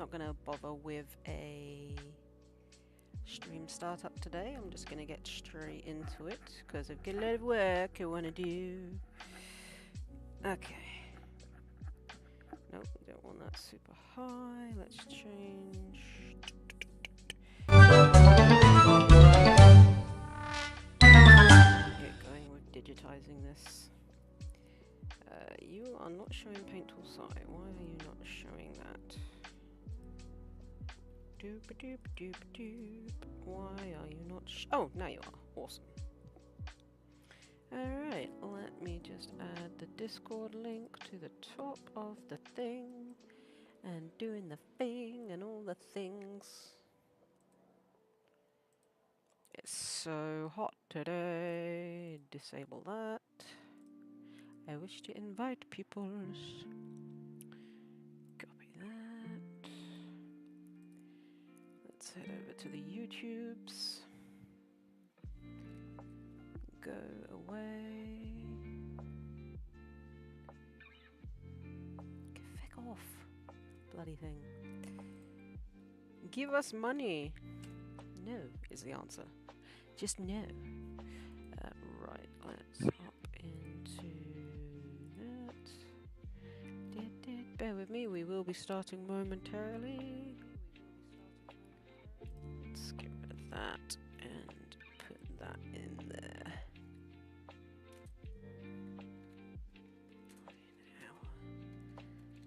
not going to bother with a stream startup today. I'm just going to get straight into it because I've got a lot of work I want to do. Okay. Nope, we don't want that super high. Let's change. Get going with digitizing this. You are not showing paint tool site. Why are you not showing that? Doop doop doop doop. Why are you not? Oh, now you are. Awesome. Alright, let me just add the Discord link to the top of the thing. And doing the thing and all the things. It's so hot today. Disable that. I wish to invite peoples. Copy that. Let's head over to the YouTubes. Go away. Fuck off. Bloody thing. Give us money. No is the answer. Just no. Right, let's hop into that. Bear with me, we will be starting momentarily. Let's get rid of that and put that in there.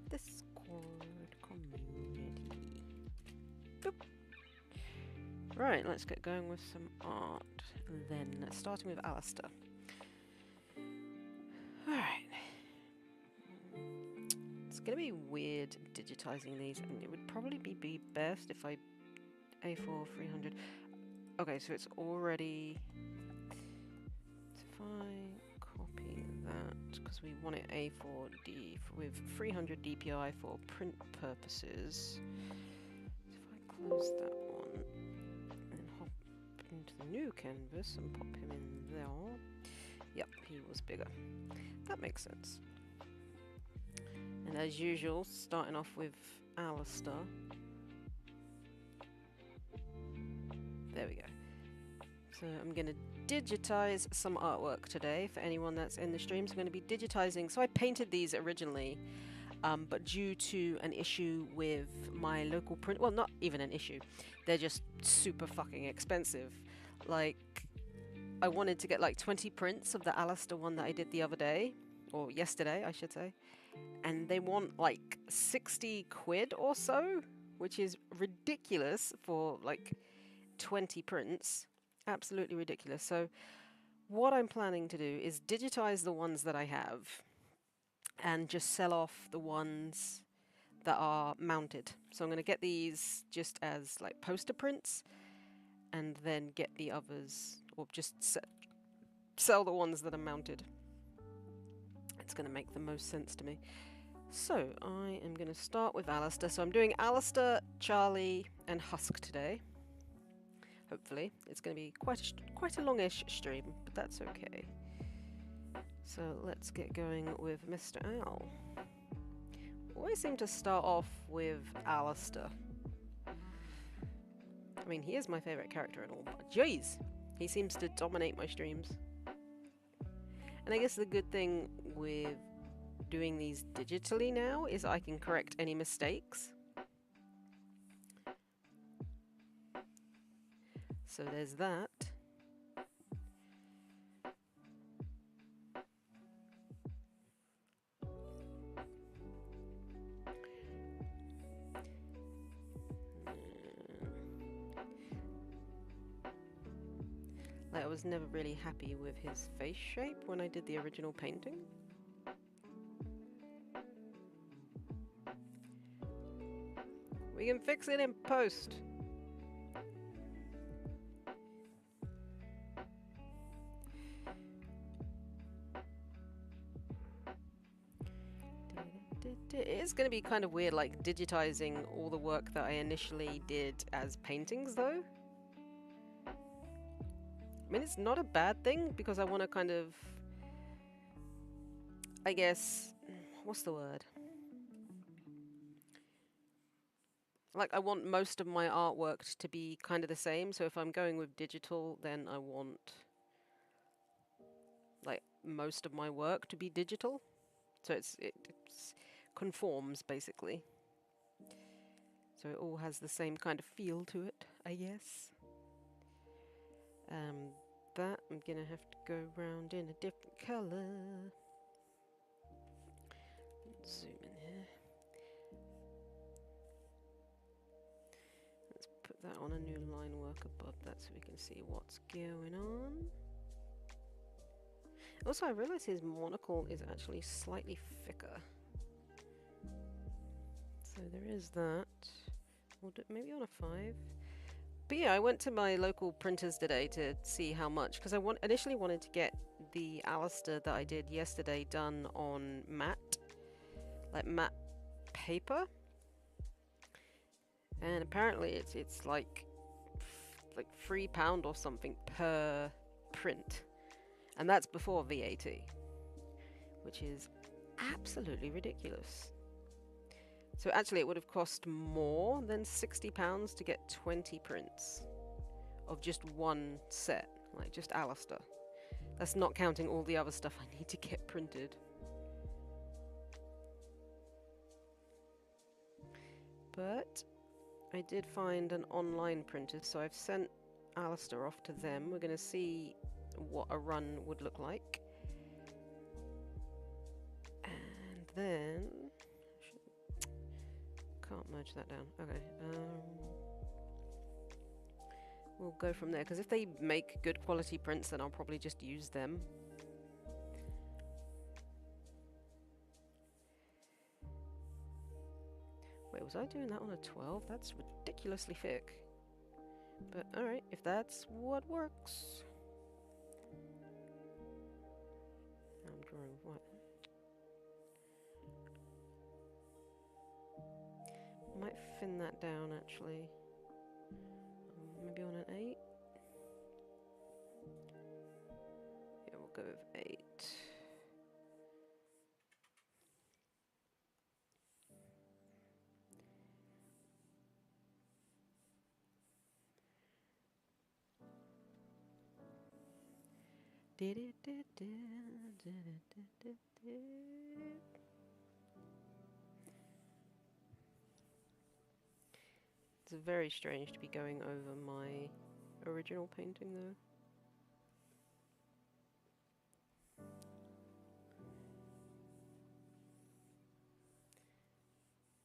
Discord community. Boop. Right, let's get going with some art. Then, starting with Alastor. Alright. It's going to be weird digitizing these, and it would probably be best if I A4 300. Okay, so it's already. If I copy that, because we want it A4D with 300 DPI for print purposes. So if I close that one and hop into the new canvas and pop him in there. Yep, he was bigger. That makes sense. And as usual, starting off with Alastor. There we go. So I'm going to digitize some artwork today for anyone that's in the streams. I'm going to be digitizing. So I painted these originally, but due to an issue with my local print, well, not even an issue. They're just super fucking expensive. Like, I wanted to get like 20 prints of the Alastor one that I did the other day, or yesterday, I should say. And they want like 60 quid or so, which is ridiculous for like 20 prints. Absolutely ridiculous. So what I'm planning to do is digitize the ones that I have and just sell off the ones that are mounted. So I'm going to get these just as like poster prints and then get the others, or just sell the ones that are mounted. It's going to make the most sense to me. So I am going to start with Alastor. So I'm doing Alastor, Charlie and Husk today. Hopefully. It's going to be quite a longish stream, but that's okay. So let's get going with Mr. Owl. Always seem to start off with Alastor. I mean, he is my favourite character and all, but jeez, he seems to dominate my streams. And I guess the good thing with doing these digitally now is I can correct any mistakes. So there's that. Like, I was never really happy with his face shape when I did the original painting. We can fix it in post. It is going to be kind of weird, like, digitizing all the work that I initially did as paintings, though. I mean, it's not a bad thing, because I want to kind of, I guess, what's the word? Like, I want most of my artwork to be kind of the same. So if I'm going with digital, then I want, like, most of my work to be digital. So it's conforms, basically. So it all has the same kind of feel to it, I guess. That I'm gonna have to go round in a different color. Zoom in here. Let's put that on a new line work above that so we can see what's going on. Also, I realize his monocle is actually slightly thicker. So there is that. We'll do maybe on a 5. But yeah, I went to my local printers today to see how much, because I initially wanted to get the Alastor that I did yesterday done on matte, like matte paper, and apparently it's like £3 or something per print, and that's before VAT, which is absolutely ridiculous. So actually it would have cost more than £60 to get 20 prints of just one set, like just Alastor. That's not counting all the other stuff I need to get printed. But I did find an online printer, so I've sent Alastor off to them. We're going to see what a run would look like. And then... can't merge that down. Okay. We'll go from there, because if they make good quality prints, then I'll probably just use them. Wait, was I doing that on a 12? That's ridiculously thick. But alright, if that's what works. I'm drawing what? Might thin that down actually. Maybe on an 8? Yeah, we'll go with 8. It's very strange to be going over my original painting though.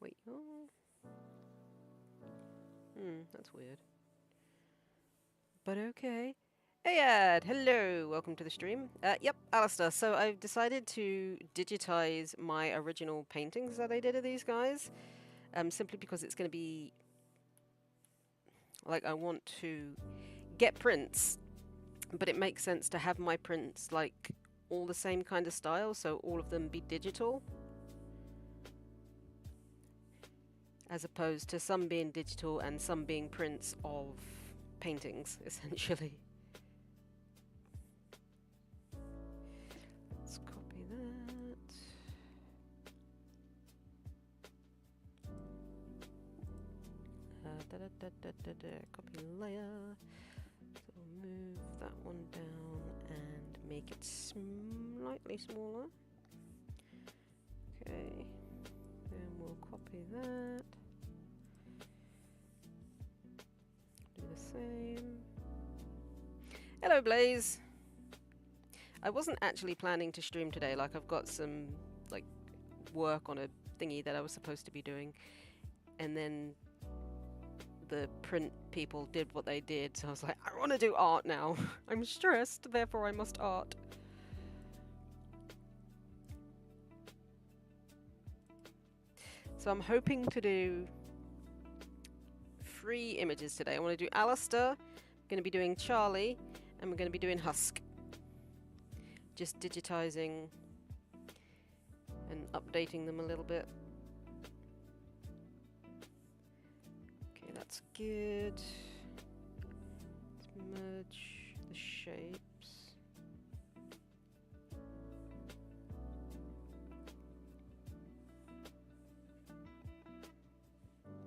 Wait, oh. That's weird. But okay. Hey Ed, hello, welcome to the stream. Yep, Alastor. So I've decided to digitize my original paintings that I did of these guys, simply because it's going to be, like, I want to get prints, but it makes sense to have my prints, like, all the same kind of style, so all of them be digital, as opposed to some being digital and some being prints of paintings, essentially. Let's copy that. Copy layer. So we'll move that one down and make it slightly smaller. Okay. Then we'll copy that. Do the same. Hello, Blaze. I wasn't actually planning to stream today. Like, I've got some, like, work on a thingy that I was supposed to be doing, and then the print people did what they did, so I was like, I want to do art now. I'm stressed, therefore I must art. So I'm hoping to do 3 images today. I want to do Alastor, I'm going to be doing Charlie, and we're going to be doing Husk. Just digitizing and updating them a little bit. Okay, that's good. Let's merge the shapes.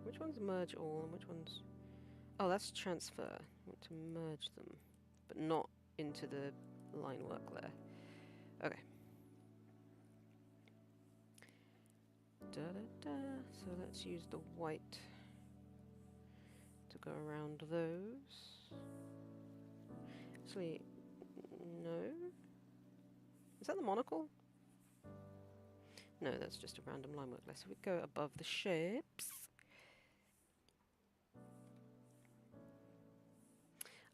Which one's merge all and which one's... Oh, that's transfer. I want to merge them, but not into the line work there. Okay. Da, da, da. So let's use the white to go around those. Actually, no. Is that the monocle? No, that's just a random line work. So we go above the shapes.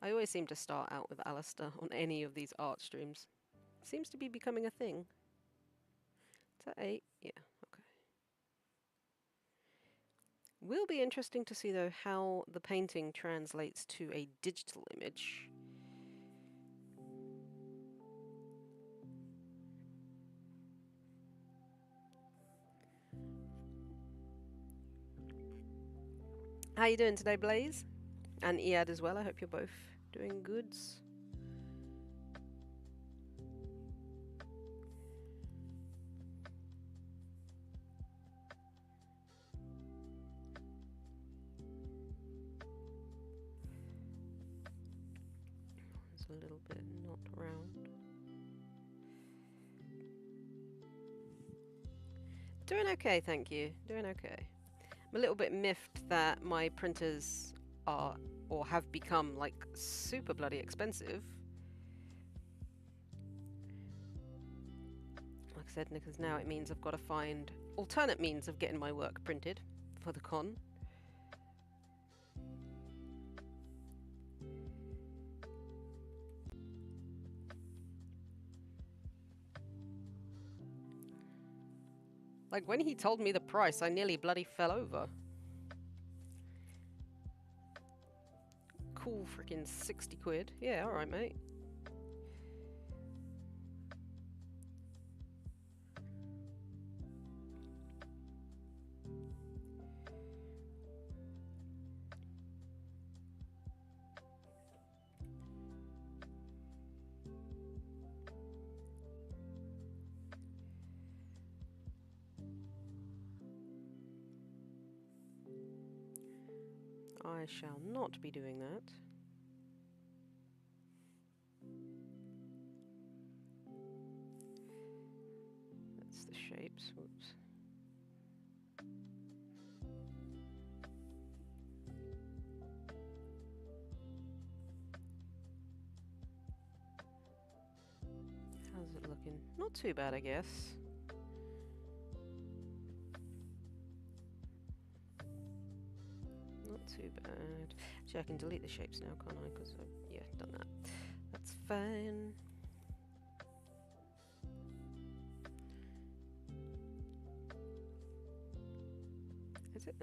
I always seem to start out with Alastor on any of these art streams. Seems to be becoming a thing. Is that 8? Yeah, okay. Will be interesting to see though how the painting translates to a digital image. How you doing today, Blaze? And Iad as well. I hope you're both doing goods. It's a little bit not round. Doing okay, thank you. Doing okay. I'm a little bit miffed that my printers are or have become like super bloody expensive. Like I said, because now it means I've got to find alternate means of getting my work printed for the con. Like when he told me the price, I nearly bloody fell over. Cool freaking 60 quid. Yeah, alright, mate. I shall not be doing that. That's the shapes. Whoops. How's it looking? Not too bad, I guess. Not too bad. Actually, I can delete the shapes now, can't I? Because I've, yeah, done that. That's fine. Is it?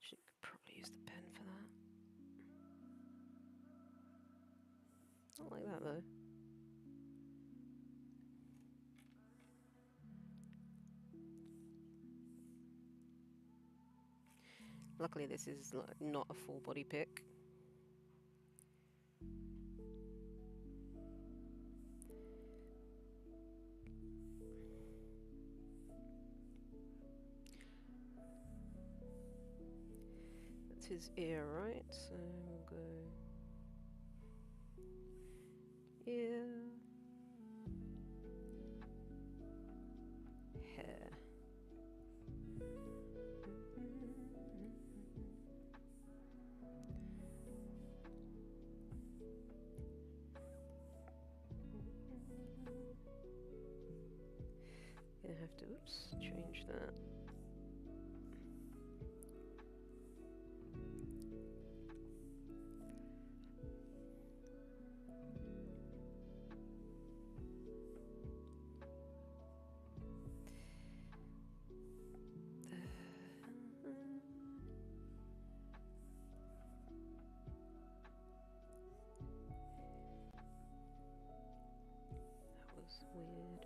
Should probably use the pen for that. Not like that though. Luckily this is like not a full body pick. That's his ear, right? So we'll go ear, hair. Gonna have to, oops, change that. Weird.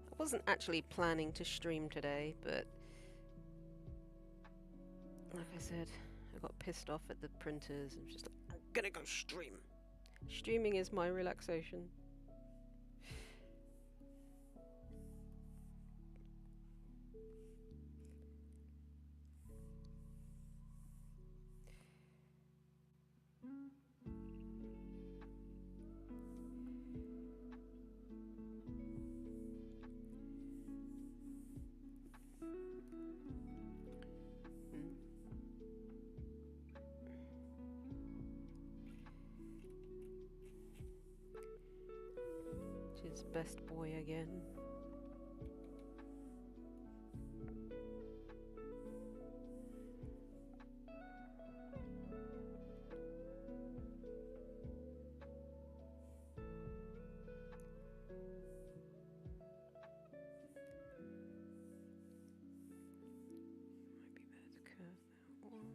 I wasn't actually planning to stream today, but said, I got pissed off at the printers and just like, I'm gonna go stream. Streaming is my relaxation. His best boy again. Might be better to curve that one.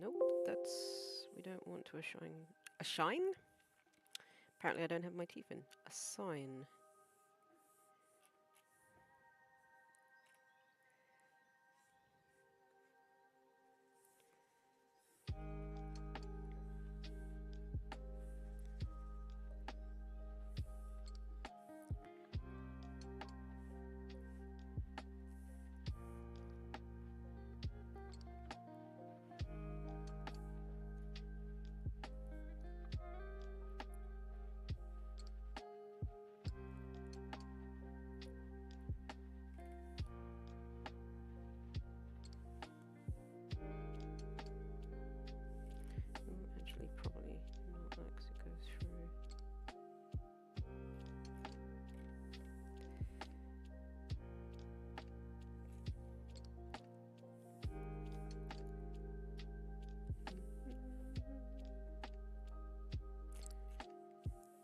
Nope, we don't want to assign. A shine? Apparently I don't have my teeth in. A sign. Actually, probably not that because it goes through.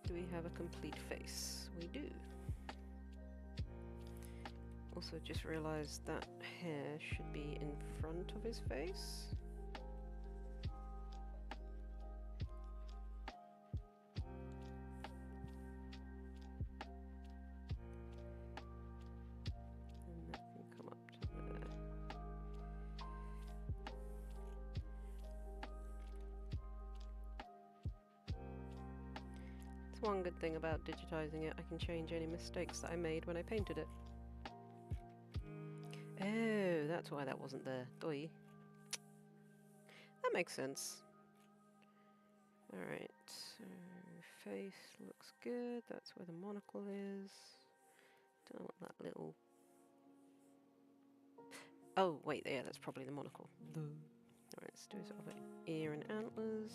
Do we have a complete face? We do. Also, just realised that hair should be in front of his face. And that can come up to there. It's one good thing about digitising it, I can change any mistakes that I made when I painted it. Oh, that's why that wasn't there. Oi. That makes sense. Alright, so face looks good. That's where the monocle is. Don't know what that little... Oh, wait, yeah, that's probably the monocle. Alright, let's do sort of an ear and antlers.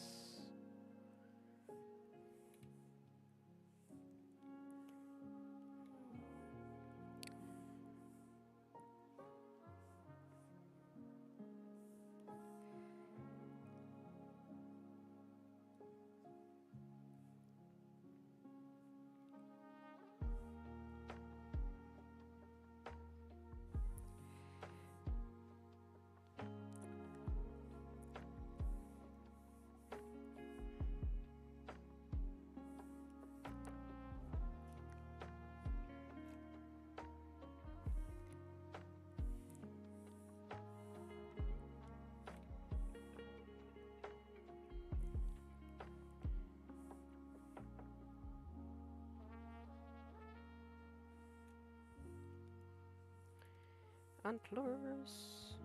Antlers.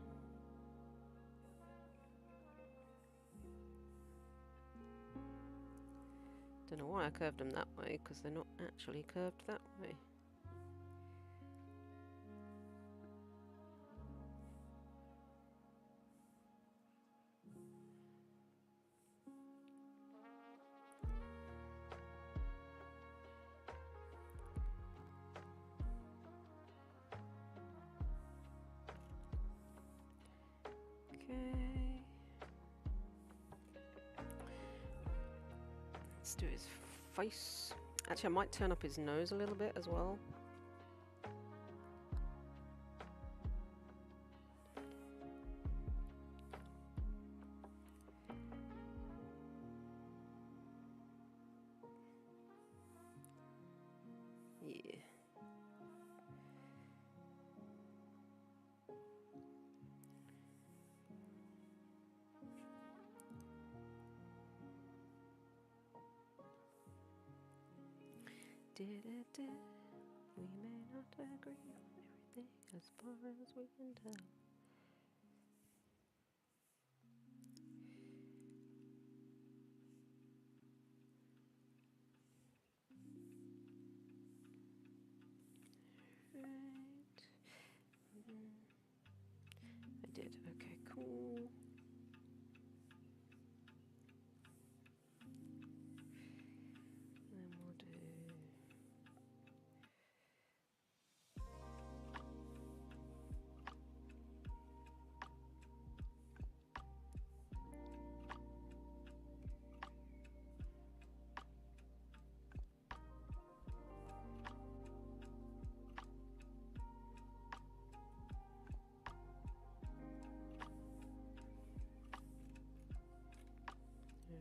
Don't know why I curved them that way, because they're not actually curved that way. Okay. Let's do his face. Actually, I might turn up his nose a little bit as well. We may not agree on everything as far as we can tell. Right. I did. Okay, cool. Then we'll do.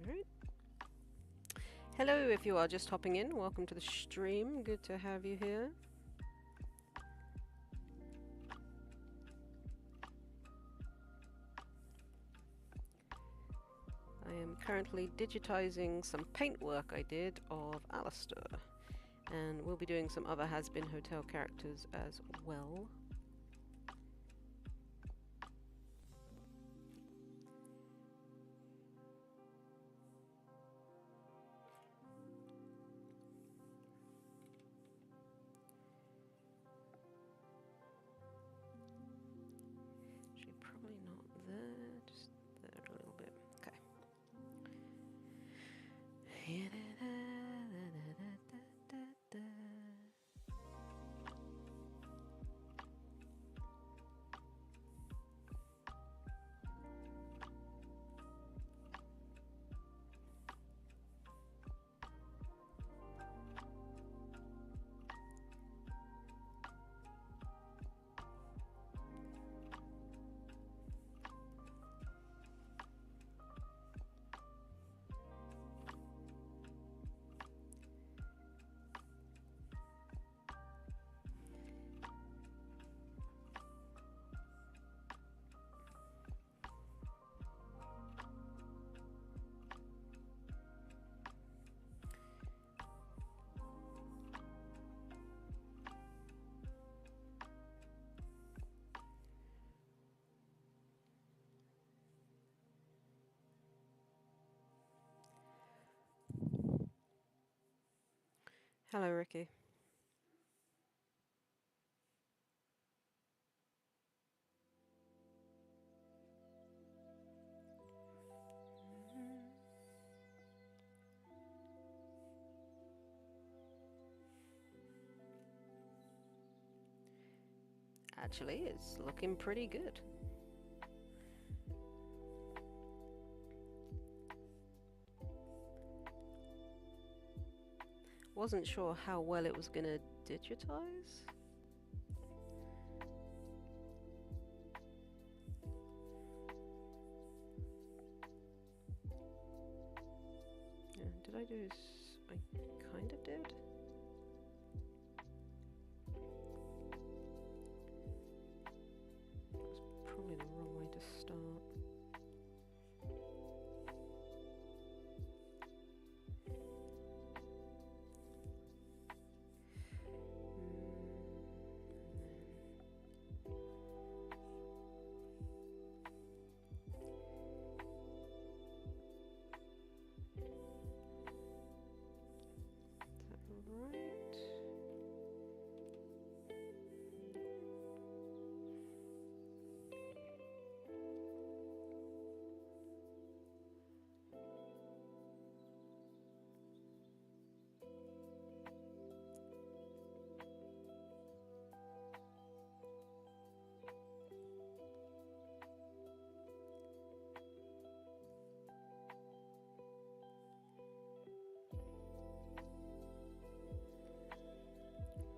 Alright. Hello, if you are just hopping in, welcome to the stream. Good to have you here. I am currently digitizing some paintwork I did of Alastor, and we'll be doing some other Hazbin Hotel characters as well. Actually, probably not there, just there a little bit. Okay. Hello, Ricky. Actually, it's looking pretty good. Wasn't sure how well it was going to digitize. Yeah, did I do this? I kind of did. That's probably the wrong way to start.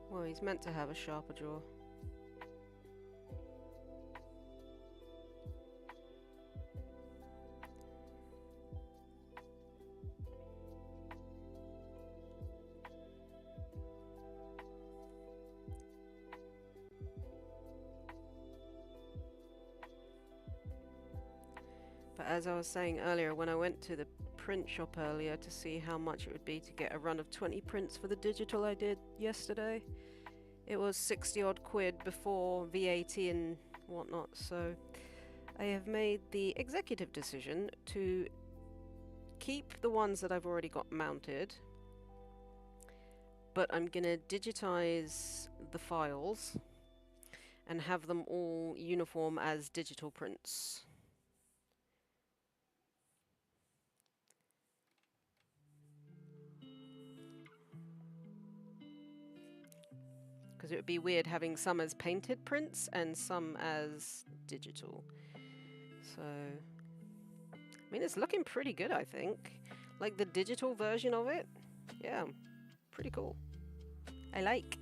Well, he's meant to have a sharper jaw. But But as I was saying earlier, when I went to the print shop earlier to see how much it would be to get a run of 20 prints for the digital I did yesterday, it was 60 odd quid before VAT and whatnot. So I have made the executive decision to keep the ones that I've already got mounted, but I'm gonna digitize the files and have them all uniform as digital prints. Because it would be weird having some as painted prints and some as digital. So, I mean, it's looking pretty good, I think. Like the digital version of it, yeah, pretty cool. I like.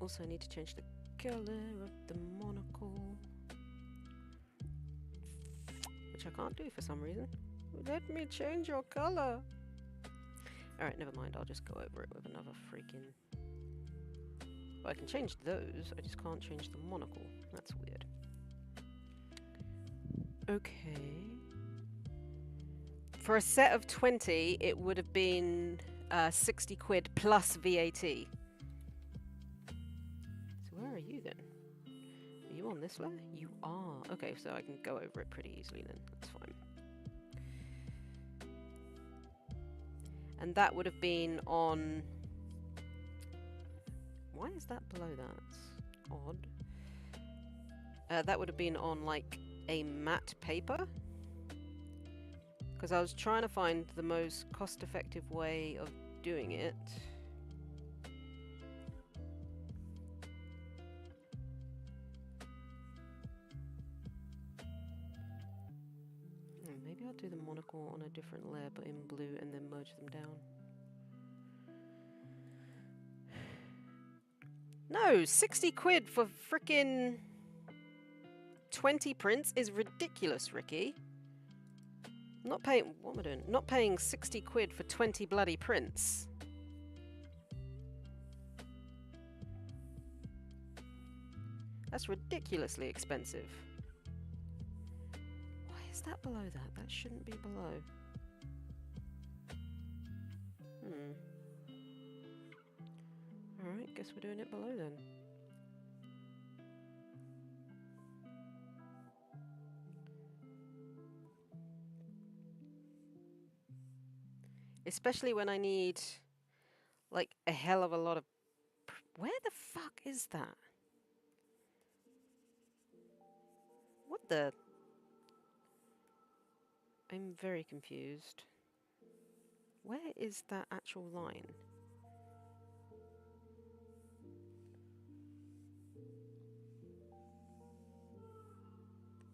Also, I need to change the color of the monocle, which I can't do for some reason. Let me change your color. Alright, never mind. I'll just go over it with another freaking... Well, I can change those. I just can't change the monocle. That's weird. Okay. For a set of 20, it would have been 60 quid plus VAT. So where are you then? Are you on this layer? You are. Okay, so I can go over it pretty easily then. That's fine. And that would have been on... Why is that below that? That's odd. That would have been on, like, a matte paper. Because I was trying to find the most cost-effective way of doing it. Maybe I'll do the monocle on a different layer, but in blue, and then merge them down. No, 60 quid for frickin' 20 prints is ridiculous, Ricky. Not paying... What am I doing? Not paying 60 quid for 20 bloody prints. That's ridiculously expensive. Why is that below that? That shouldn't be below. Alright, guess we're doing it below then. Especially when I need, like, a hell of a lot of... Where the fuck is that? What the... I'm very confused. Where is that actual line?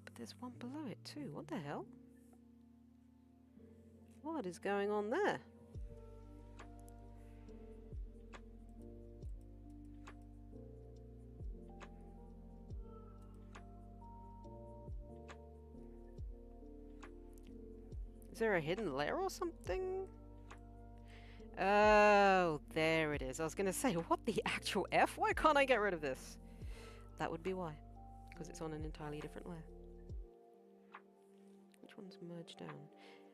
But there's one below it too. What the hell? What is going on there? Is there a hidden layer or something? Oh, there it is. I was going to say, what the actual F? Why can't I get rid of this? That would be why. Because it's on an entirely different layer. Which one's merged down?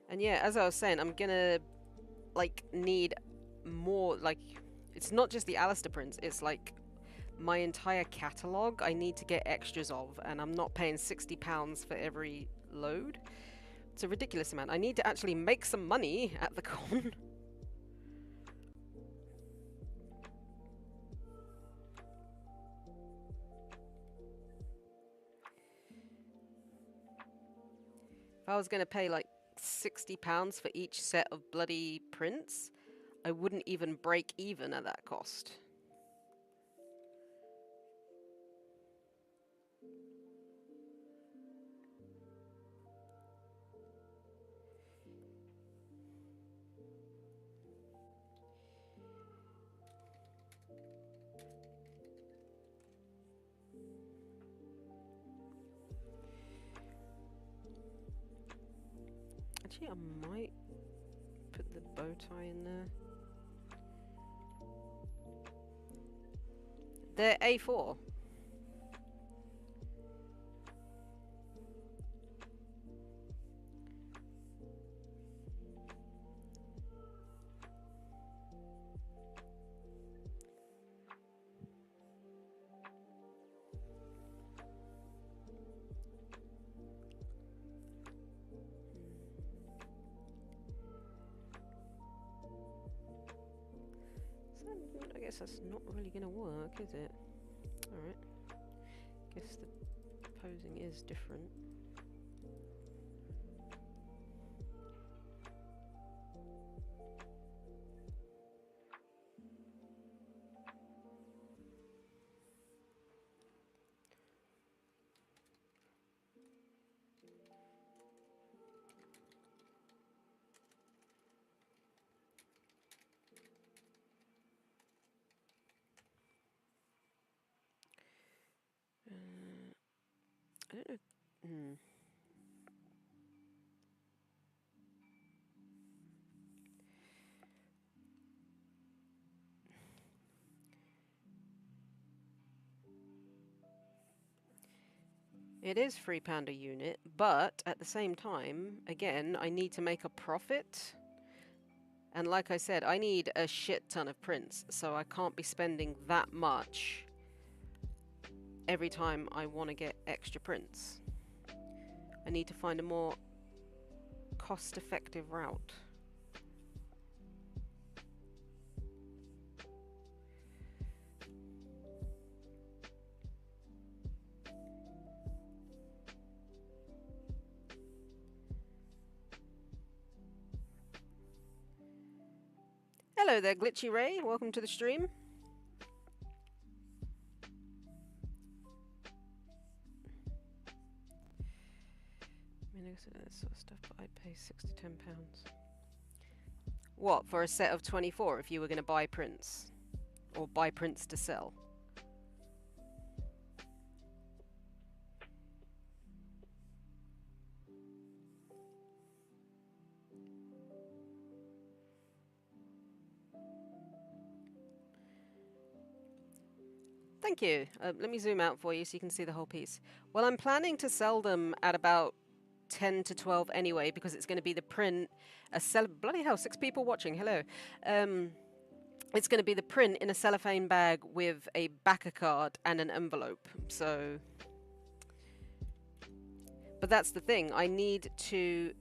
And yeah, as I was saying, I'm going to, like, need more, like, it's not just the Alastor prints, it's like my entire catalogue I need to get extras of, and I'm not paying £60 for every load. It's a ridiculous amount. I need to actually make some money at the con. If I was going to pay like £60 for each set of bloody prints, I wouldn't even break even at that cost. Actually, I might put the bow tie in there. They're A4. guess that's not really going to work, is it? Alright. Guess the posing is different. I don't know. It is £3 a unit, but at the same time, again, I need to make a profit. And like I said, I need a shit ton of prints, so I can't be spending that much every time I want to get extra prints. I need to find a more cost-effective route. Hello there, Glitchy Ray. Welcome to the stream. I mean, that sort of stuff, but I'd pay £6 to £10. What, for a set of 24 if you were going to buy prints? Or buy prints to sell? Thank you. Let me zoom out for you so you can see the whole piece. Well, I'm planning to sell them at about 10 to 12 anyway, because it's going to be the print. Bloody hell, 6 people watching. Hello. It's going to be the print in a cellophane bag with a backer card and an envelope. So, but that's the thing. I need to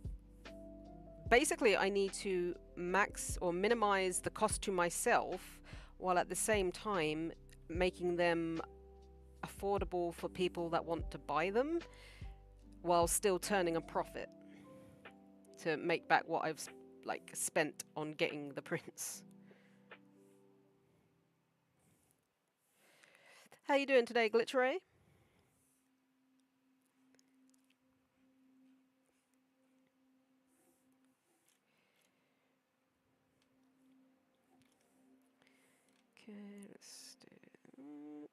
max or minimize the cost to myself, while at the same time making them affordable for people that want to buy them, while still turning a profit to make back what I've spent on getting the prints. How you doing today, Glitch Ray? Okay, let's do it.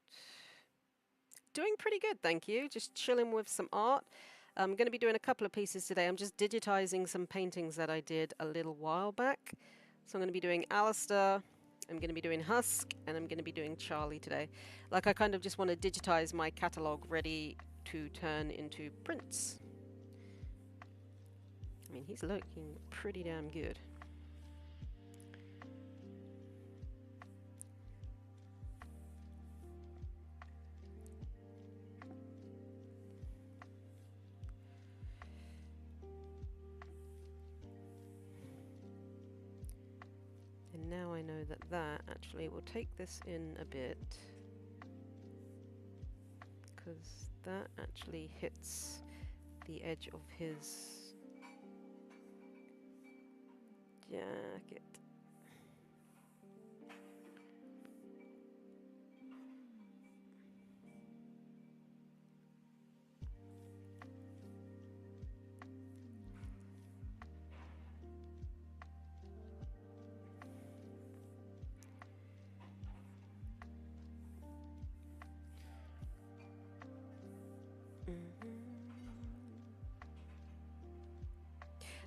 Doing pretty good, thank you. Just chilling with some art. I'm going to be doing a couple of pieces today. I'm just digitizing some paintings that I did a little while back. So I'm going to be doing Alastor, I'm going to be doing Husk, and I'm going to be doing Charlie today. Like, I kind of just want to digitize my catalogue ready to turn into prints. I mean, he's looking pretty damn good. And now I know that actually will take this in a bit, because that actually hits the edge of his jacket.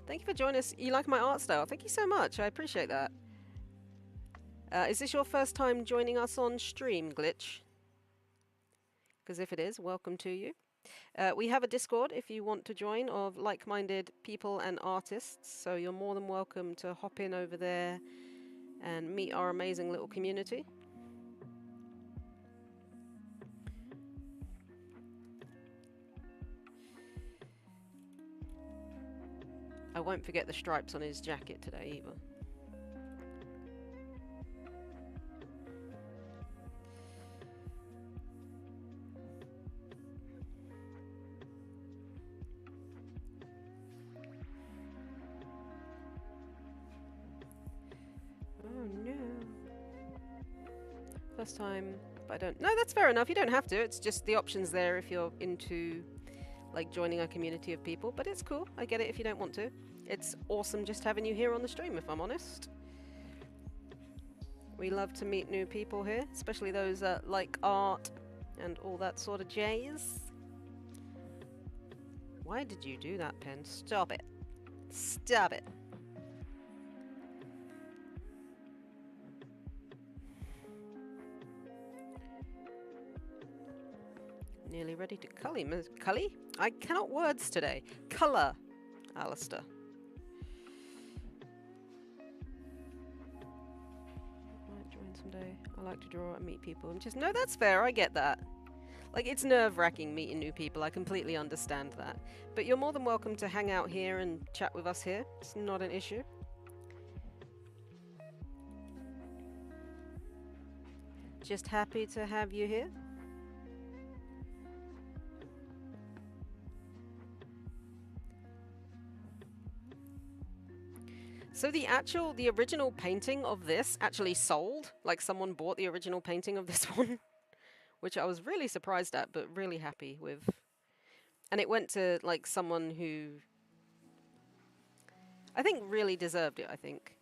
Thank you for joining us. You like my art style? Thank you so much. I appreciate that. Is this your first time joining us on stream, Glitch? Because if it is, welcome to you. We have a Discord if you want to join, of like-minded people and artists. So you're more than welcome to hop in over there and meet our amazing little community. I won't forget the stripes on his jacket today either. First time, but I don't... No, that's fair enough. You don't have to. It's just the option's there if you're into, like, joining a community of people. But it's cool. I get it if you don't want to. It's awesome just having you here on the stream, if I'm honest. We love to meet new people here, especially those that like art and all that sort of jazz. Why did you do that, Pen? Stop it. Stop it. Nearly ready to cully. Cully? I cannot words today. Colour, Alastor. Might join someday. I like to draw and meet people. And just, no, that's fair. I get that. Like, it's nerve-wracking meeting new people. I completely understand that. But you're more than welcome to hang out here and chat with us here. It's not an issue. Just happy to have you here. So the original painting of this actually sold. Like, someone bought the original painting of this one. Which I was really surprised at, but really happy with. And it went to, like, someone who I think really deserved it, I think.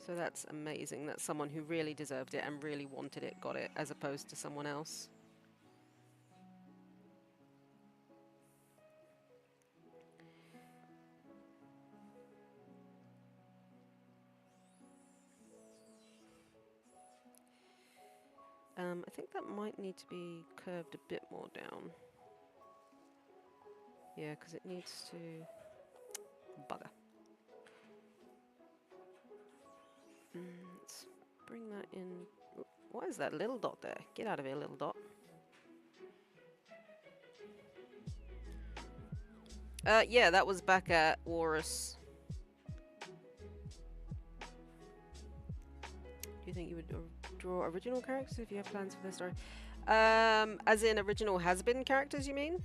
So that's amazing that someone who really deserved it and really wanted it got it, as opposed to someone else. I think that might need to be curved a bit more down. Yeah, because it needs to... Bugger. Let's bring that in. What is that little dot there? Get out of here, little dot. Yeah, that was back at Walrus. Do you think you would draw original characters if you have plans for this story? As in original has-been characters, you mean?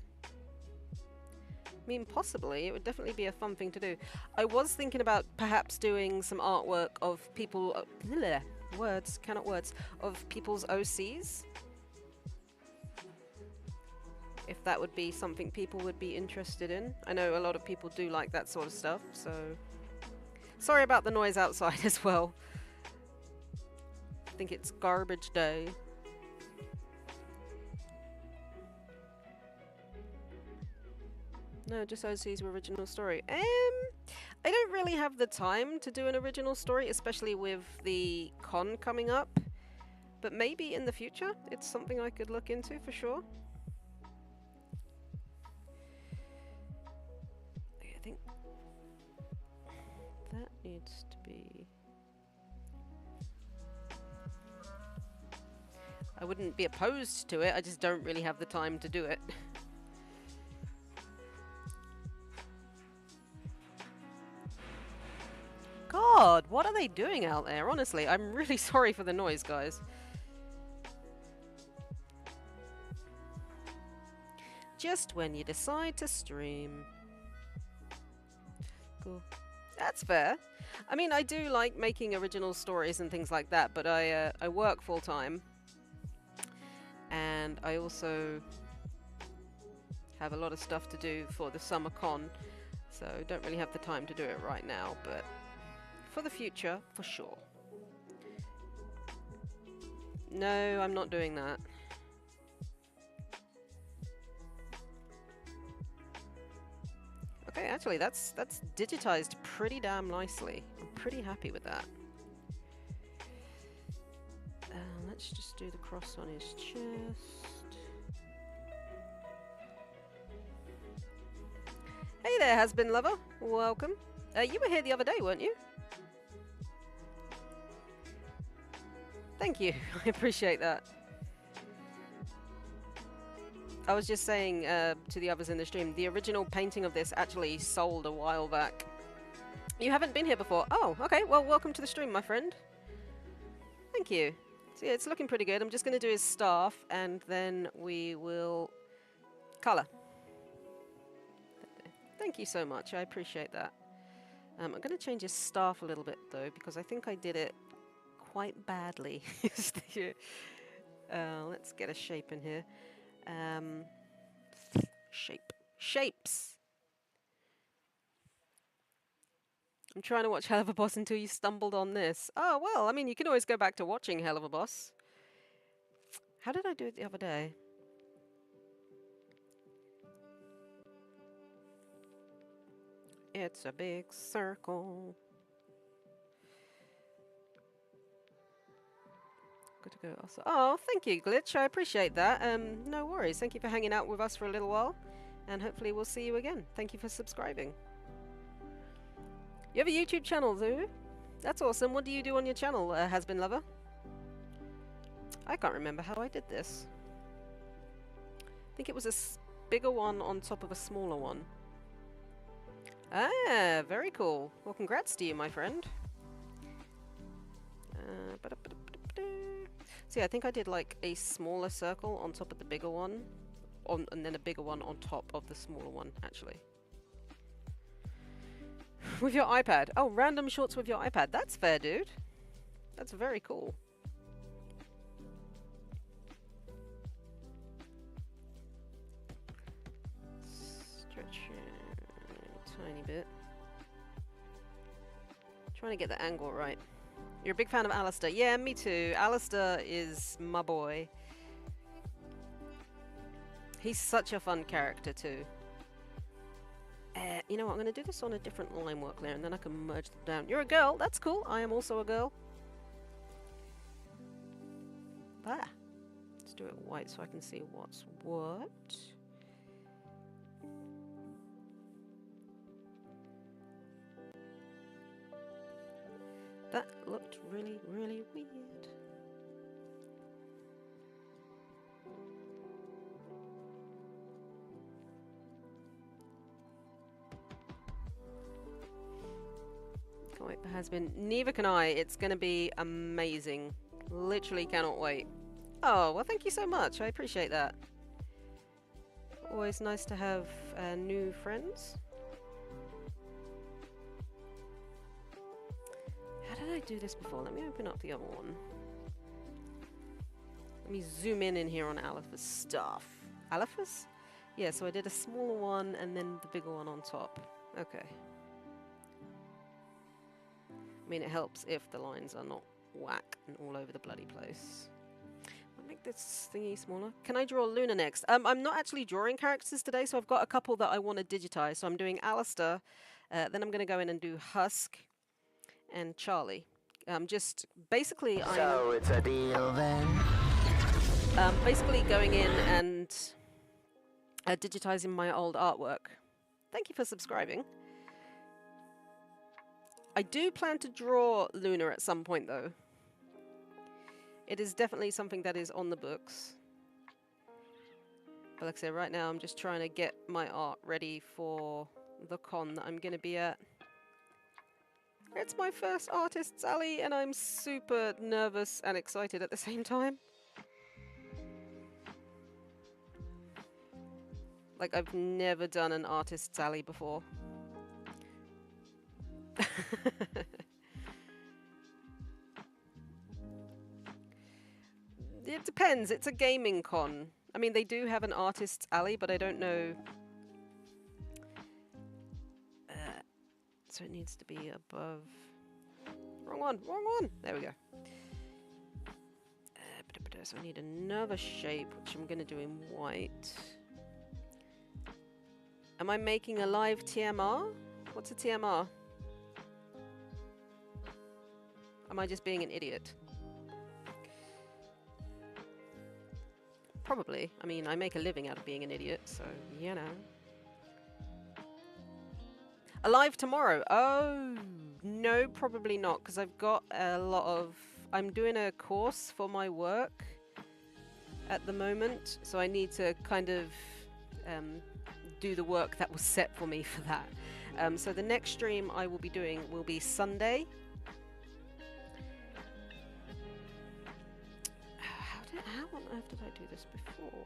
I mean, possibly. It would definitely be a fun thing to do. I was thinking about perhaps doing some artwork of people... words, cannot words. Of people's OCs. If that would be something people would be interested in. I know a lot of people do like that sort of stuff, so... Sorry about the noise outside as well. I think it's garbage day. No, just OC's original story. I don't really have the time to do an original story, especially with the con coming up. But maybe in the future, it's something I could look into for sure. I think that needs to be... I wouldn't be opposed to it, I just don't really have the time to do it. God, what are they doing out there? Honestly, I'm really sorry for the noise, guys. Just when you decide to stream. Cool. That's fair. I mean, I do like making original stories and things like that, but I work full time. And I also have a lot of stuff to do for the summer con, so don't really have the time to do it right now, but for the future, for sure. No, I'm not doing that. Okay, actually, that's digitized pretty damn nicely. I'm pretty happy with that. Let's just do the cross on his chest. Hey there, Hazbin lover. Welcome. You were here the other day, weren't you? Thank you. I appreciate that. I was just saying to the others in the stream, the original painting of this actually sold a while back. You haven't been here before? Oh, okay. Well, welcome to the stream, my friend. Thank you. So yeah, it's looking pretty good. I'm just going to do his staff, and then we will colour. Thank you so much. I appreciate that. I'm going to change his staff a little bit, though, because I think I did it quite badly. Let's get a shape in here. Shapes. I'm trying to watch Hell of a Boss until you stumbled on this. Oh, well, I mean, you can always go back to watching Hell of a Boss. How did I do it the other day? It's a big circle. Good to go also. Oh, thank you, Glitch. I appreciate that. No worries. Thank you for hanging out with us for a little while. And hopefully we'll see you again. Thank you for subscribing. You have a YouTube channel, do you? That's awesome. What do you do on your channel, Hazbin Lover? I can't remember how I did this. I think it was a bigger one on top of a smaller one. Ah, very cool. Well, congrats to you, my friend. So yeah, I think I did like a smaller circle on top of the bigger one, and then a bigger one on top of the smaller one, actually. With your iPad. Oh, random shorts with your iPad. That's fair, dude. That's very cool. Stretch it a tiny bit. Trying to get the angle right. You're a big fan of Alastor. Yeah, me too. Alastor is my boy. He's such a fun character too. You know what? I'm going to do this on a different line work layer, and then I can merge them down. You're a girl. That's cool. I am also a girl. Ah. Let's do it white so I can see what's what. That looked really, really weird. Can't wait for Hazbin. Neither can I. It's going to be amazing. Literally cannot wait. Oh, well, thank you so much. I appreciate that. Always nice to have new friends. How did I do this before? Let me open up the other one. Let me zoom in here on Alpha's stuff. Alpha's? Yeah, so I did a smaller one and then the bigger one on top. Okay. I mean, it helps if the lines are not whack and all over the bloody place. I'll make this thingy smaller. Can I draw Luna next? I'm not actually drawing characters today, so I've got a couple that I want to digitize. So I'm doing Alastor, then I'm going to go in and do Husk and Charlie. Just basically, so it's a deal then? Basically going in and digitizing my old artwork. Thank you for subscribing. I do plan to draw Luna at some point, though. It is definitely something that is on the books. But like I said, right now I'm just trying to get my art ready for the con that I'm going to be at. It's my first Artists Alley, and I'm super nervous and excited at the same time. Like, I've never done an Artists Alley before. It depends. It's a gaming con. I mean, they do have an Artists Alley, but I don't know. So it needs to be above. Wrong one. Wrong one. There we go. So I need another shape, which I'm going to do in white. Am I making a live TMR? What's a TMR? Am I just being an idiot? Probably. I mean, I make a living out of being an idiot, so, you know. Alive tomorrow? Oh, no, probably not, because I've got a lot of... I'm doing a course for my work at the moment, so I need to kind of do the work that was set for me for that. So the next stream I will be doing will be Sunday. How on earth did I do this before?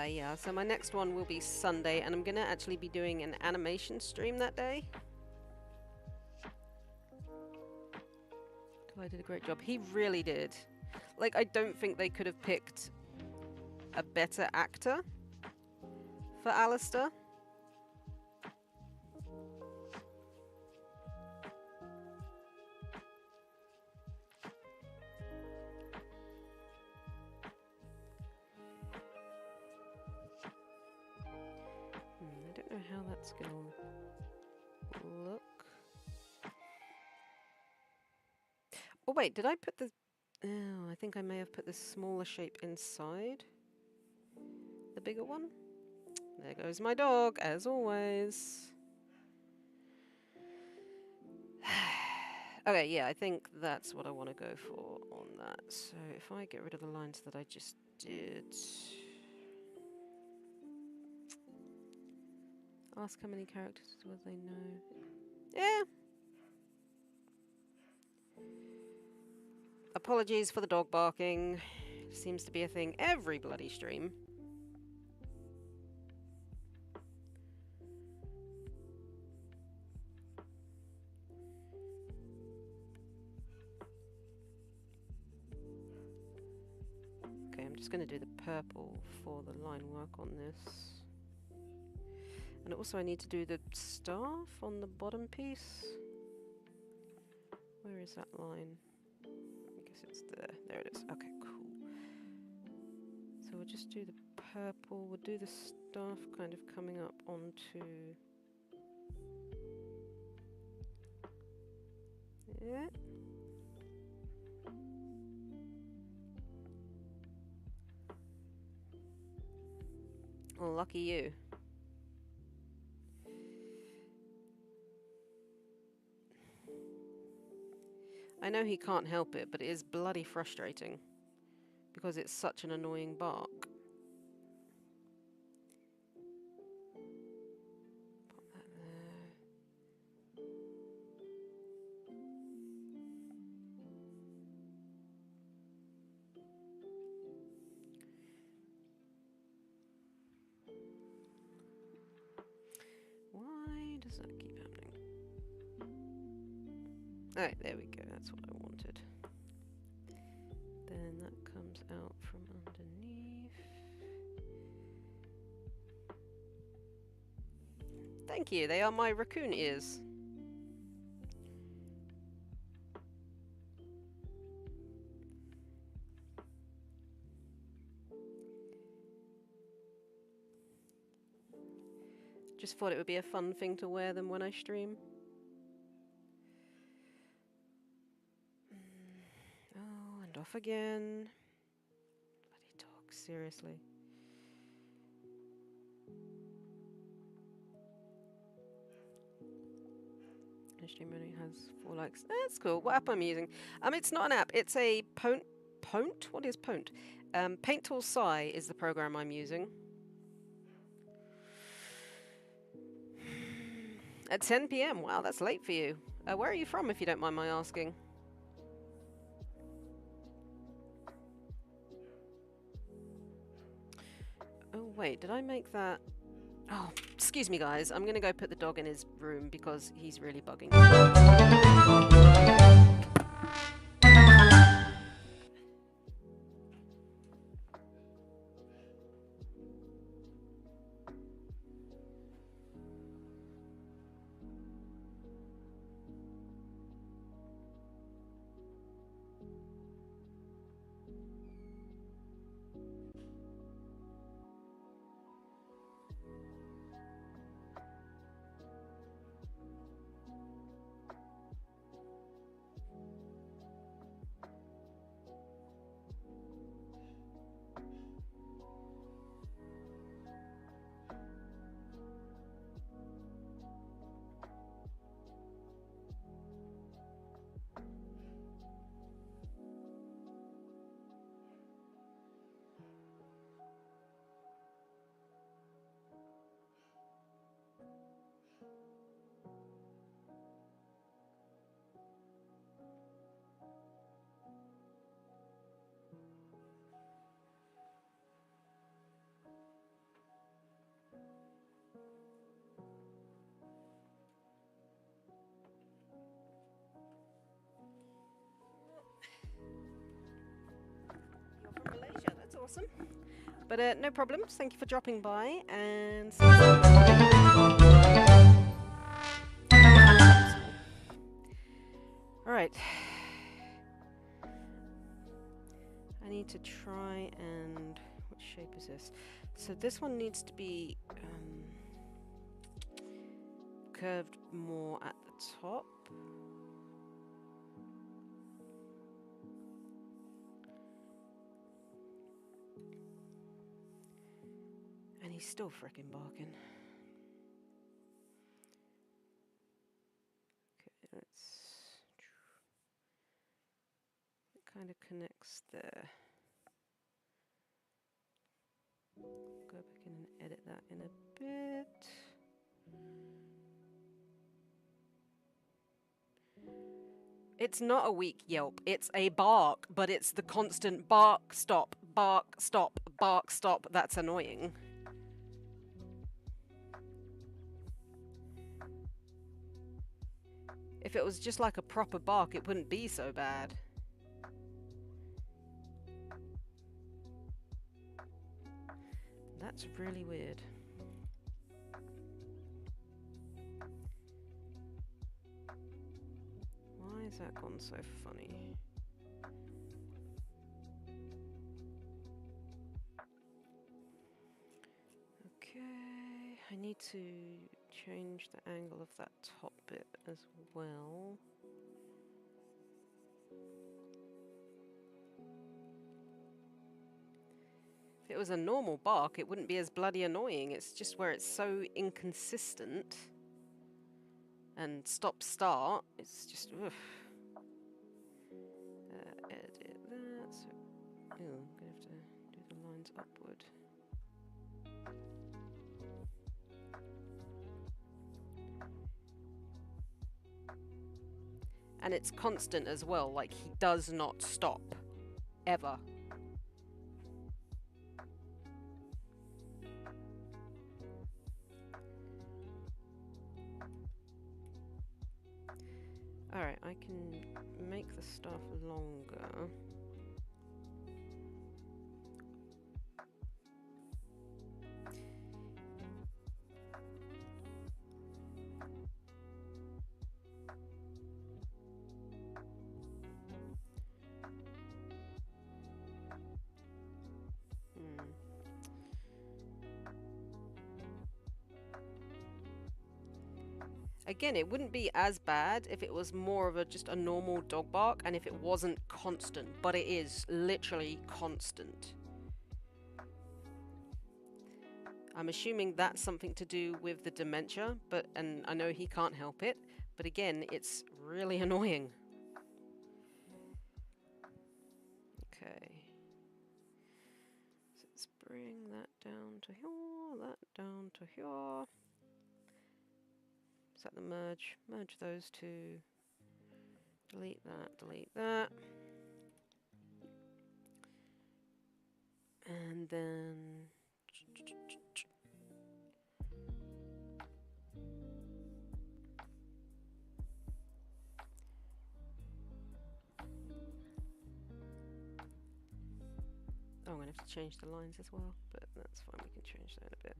Yeah, so my next one will be Sunday, and I'm gonna actually be doing an animation stream that day. I did a great job. He really did. Like, I don't think they could have picked a better actor for Alastor. I don't know how that's gonna look. Oh wait, did I put the... Oh, I think I may have put the smaller shape inside the bigger one. There goes my dog, as always. Okay, yeah, I think that's what I want to go for on that. So if I get rid of the lines that I just did... Ask how many characters will they know. Yeah. Apologies for the dog barking. Seems to be a thing every bloody stream. Okay, I'm just going to do the purple for the line work on this. And also I need to do the staff on the bottom piece. Where is that line? I guess it's there. There it is. Okay, cool. So we'll just do the purple. We'll do the staff kind of coming up onto... Yeah. Well, lucky you. I know he can't help it, but it is bloody frustrating because it's such an annoying bark. Pop that there. Why does that keep happening? Alright, there we go. That's what I wanted. Then that comes out from underneath. Thank you. They are my raccoon ears. Just thought it would be a fun thing to wear them when I stream. Oh, and off again. Bloody dog, seriously. The stream only has 4 likes. That's cool. What app I'm using? It's not an app. It's a Pont. What is Pont? Paint Tool Sci is the program I'm using. At 10 PM. Wow, that's late for you. Where are you from, if you don't mind my asking? Oh, wait, did I make that? Oh, excuse me, guys. I'm going to go put the dog in his room because he's really bugging me. awesome. But no problems. Thank you for dropping by, and alright. I need to try and... what shape is this? So this one needs to be curved more at the top. And he's still frickin' barking. Okay, let's... it kind of connects there. Go back in and edit that in a bit. It's not a weak yelp, it's a bark, but it's the constant bark, stop, bark, stop, bark, stop. That's annoying. If it was just like a proper bark, it wouldn't be so bad. That's really weird. Why has that gone so funny? Okay, I need to change the angle of that top bit as well. If it was a normal bark, it wouldn't be as bloody annoying. It's just where it's so inconsistent and stop-start, it's just, ugh. Edit that. So, I'm gonna have to do the lines upward. And it's constant as well, like he does not stop, ever. Alright, I can make the stuff longer. Again, it wouldn't be as bad if it was more of just a normal dog bark and if it wasn't constant, but it is literally constant. I'm assuming that's something to do with the dementia, and I know he can't help it, but again, it's really annoying. Okay. So let's bring that down to here, that down to here. Is that the merge? Merge those two. Delete that, delete that. And then... oh, I'm going to have to change the lines as well, but that's fine, we can change that in a bit.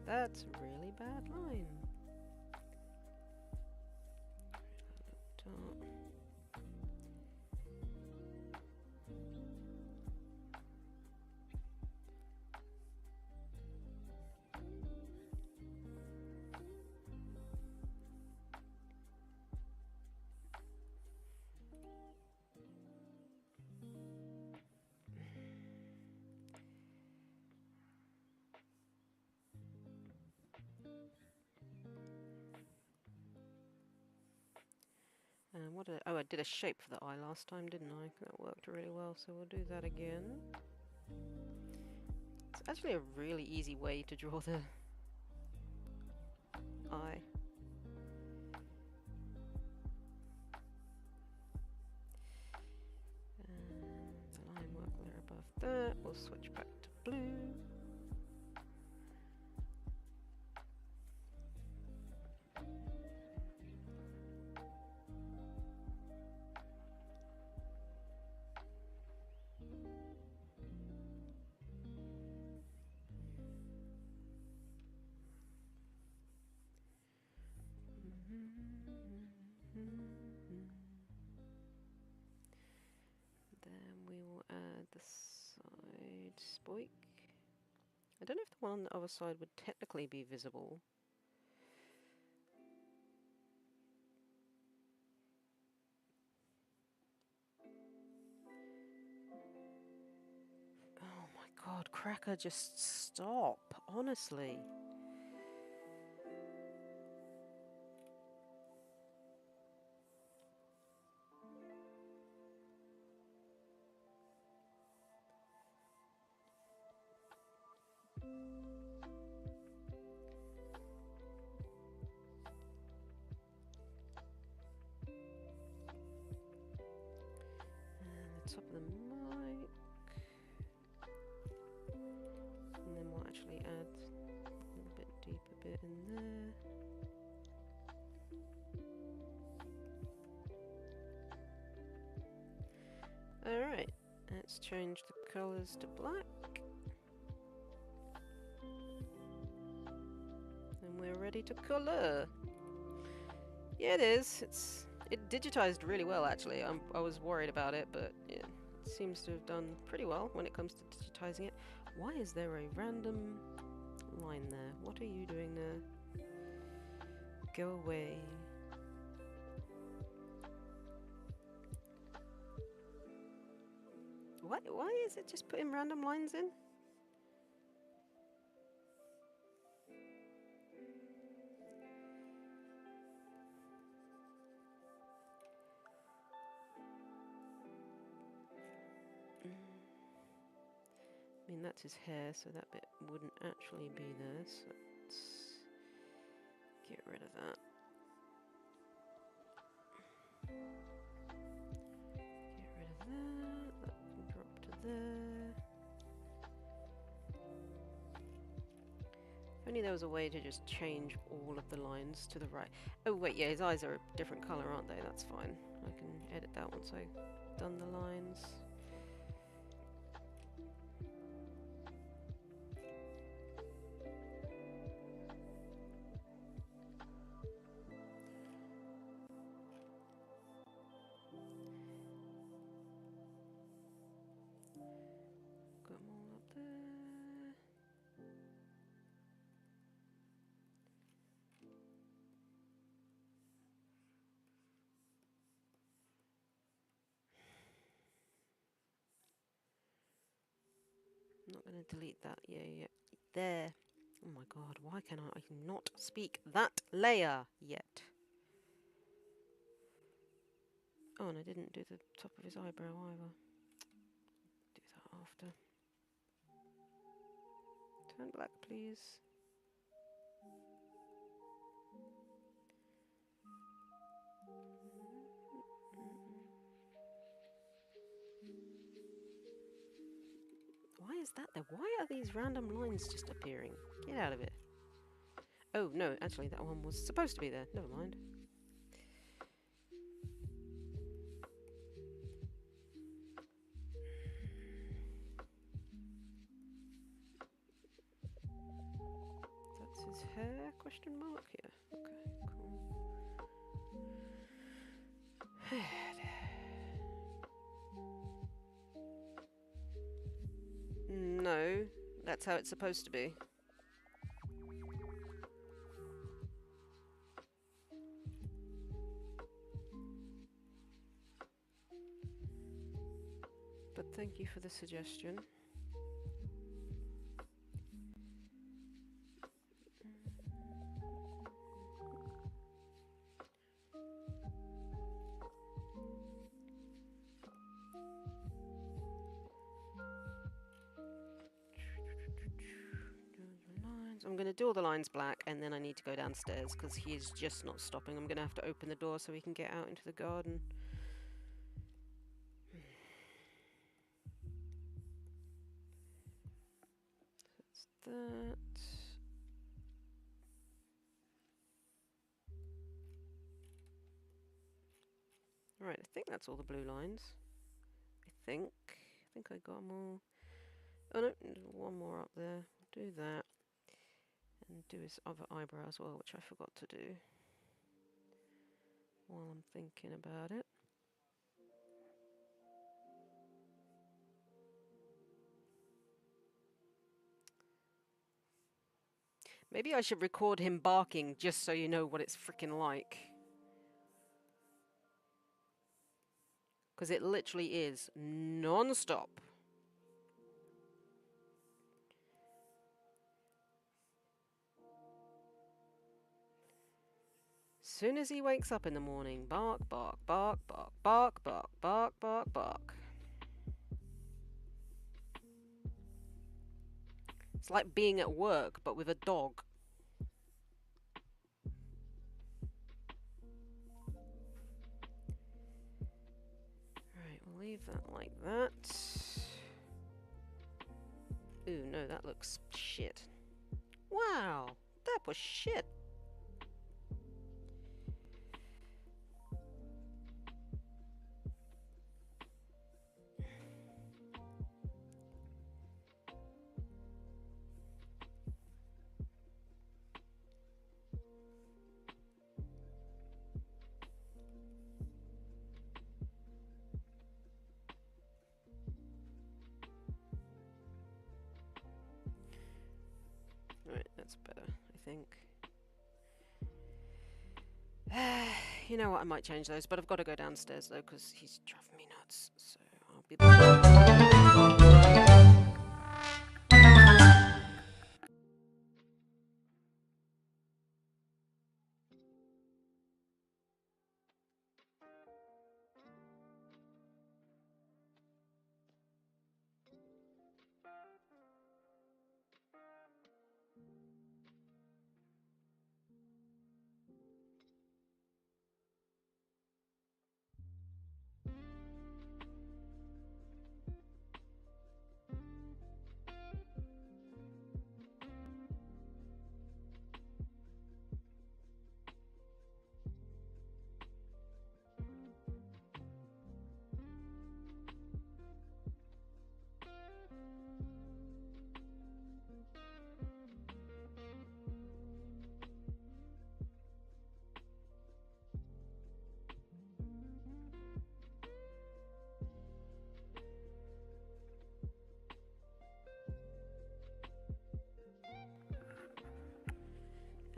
That's a really bad line. What did I did a shape for the eye last time, didn't I? That worked really well, so we'll do that again. It's actually a really easy way to draw the eye. The line work there above that. We'll switch back to blue. boink. I don't know if the one on the other side would technically be visible. Oh my god, Cracker, just stop, honestly. Top of the mic, and then we'll actually add a little bit deeper bit in there. Alright, let's change the colours to black, and we're ready to colour. Yeah, it is. It digitized really well, actually. I was worried about it, but yeah, it seems to have done pretty well when it comes to digitizing it. Why is there a random line there? What are you doing there? Go away. Why is it just putting random lines in? I mean, that's his hair, so that bit wouldn't actually be there, so let's get rid of that. Get rid of that. That can drop to there. If only there was a way to just change all of the lines to the right. Oh wait, yeah, his eyes are a different colour, aren't they? That's fine. I can edit that once I've done the lines. Got them all up there. I'm not going to delete that. Yeah. There. Oh my god, why can I not speak that layer yet? Oh, and I didn't do the top of his eyebrow either. Do that after. Turn black, please. Why is that there? Why are these random lines just appearing? Get out of it. Oh, no, actually that one was supposed to be there. Never mind. That's his hair? Question mark? Yeah. Okay, cool. No, that's how it's supposed to be. But thank you for the suggestion. I'm going to do all the lines black, and then I need to go downstairs because he's just not stopping. I'm going to have to open the door so he can get out into the garden. That's that. Right, I think that's all the blue lines. I think I got them all. Oh no, there's one more up there. Do that. And do his other eyebrow as well, which I forgot to do while I'm thinking about it. Maybe I should record him barking just so you know what it's freaking like. Because it literally is non-stop. Soon as he wakes up in the morning, bark, bark, bark, bark, bark, bark, bark, bark, bark. It's like being at work, but with a dog. Right, we'll leave that like that. Ooh, no, that looks shit. Wow, that was shit. Alright, that's better, I think. You know what, I might change those, but I've got to go downstairs though, because he's driving me nuts, so I'll be back.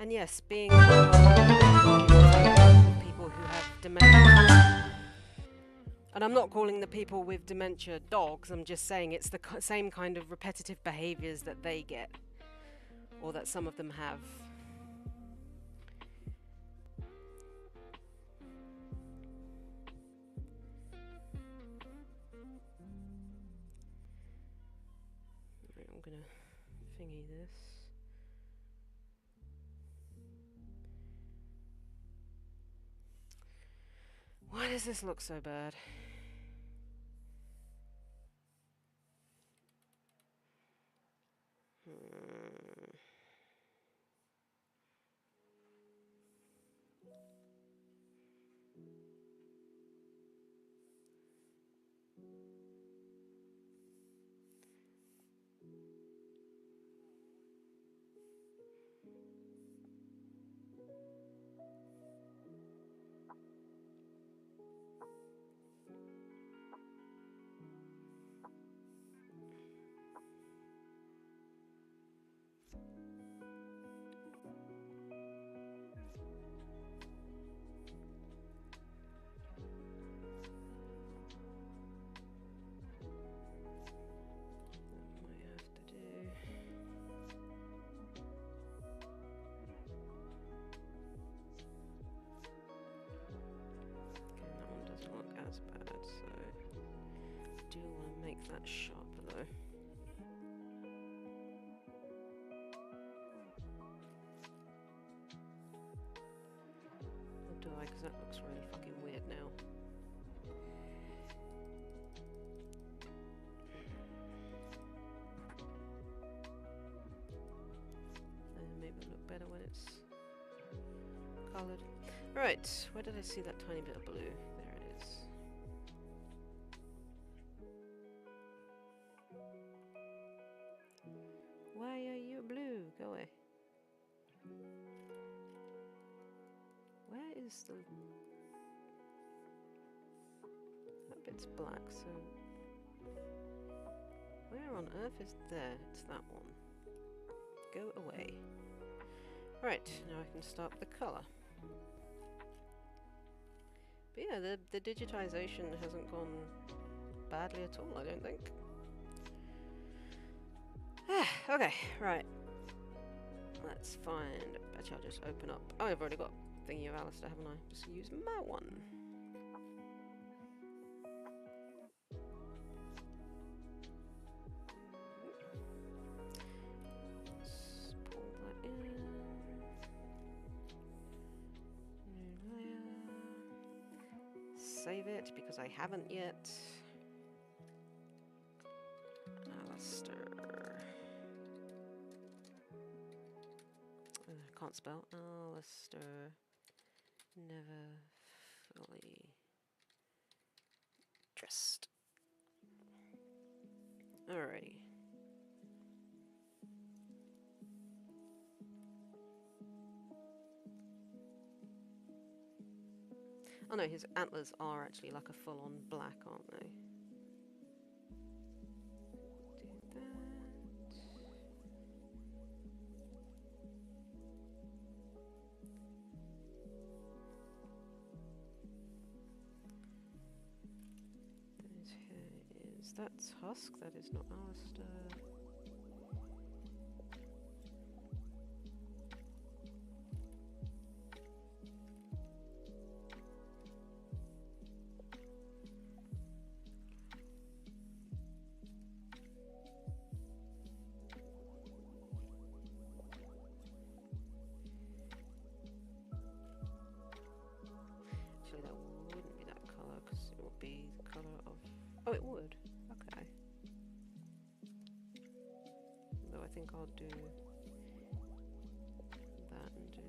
And yes, being people who have dementia. And I'm not calling the people with dementia dogs, I'm just saying it's the same kind of repetitive behaviours that they get. Or that some of them have. Right, I'm gonna thingy this. Why does this look so bad? That sharper though. Or do I? Because that looks really fucking weird now. Maybe it'll look better when it's coloured. Right, where did I see that tiny bit of blue? There it is. Why are you blue? Go away. Where is the... That bit's black, so... Where on earth is there? It's that one. Go away. Right, now I can start the colour. But yeah, the digitization hasn't gone badly at all, I don't think. Okay, right. Let's find... Actually, I'll just open up... Oh, I've already got thingy of Alastor, haven't I? Just use my one. Let's pull that in. New layer. Save it, because I haven't yet. Alastor. Can't spell. Alastor. Never fully dressed. Alrighty. Oh no, his antlers are actually like a full-on black, aren't they? Do that. His hair is... That's Husk, that is not Alastor. Actually, that wouldn't be that colour, because it would be the colour of... Oh, it would. Okay. Though I think I'll do that and do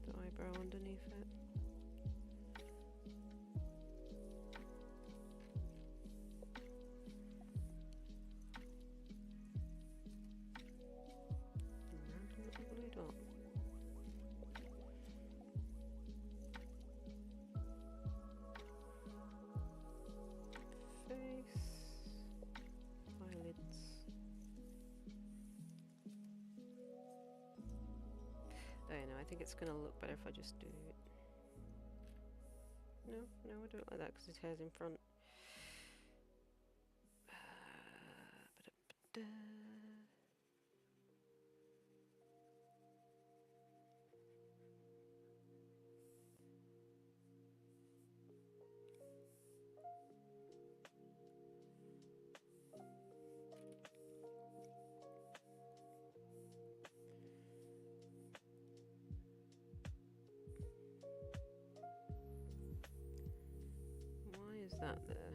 the eyebrow underneath it. Random blue dot. Eyelids. Oh no, I think it's gonna look better if I just do it. No, I do it like that because his hair's in front. Ba-da-ba-da. Why is that there?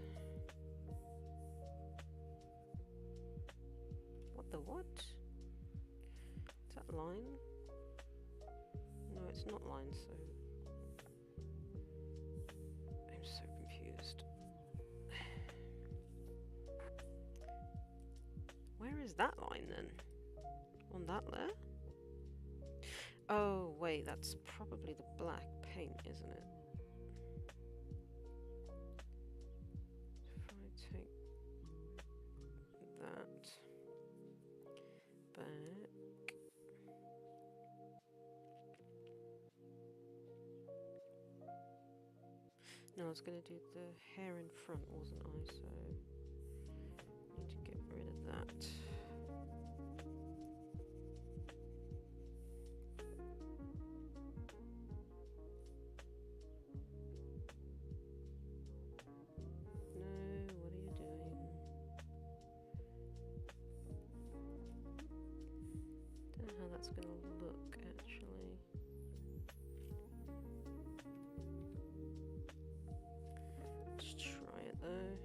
What the what? Is that line? No, it's not line, so... I'm so confused. Where is that line then? On that layer? Oh, wait, that's probably the black paint, isn't it? If I take that back... No, I was going to do the hair in front, wasn't I? So, need to get rid of that. No, what are you doing? Don't know how that's going to look, actually. Let's try it, though.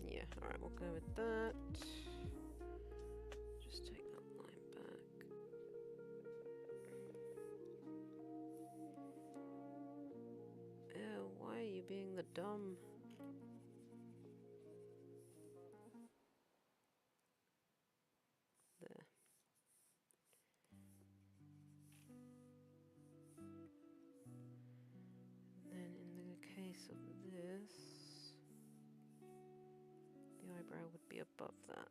Yeah, alright, we'll go with that. Just take that line back. Ew, why are you being the dumb? There. base of this. The eyebrow would be above that.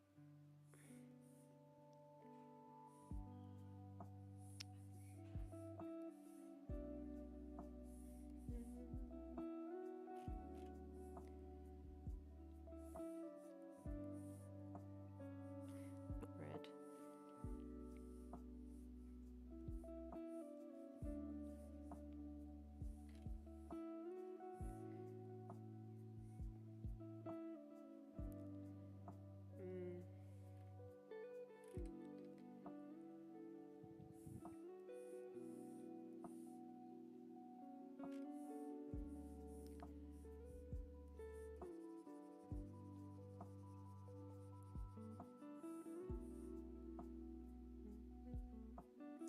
Red.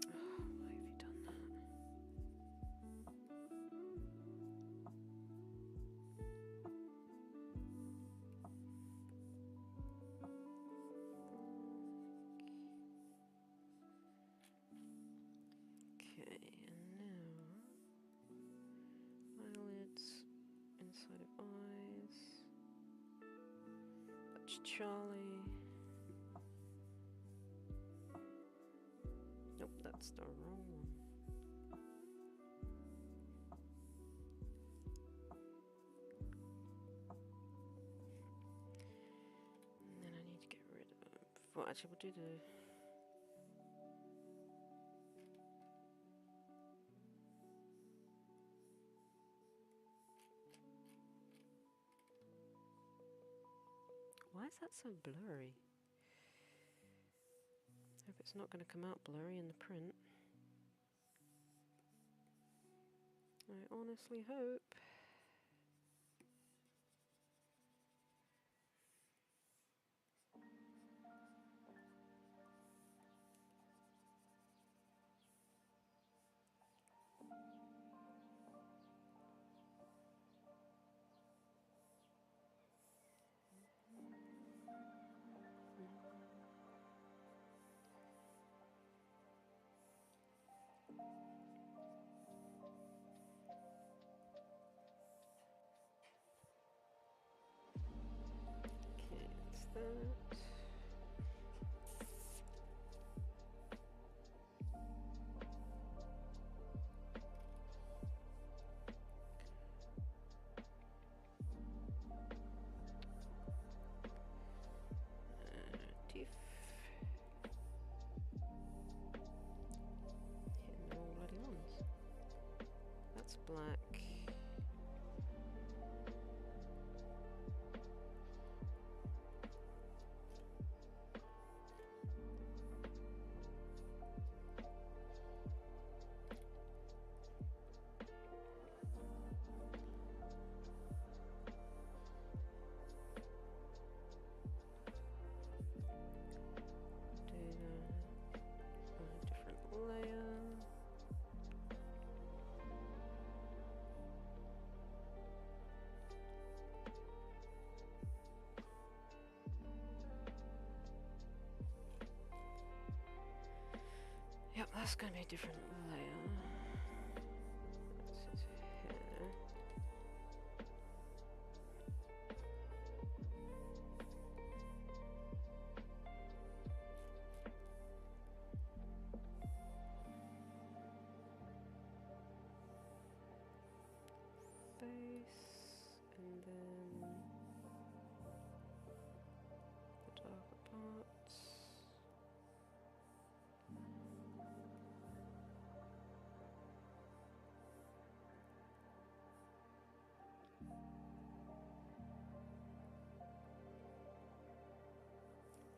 Why have you done that? Okay, and now eyelids, inside of eyes. That's Charlie. Nope, that's the wrong one. And then I need to get rid of. Well, actually, we'll do the. Why is that so blurry? I hope it's not going to come out blurry in the print. I honestly hope. Okay, it's that. Teeth. Hitting the wrong bloody ones. That's black. Different layer. Yep, that's going to be a different layer. That's his hair. Face, and then the darker parts.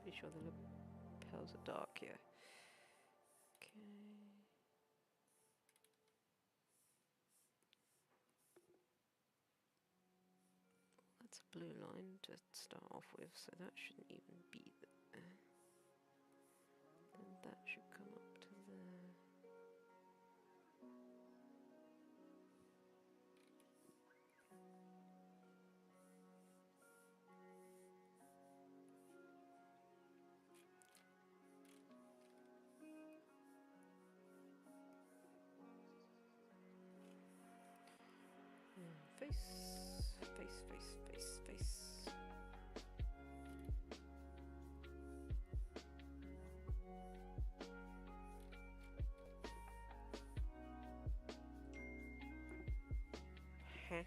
Pretty sure the lapels are dark here. Okay. That's a blue line to start off with, so that shouldn't even be there. Then that should come up to there. face. Huh.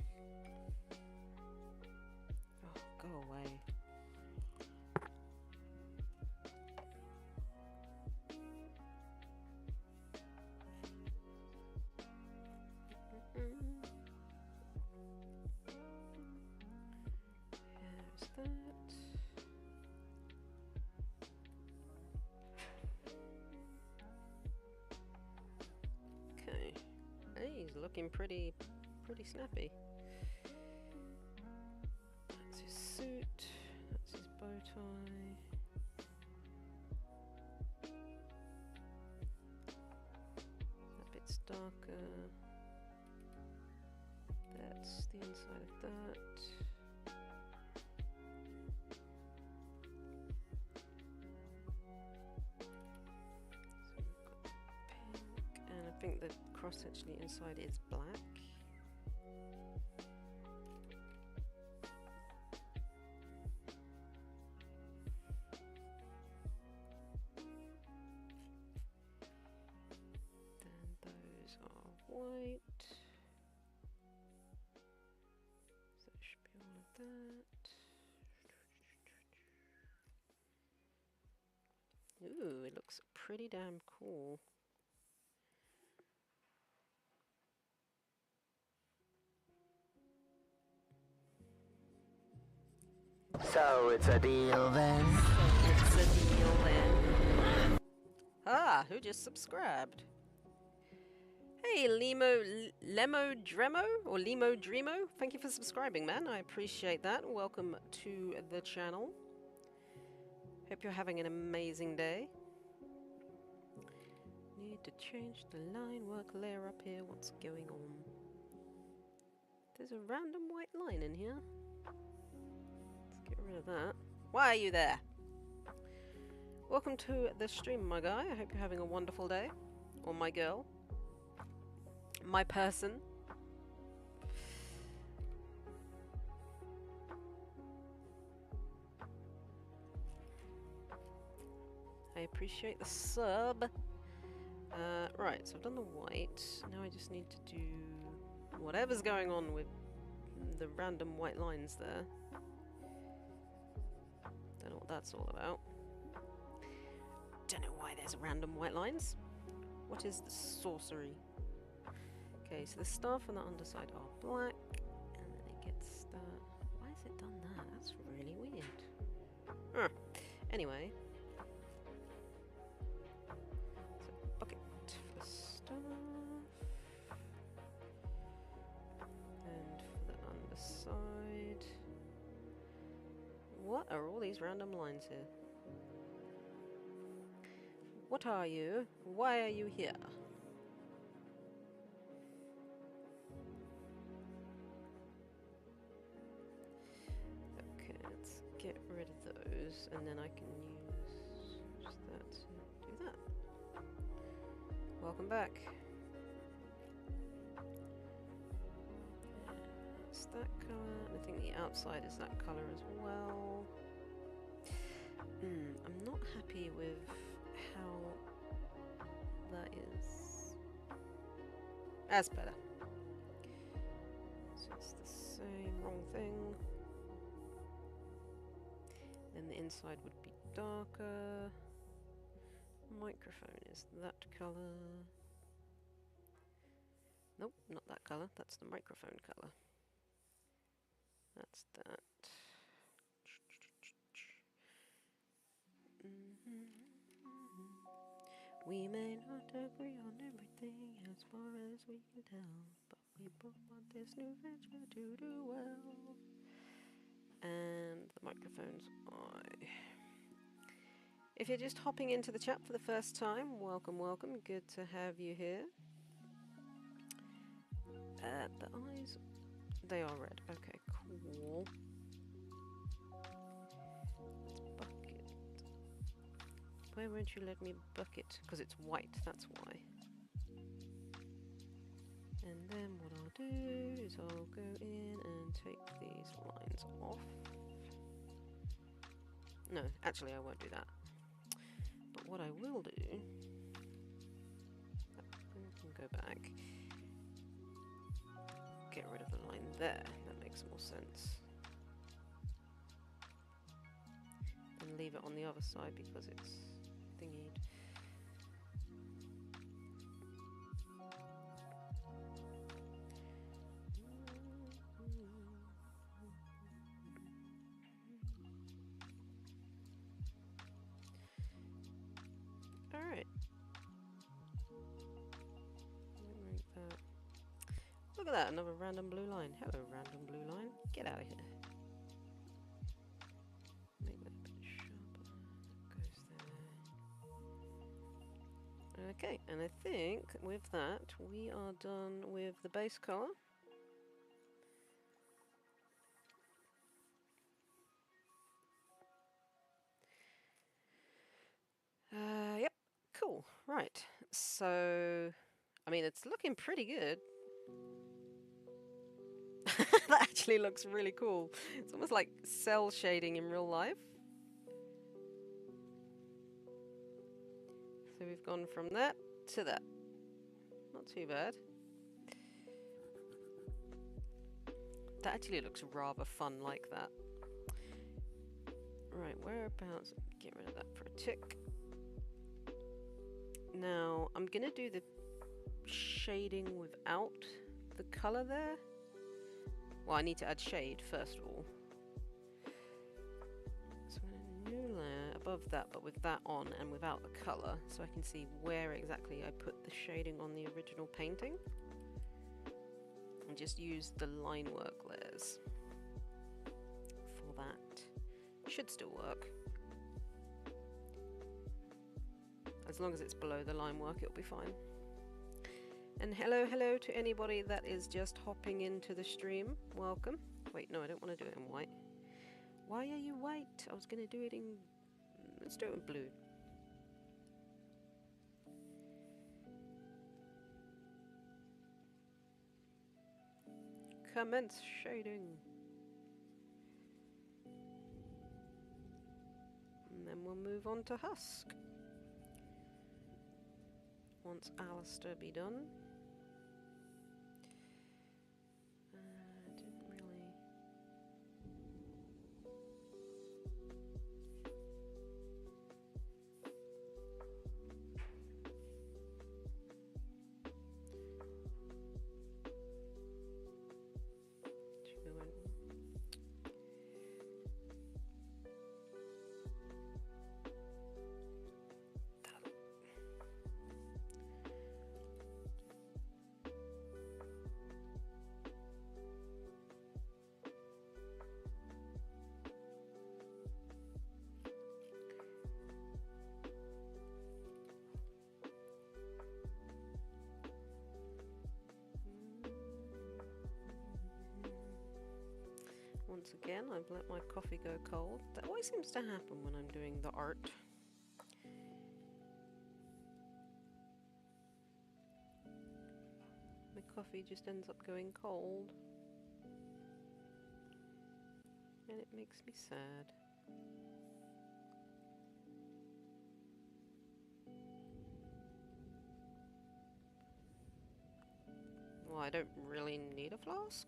Oh, go away. There's that. Okay. Hey, he's looking pretty snappy. That's his suit. That's his bow tie. That bit's darker. That's the inside of that. And I think the cross actually inside is black. Then those are white. So it should be all of that. Ooh, it looks pretty damn cool. So it's a deal then. It's a deal then. Ah, who just subscribed? Hey, Lemo Dremo or Lemo Dreamo, thank you for subscribing, man. I appreciate that. Welcome to the channel. Hope you're having an amazing day. Need to change the line work layer up here. What's going on? There's a random white line in here. Let's get rid of that. Why are you there? Welcome to the stream, my guy. I hope you're having a wonderful day. Or my girl. My person. I appreciate the sub. Right, so I've done the white. Now I just need to do whatever's going on with the random white lines there. Don't know what that's all about. Don't know why there's random white lines. What is the sorcery? Okay, so the staff on the underside are black, and then it gets that. Why has it done that? That's really weird. Anyway. So, bucket for staff. And for the underside. What are all these random lines here? What are you? Why are you here? Okay, let's get rid of those, and then I can use just that to do that. Welcome back. That's that colour. I think the outside is that colour as well. I'm not happy with how that is. That's better. So it's the same, wrong thing. Then the inside would be darker. Microphone is that colour. Nope, not that colour. That's the microphone colour. That's that. We may not agree on everything as far as we can tell, but we both want this new venture to do well. And the microphone's on. If you're just hopping into the chat for the first time, welcome, welcome. Good to have you here. The eyes, they are red. Okay, cool. Bucket. Why won't you let me bucket? Because it's white, that's why. And then what I'll do is I'll go in and take these lines off. No, actually I won't do that. But what I will do, I can go back, get rid of the line there, that makes more sense. And leave it on the other side because it's thingied. Alright. Look at that, another random blue line. Hello, random blue line. Get out of here. Make that a bit sharper. Goes there. Okay, and I think with that we are done with the base colour. Yep, cool. Right. So, I mean, it's looking pretty good. That actually looks really cool. It's almost like cell shading in real life. So we've gone from that to that. Not too bad. That actually looks rather fun like that. Right, whereabouts? Get rid of that for a tick. Now, I'm going to do the shading without the colour there. Well, I need to add shade first of all. So I'm going to new layer above that, but with that on and without the colour, so I can see where exactly I put the shading on the original painting. And just use the line work layers for that. Should still work. As long as it's below the line work, it'll be fine. And hello to anybody that is just hopping into the stream. Welcome. Wait, no, I don't want to do it in white. Why are you white? I was going to do it in... Let's do it in blue. Commence shading. And then we'll move on to husk. Once Alastor be done. Didn't really... Once again, I've let my coffee go cold. That always seems to happen when I'm doing the art. My coffee just ends up going cold. And it makes me sad. Well, I don't really need a flask.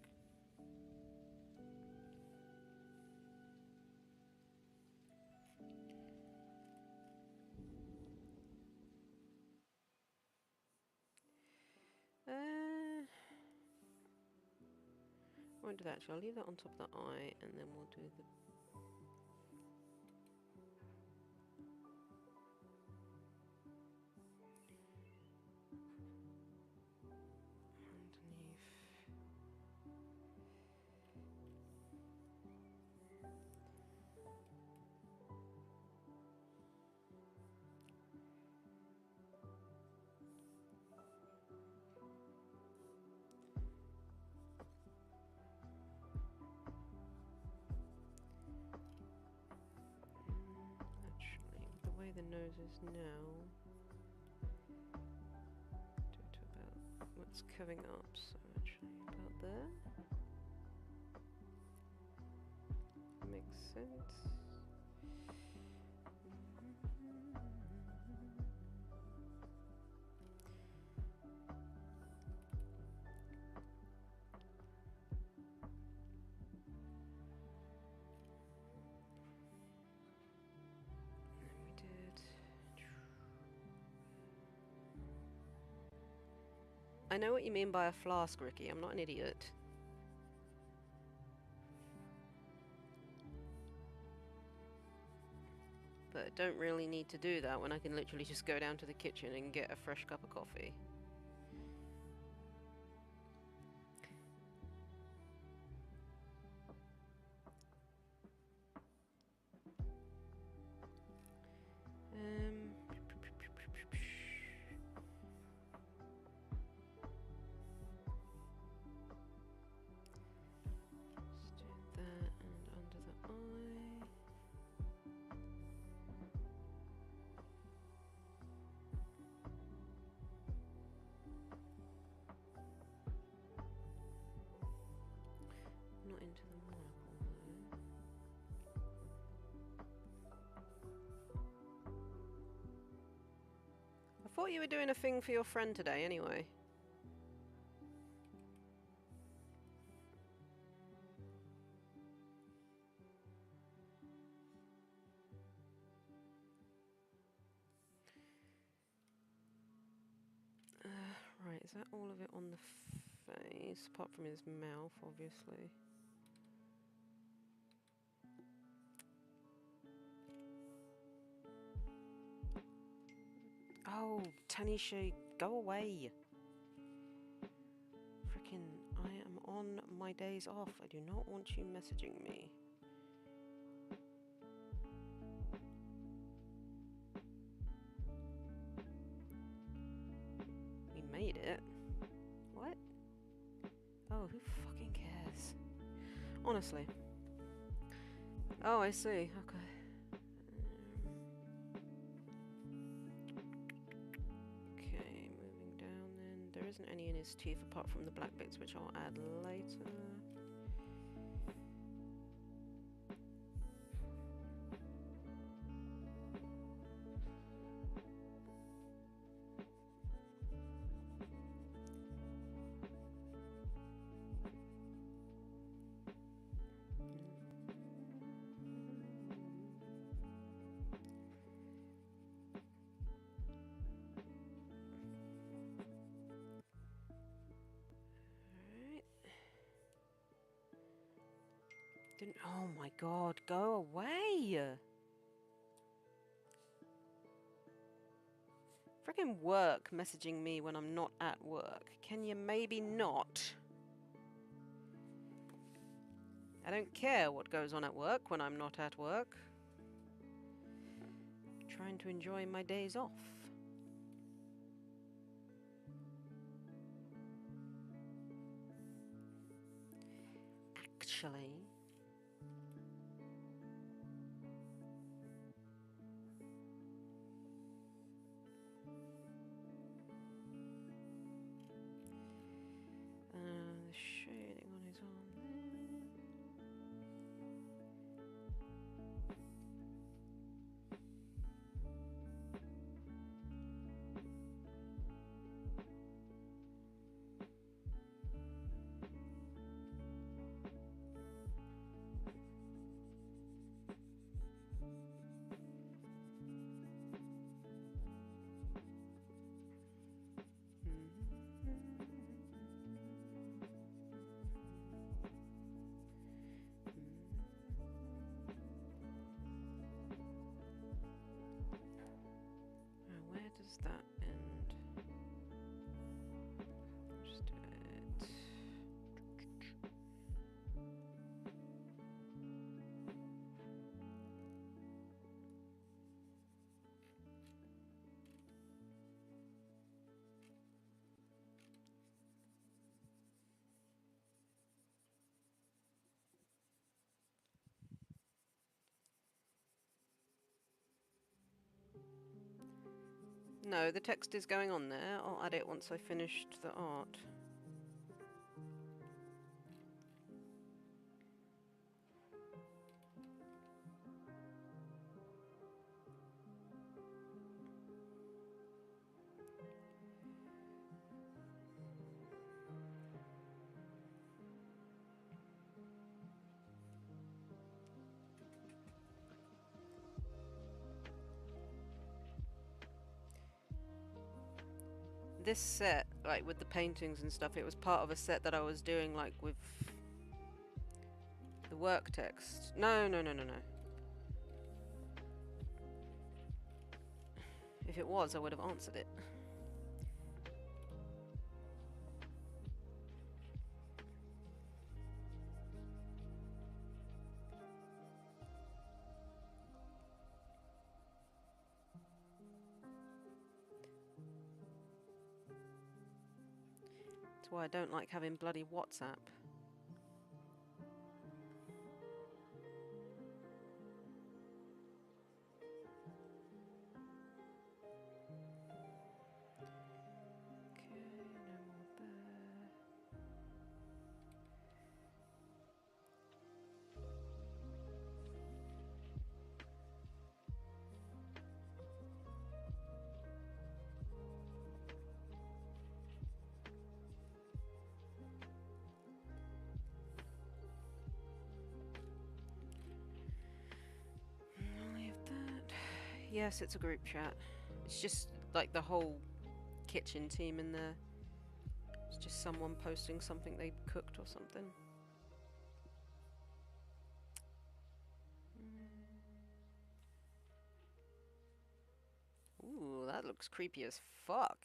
Won't do that actually. I'll leave that on top of the eye and then we'll do the... underneath. The way the nose is now, do it to about, what's coming up. So actually about there. Makes sense. I know what you mean by a flask, Ricky. I'm not an idiot. But I don't really need to do that when I can literally just go down to the kitchen and get a fresh cup of coffee. Not into the monocle though. I thought you were doing a thing for your friend today anyway. Right, is that all of it on the face? Apart from his mouth, obviously. Oh, Tanisha, go away. Frickin', I am on my days off. I do not want you messaging me. We made it. What? Oh, who fucking cares? Honestly. Oh, I see. Okay. Okay, moving down then. There isn't any in his teeth apart from the black bits, which I'll add later. Oh my god, go away! Friggin' work messaging me when I'm not at work. Can you maybe not? I don't care what goes on at work when I'm not at work. I'm trying to enjoy my days off. Actually... the shading on his arm there. No, the text is going on there. I'll add it once I finished the art. This set, like with the paintings and stuff, it was part of a set that I was doing, like with the work text. No. If it was, I would have answered it. That's why I don't like having bloody WhatsApp. Yes, it's a group chat. It's just like the whole kitchen team in there. It's just someone posting something they cooked or something. Ooh, that looks creepy as fuck.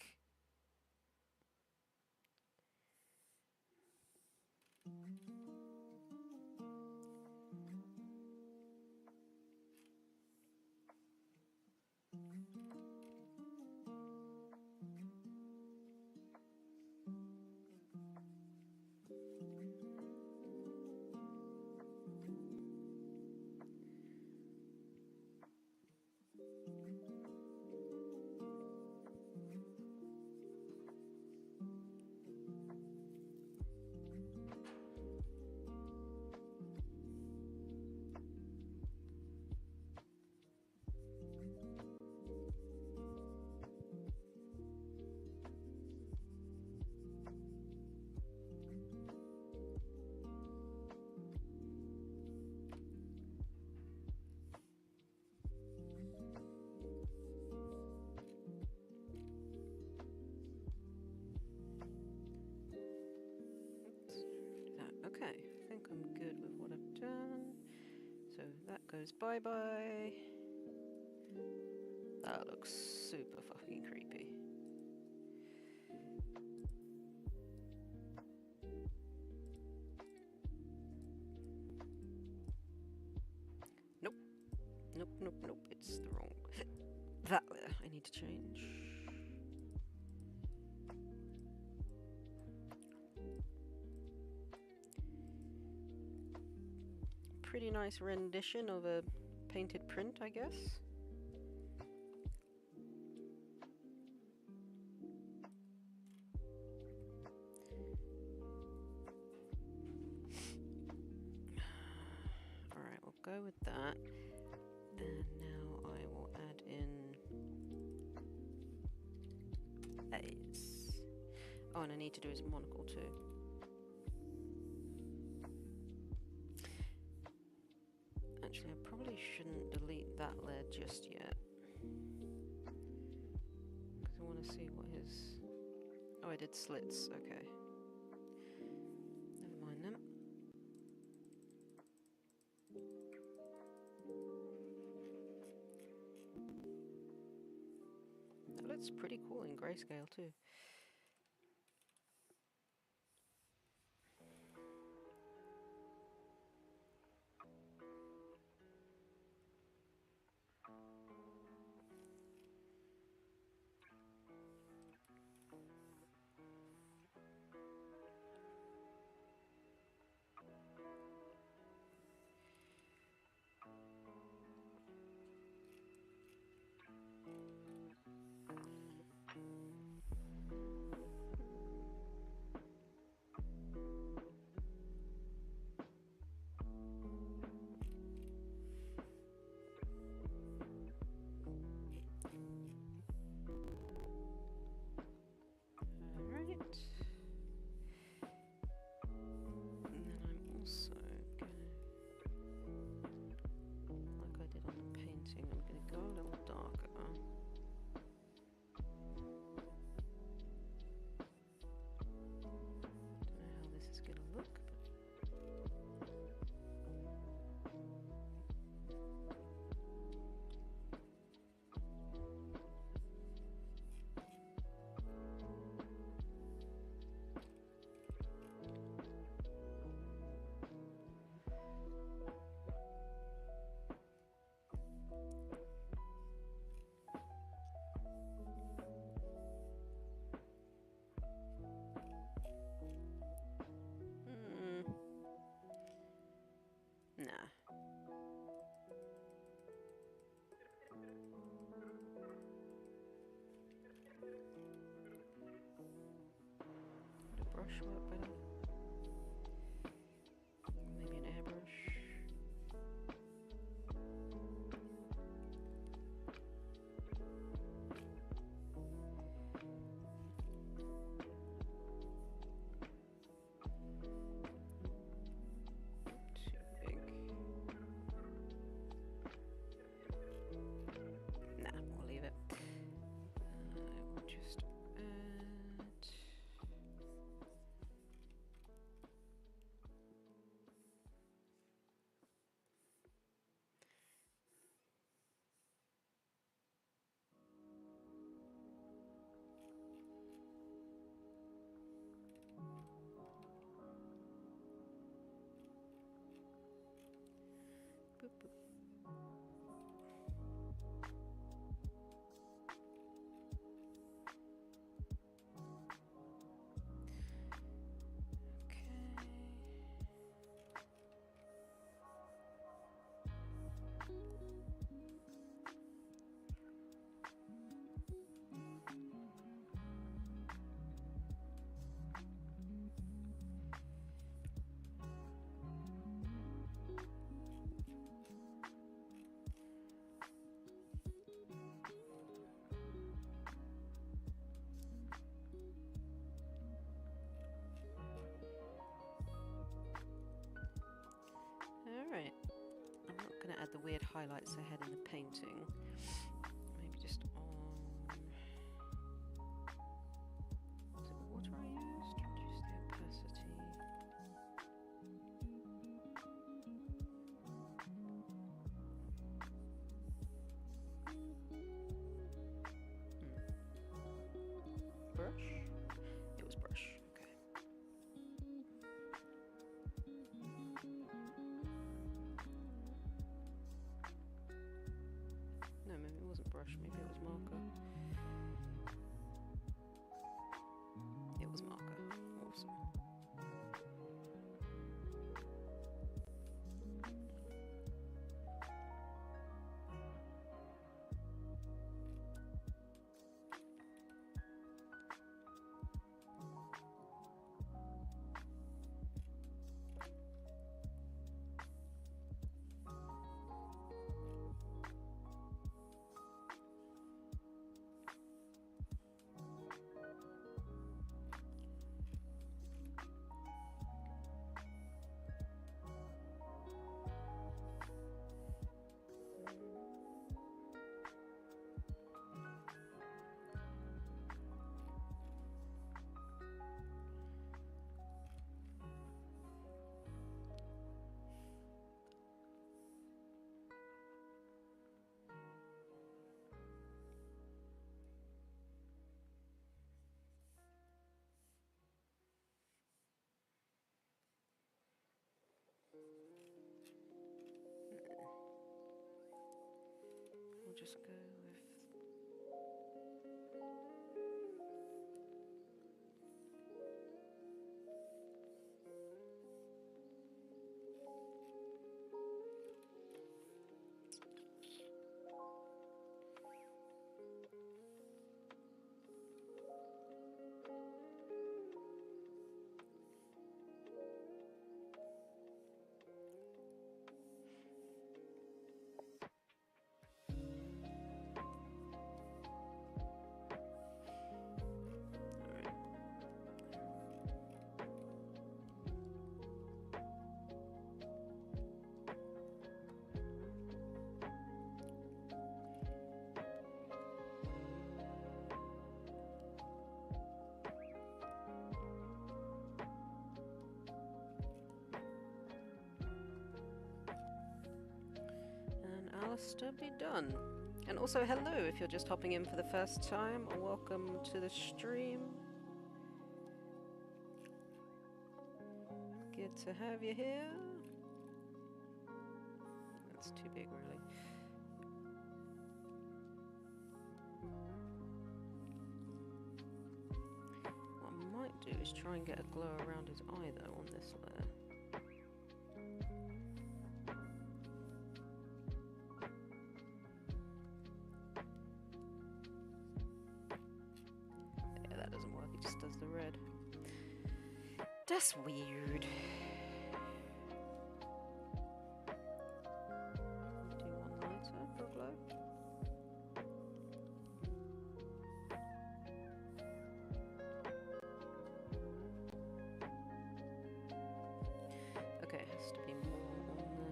Okay, I think I'm good with what I've done. So that goes bye-bye. That looks super fucking creepy. Nope. Nope. It's the wrong... that there. I need to change. Pretty nice rendition of a painted print, I guess. Alright, we'll go with that. And now I will add in A's. Oh, and I need to do his monocle too. Actually, I probably shouldn't delete that layer just yet. Because I want to see what his... Oh, I did slits, okay. Never mind them. That looks pretty cool in grayscale too. Nah. Would a brush work better? Maybe an airbrush. Boop, boop. Alright, I'm not going to add the weird highlights ahead in the painting. Maybe just on... Was it water I used? Reduce the opacity. Brush? It was brush. Okay. No, maybe it wasn't brush, maybe it was marker. It was marker. Awesome. We'll just go with... Alastor be done. And also hello if you're just hopping in for the first time, or welcome to the stream. Good to have you here. That's too big really. What I might do is try and get a glow around his eye though on this layer. That's weird. Do one lighter for a glow. Okay, it has to be more on the...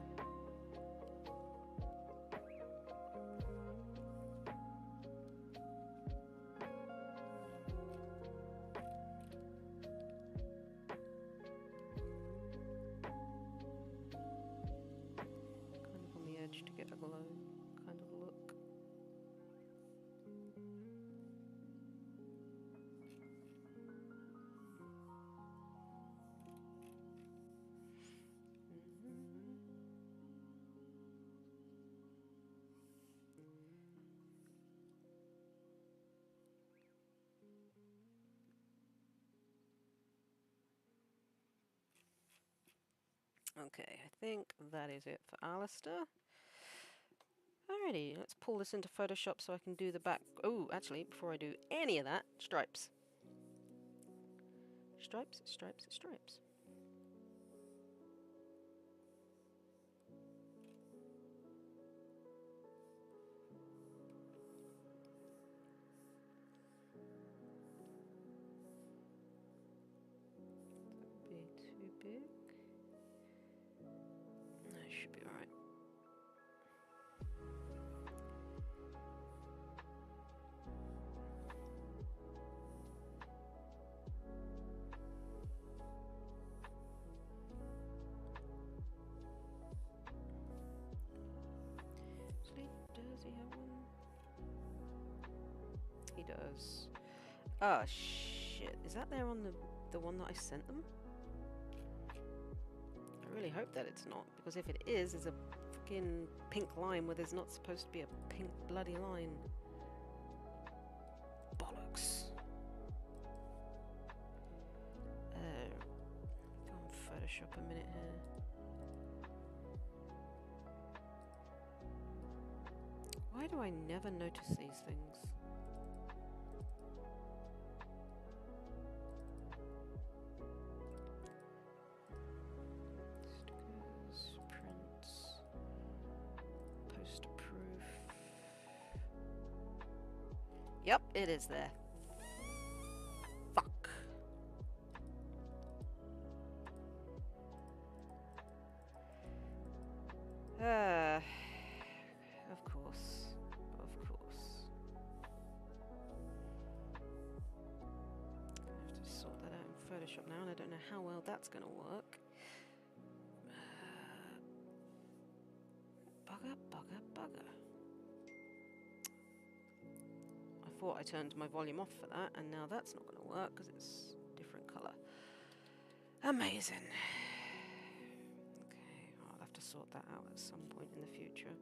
kind of on the edge to get a glow kind of look. Okay, I think that is it for Alastor. Alrighty, let's pull this into Photoshop so I can do the back. Oh, actually, before I do any of that, stripes. Stripes, stripes, stripes. Be too big. That should be alright. Does he have one? He does. Oh shit. Is that there on the one that I sent them? I really hope that it's not, because if it is, there's a fucking pink line where there's not supposed to be a pink bloody line. Bollocks. Go on Photoshop a minute here. Why do I never notice these things? Stickers, prints, poster proof. Yep, it is there. Fuck. Of course. Of course. I have to sort that out in Photoshop now, and I don't know how well that's going to work. Bugger, bugger, bugger. I thought I turned my volume off for that, and now that's not going to work because it's a different colour. Amazing. Okay, I'll have to sort that out at some point in the future.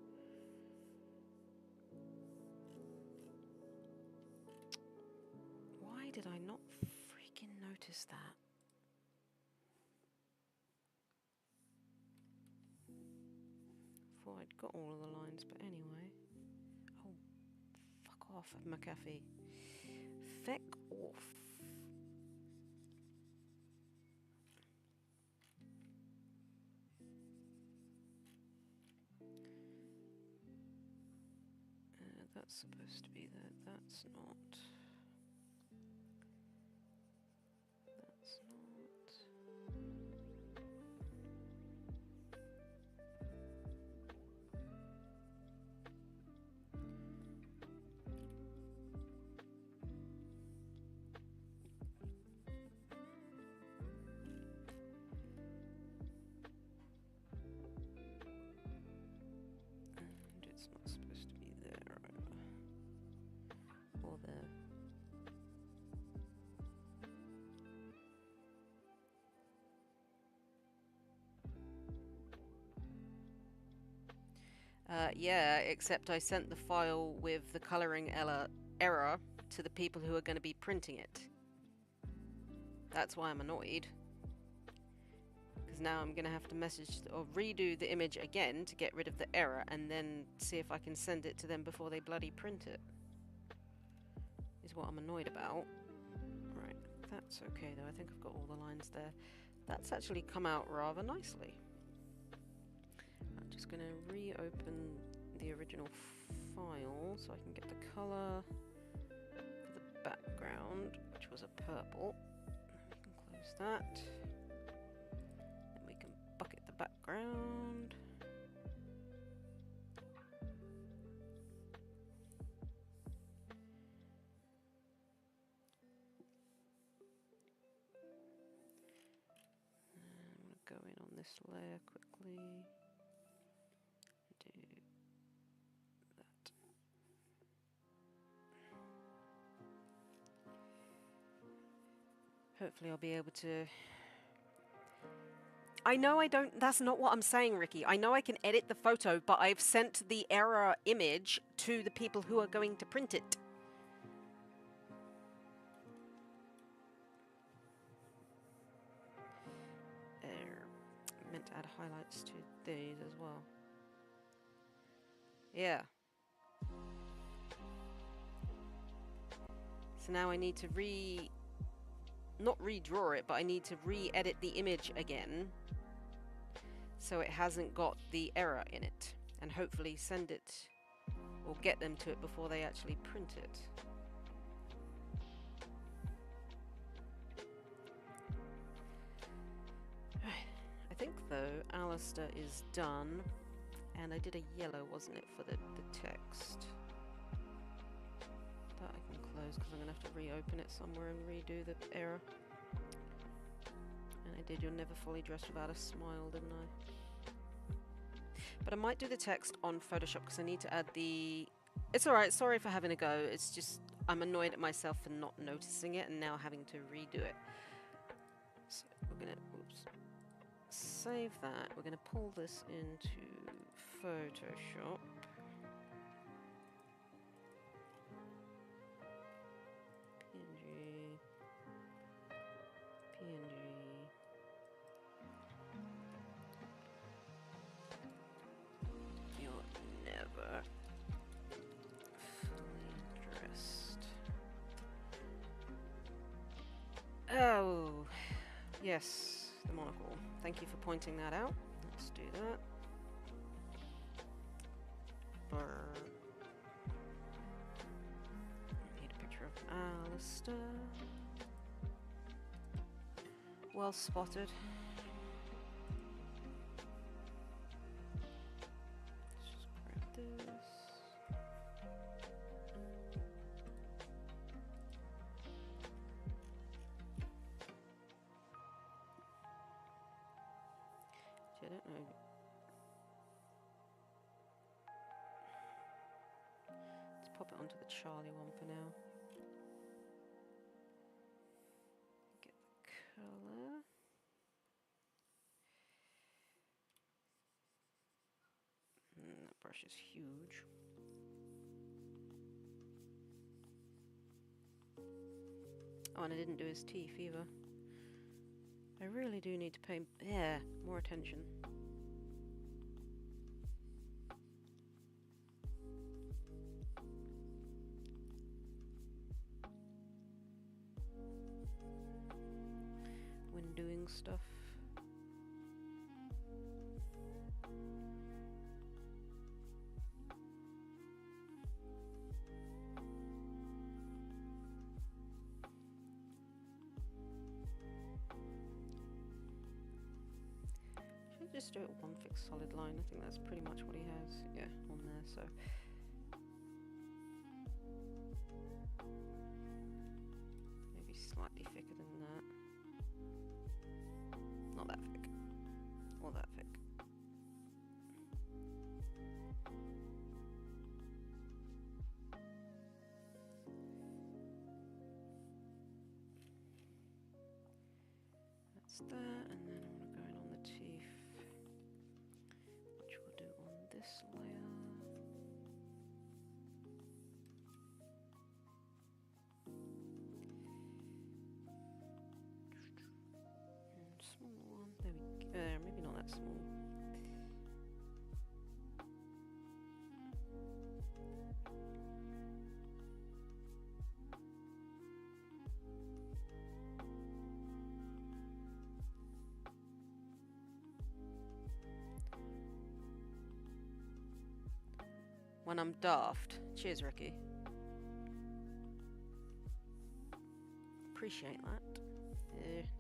Why did I not freaking notice that? Thought I'd got all of the lines, but anyway. Oh, fuck off, McAfee. Feck off. That's supposed to be there. That's not. That's not. And it's not supposed to be there either. Or there. Yeah, except I sent the file with the colouring error to the people who are going to be printing it. That's why I'm annoyed. Because now I'm going to have to message or redo the image again to get rid of the error and then see if I can send it to them before they bloody print it. Is what I'm annoyed about. Right, that's okay though. I think I've got all the lines there. That's actually come out rather nicely. I'm just going to reopen the original file so I can get the colour for the background, which was a purple. We can close that. Then we can bucket the background. Go in on this layer quickly. Do that. Hopefully I'll be able to... I know I don't... That's not what I'm saying, Ricky. I know I can edit the photo, but I've sent the error image to the people who are going to print it. Meant to add highlights to these as well. Yeah. So now I need to not redraw it, but I need to re-edit the image again so it hasn't got the error in it, and hopefully send it or get them to it before they actually print it. I think though Alastor is done, and I did a yellow, wasn't it, for the text. That I can close because I'm going to have to reopen it somewhere and redo the error. And I did You're Never Fully Dressed Without a Smile, didn't I? But I might do the text on Photoshop because I need to add the... It's alright, sorry for having a go, it's just I'm annoyed at myself for not noticing it and now having to redo it. So we're going to... Oops. Save that. We're going to pull this into Photoshop. PNG. You're never fully dressed. Oh, yes. The monocle. Thank you for pointing that out. Let's do that. Need a picture of Alastor. Well spotted. Let's just grab this. I don't know. Let's pop it onto the Charlie one for now. Get the colour. That brush is huge. Oh, and I didn't do his teeth either. I really do need to pay more attention. When doing stuff. Just do it one fixed solid line. I think that's pretty much what he has, yeah, on there, so. Maybe slightly thicker than that. Not that thick. Or that thick. That's that, and then I'm going to go in on the teeth. Which we'll do on this layer. And small one. There we go. Maybe not that small. when I'm daft. Cheers, Ricky. Appreciate that. No.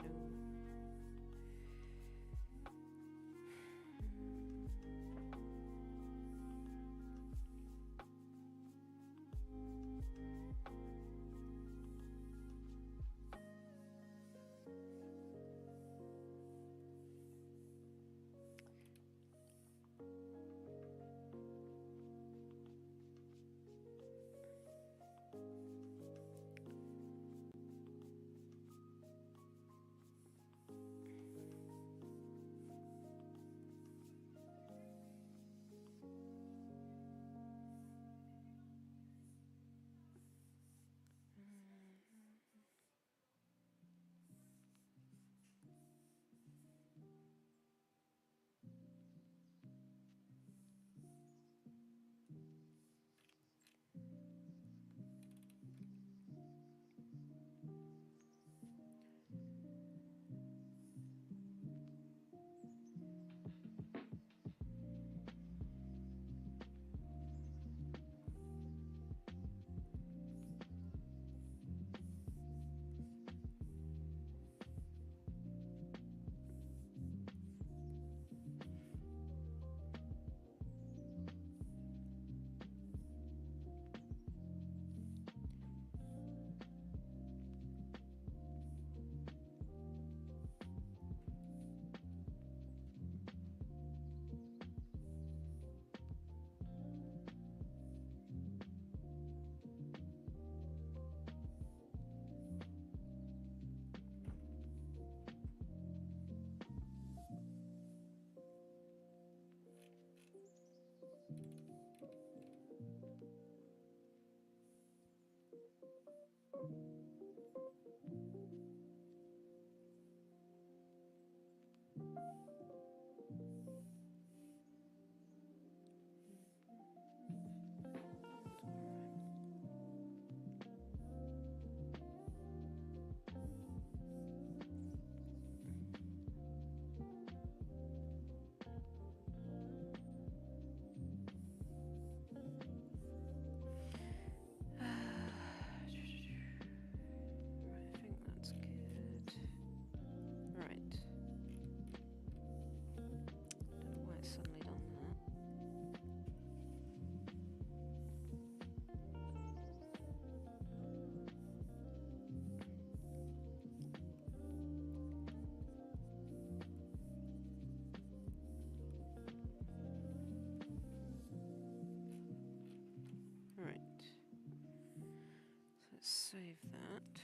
Save that.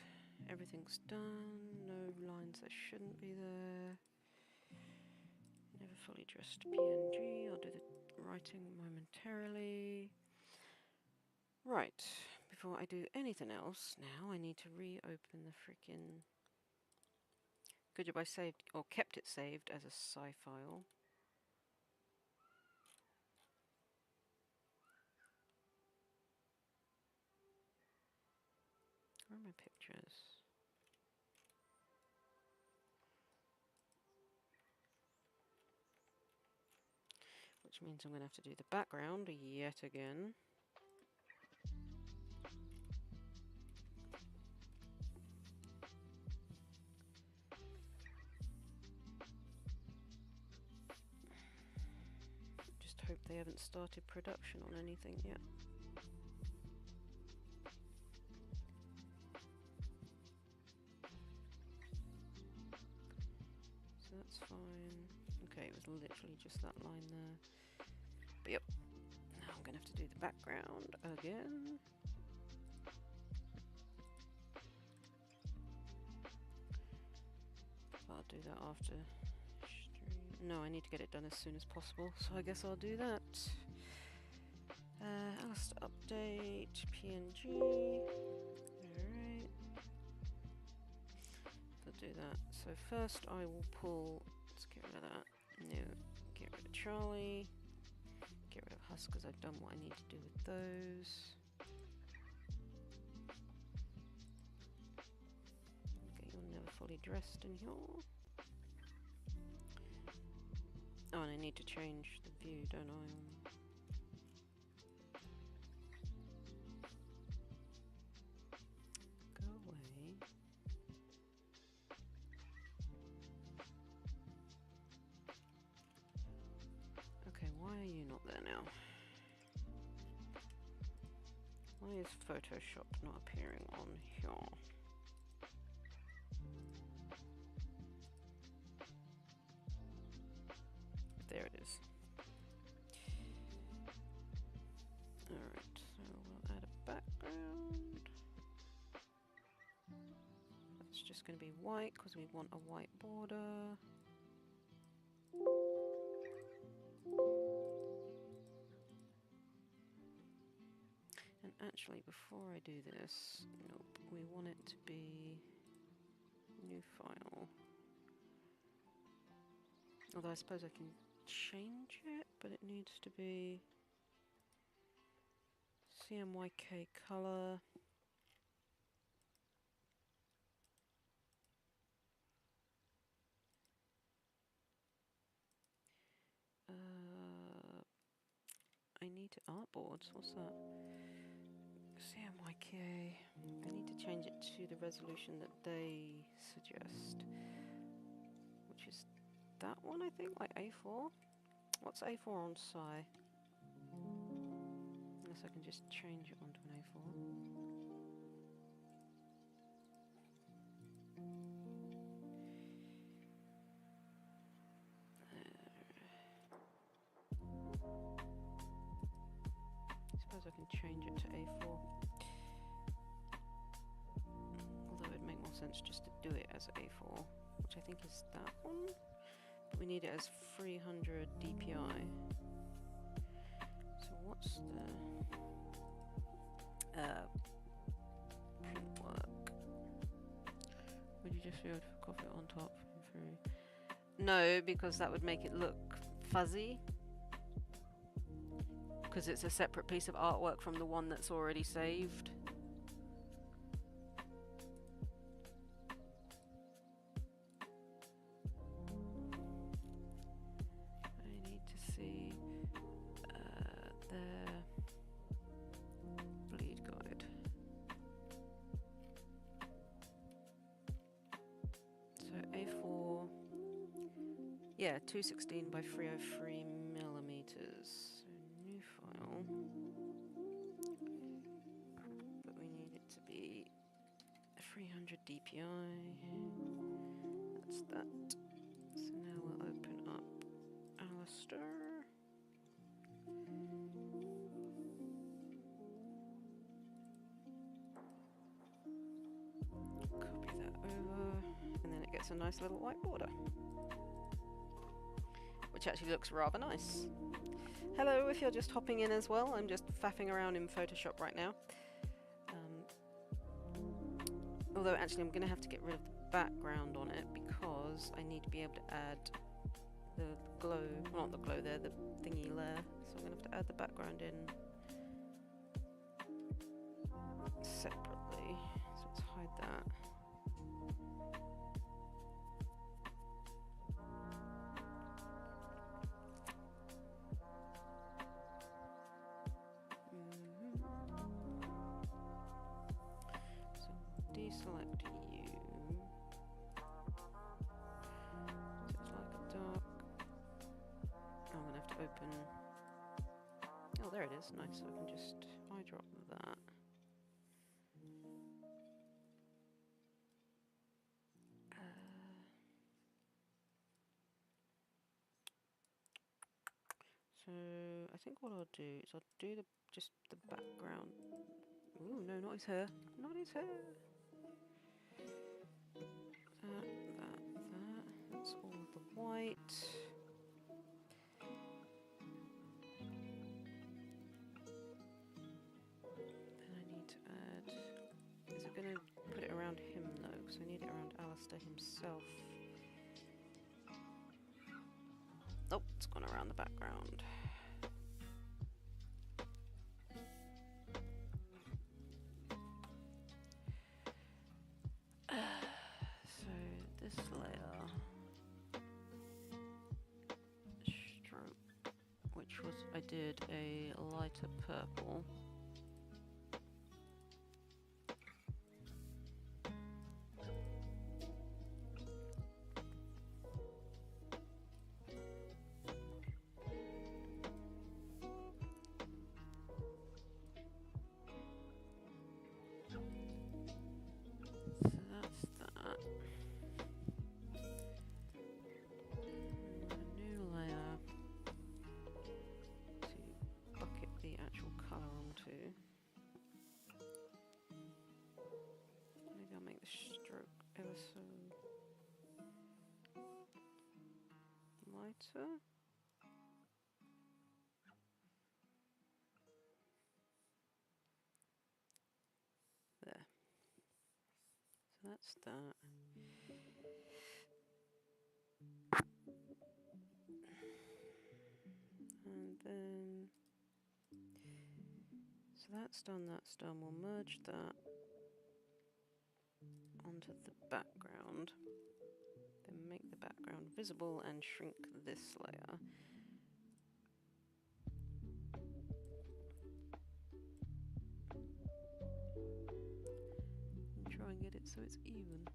Everything's done. No lines that shouldn't be there. Never fully dressed PNG. I'll do the writing momentarily. Right. Before I do anything else, now I need to reopen the freaking. Good job I saved or kept it saved as a sci file. Where are my pictures? Which means I'm going to have to do the background yet again. Just hope they haven't started production on anything yet. So that's fine. Okay, it was literally just that line there. But yep, now I'm going to have to do the background again. I'll do that after stream. No, I need to get it done as soon as possible, so I guess I'll do that. Alastor update, PNG. Alright. I'll do that. So first I will pull, let's get rid of that. No, get rid of Charlie. Get rid of Husk because I've done what I need to do with those. Okay, you're never fully dressed in here. Oh, and I need to change the view, don't I? not there now? Why is Photoshop not appearing on here? There it is. Alright, so we'll add a background. That's just going to be white because we want a white border. And actually, before I do this, nope, we want it to be new file. Although I suppose I can change it, but it needs to be CMYK color. I need artboards. What's that? CMYK. I need to change it to the resolution that they suggest, which is that one, I think, like A4. What's A4 on Psi? Unless I can just change it onto an A4. I suppose I can change it to A4. Although it'd make more sense just to do it as A4, which I think is that one. But we need it as 300 DPI. So what's the print work? Would you just be able to copy it on top? No, because that would make it look fuzzy. Because it's a separate piece of artwork from the one that's already saved. I need to see their bleed guide. So A4, yeah, 216 by 303 millimeters. But we need it to be 300 DPI. That's that. So now we'll open up Alastor. Copy that over, and then it gets a nice little white border, which actually looks rather nice. Hello, if you're just hopping in as well, I'm just faffing around in Photoshop right now. Although actually I'm going to have to get rid of the background on it because I need to be able to add the glow, well, not the glow there, the thingy layer. So I'm going to have to add the background in separately. So let's hide that. Deselect you. So it's like a dark. Oh, I'm gonna have to open. Oh, there it is. Nice. So I can just eyedrop that. So I think what I'll do is I'll do just the background. Ooh, no, not his hair. Not his hair. That. That's all of the white. Then I need to add... Is it going to put it around him though? Because I need it around Alastor himself. Oh, it's gone around the background. So this layer, stroke, which was, I did a lighter purple. maybe I'll make the stroke ever so lighter. There. So that's that. And then, so that's done, We'll merge that onto the background. Then make the background visible and shrink this layer. And try and get it so it's even.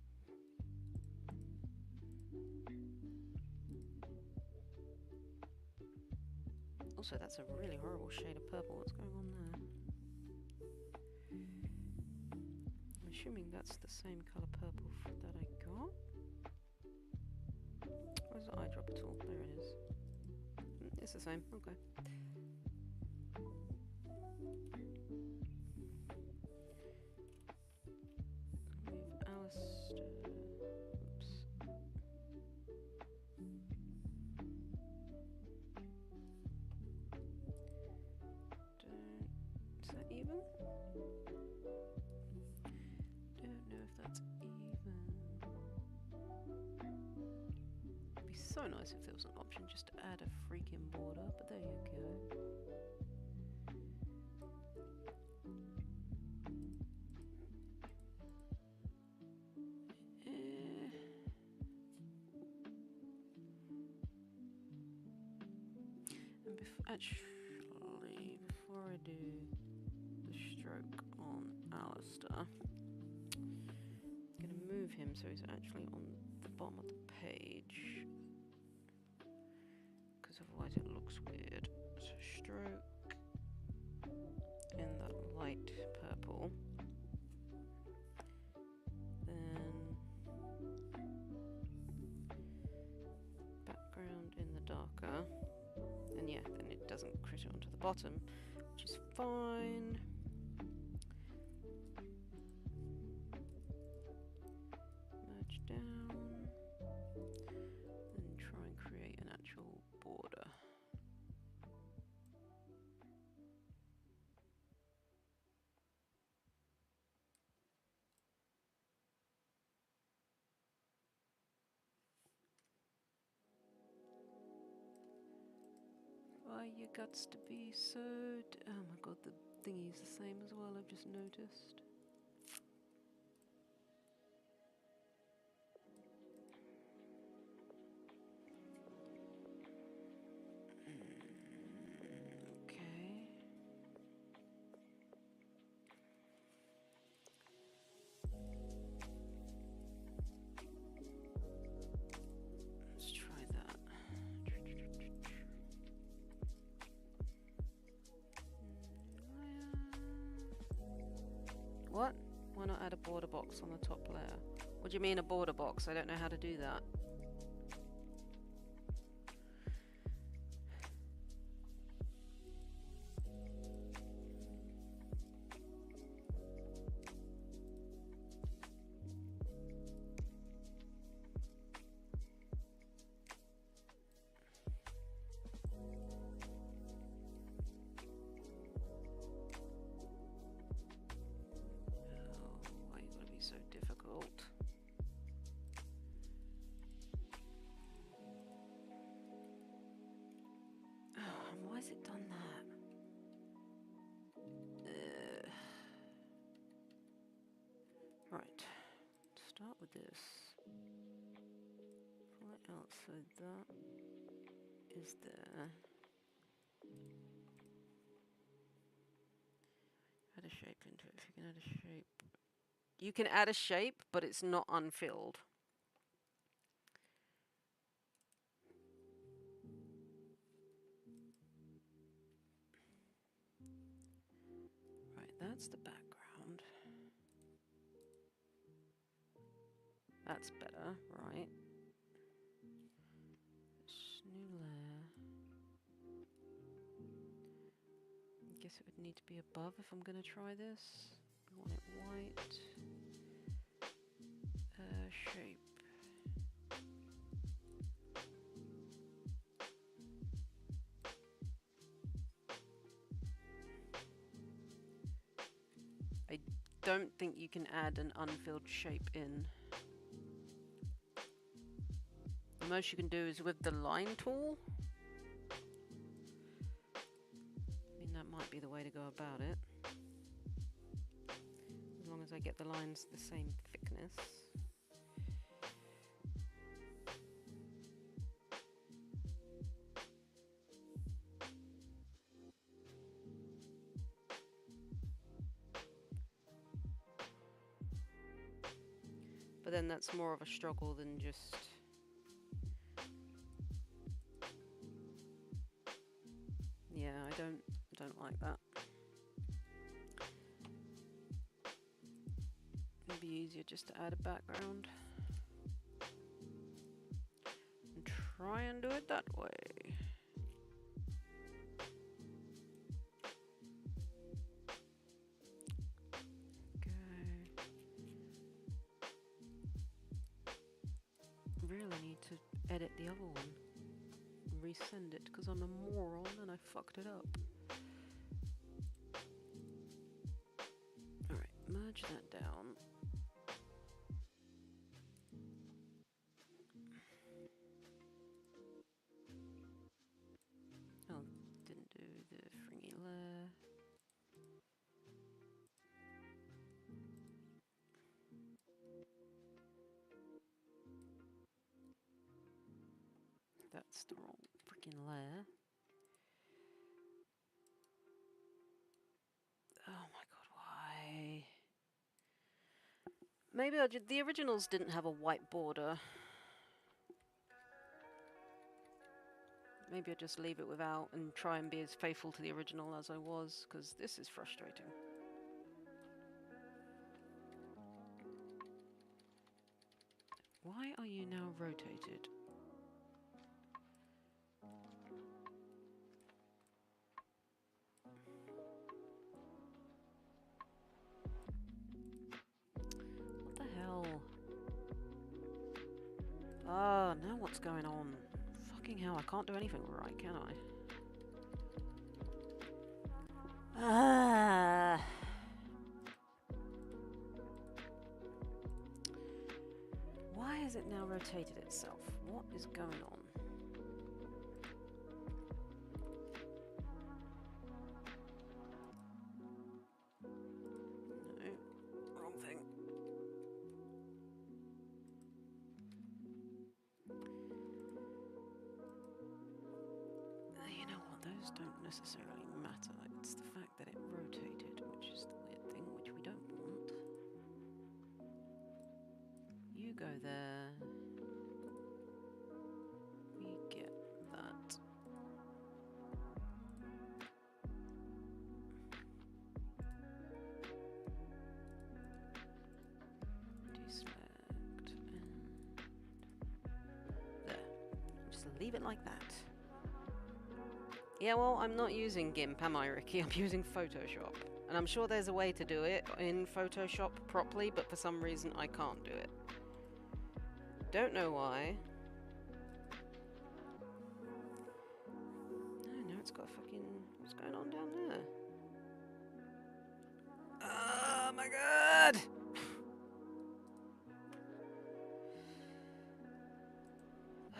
Also, that's a really horrible shade of purple. What's going on there? I'm assuming that's the same colour purple that I got. Where's the eyedropper tool? There it is. It's the same. Okay. Move Alastor. Oops. Is that even? Don't know if that's even. It'd be so nice if there was an option just to add a freaking border, but there you go. And actually, before I do the stroke on Alastor, I'm going to move him so he's actually on the bottom of the page, because otherwise it looks weird. So stroke in that light purple, then background in the darker, and yeah, then it doesn't crit it onto the bottom, which is fine. Merge down, and try and create an actual border. Why you guts to be so oh my god, the thingy's the same as well, I've just noticed. Okay. Let's try that. What? Why not add a border box on the top layer? What do you mean a border box? I don't know how to do that. Why you gotta be so difficult? Oh, and why has it done that? Right, start with this. Pull it out so that is there. Add a shape into it. If you can add a shape. You can add a shape, but it's not unfilled. Right, that's the background. That's better, right? New layer. Guess it would need to be above if I'm going to try this. I want it white. Shape. I don't think you can add an unfilled shape in. The most you can do is with the line tool. I mean, that might be the way to go about it. As long as I get the lines the same thickness. But then that's more of a struggle than just... Yeah, I don't like that. It'd be easier just to add a background. And try and do it that way. Really need to edit the other one and resend it because I'm a moron and I fucked it up. Alright, merge that down. Oh, didn't do the fringy layer. That's the wrong freaking layer. Oh my god, why? Maybe the originals didn't have a white border. Maybe I'll just leave it without and try and be as faithful to the original as I was, because this is frustrating. Why are you now rotated? What the hell? Ah, now what's going on? Fucking hell, I can't do anything right, can I? Ah. Why has it now rotated itself? What is going on? No, wrong thing. You know what, those don't necessarily matter. It's the fact that it rotated, which is the weird thing, which we don't want. You go there. We get that. Deselect and there. Just leave it like that. Yeah, well, I'm not using GIMP, am I, Ricky? I'm using Photoshop. And I'm sure there's a way to do it in Photoshop properly, but for some reason I can't do it. Don't know why. No, it's got fucking... What's going on down there? Oh my god!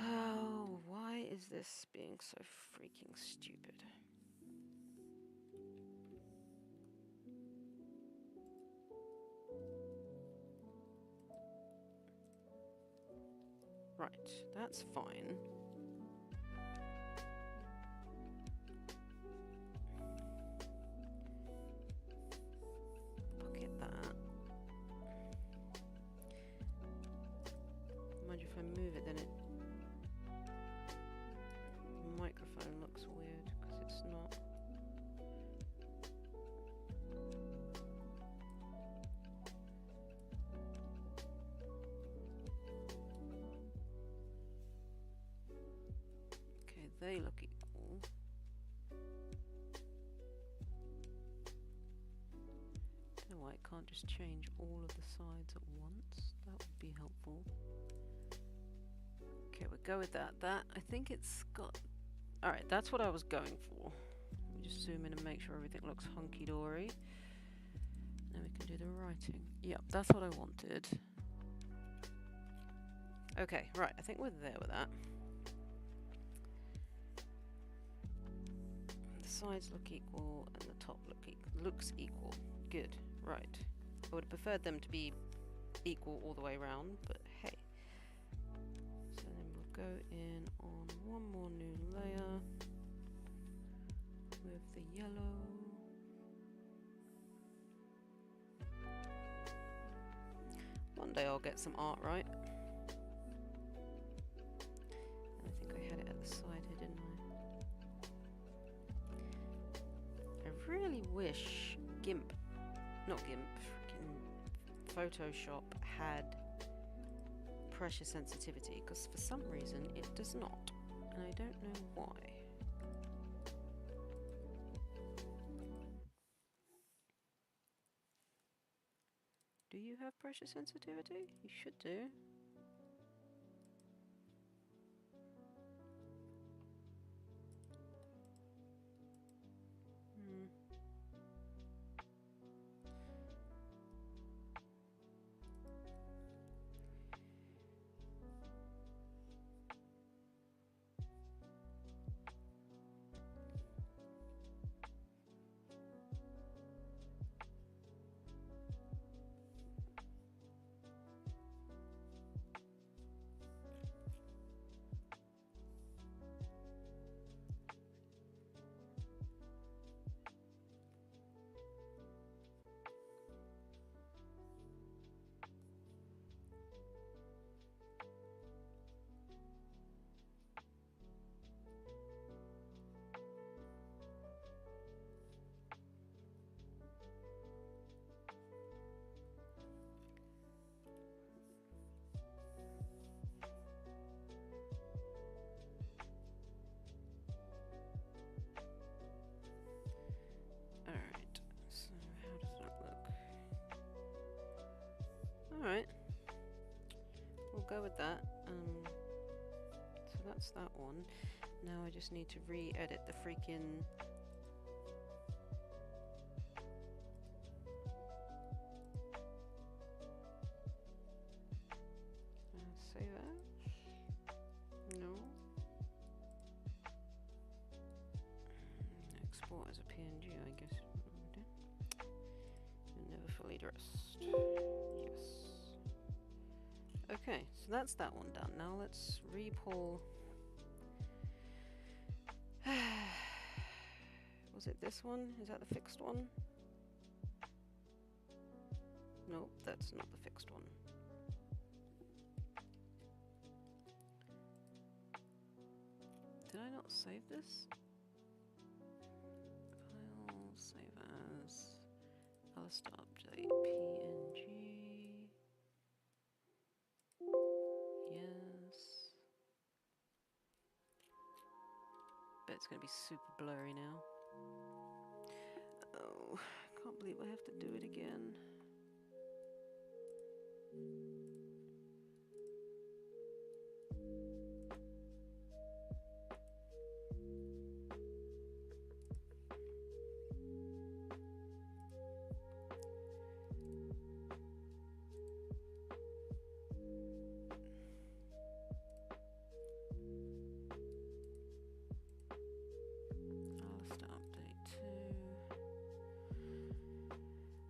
Oh, why is this being so freaking stupid? Right, that's fine. Bucket that. Mind if I move it, then it... The microphone looks weird, because it's not... They look equal. why it can't just change all of the sides at once. That would be helpful. Okay, we'll go with that. That, I think it's got... Alright, that's what I was going for. Let me just zoom in and make sure everything looks hunky-dory. Now we can do the writing. Yep, that's what I wanted. Okay, right, I think we're there with that. The sides look equal and the top looks equal. Good, right. I would have preferred them to be equal all the way around, but hey. So then we'll go in on one more new layer with the yellow. One day I'll get some art right. And I think I had it at the side here, didn't I? I really wish freaking Photoshop had pressure sensitivity, because for some reason it does not, and I don't know why. Do you have pressure sensitivity? You should do. Alright, we'll go with that. So that's that one. Now I just need to re-edit the freaking... save as? No. Export as a PNG, I guess. Never fully dressed. Yes. Okay, so that's that one done. Now let's re-pull. Was it this one? Is that the fixed one? Nope, that's not the fixed one. Did I not save this? File, save as. Alastor update PNG. Yes. Bet it's going to be super blurry now. Oh, I can't believe I have to do it again.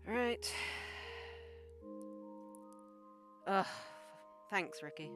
Alright. Ugh. Thanks, Ricky.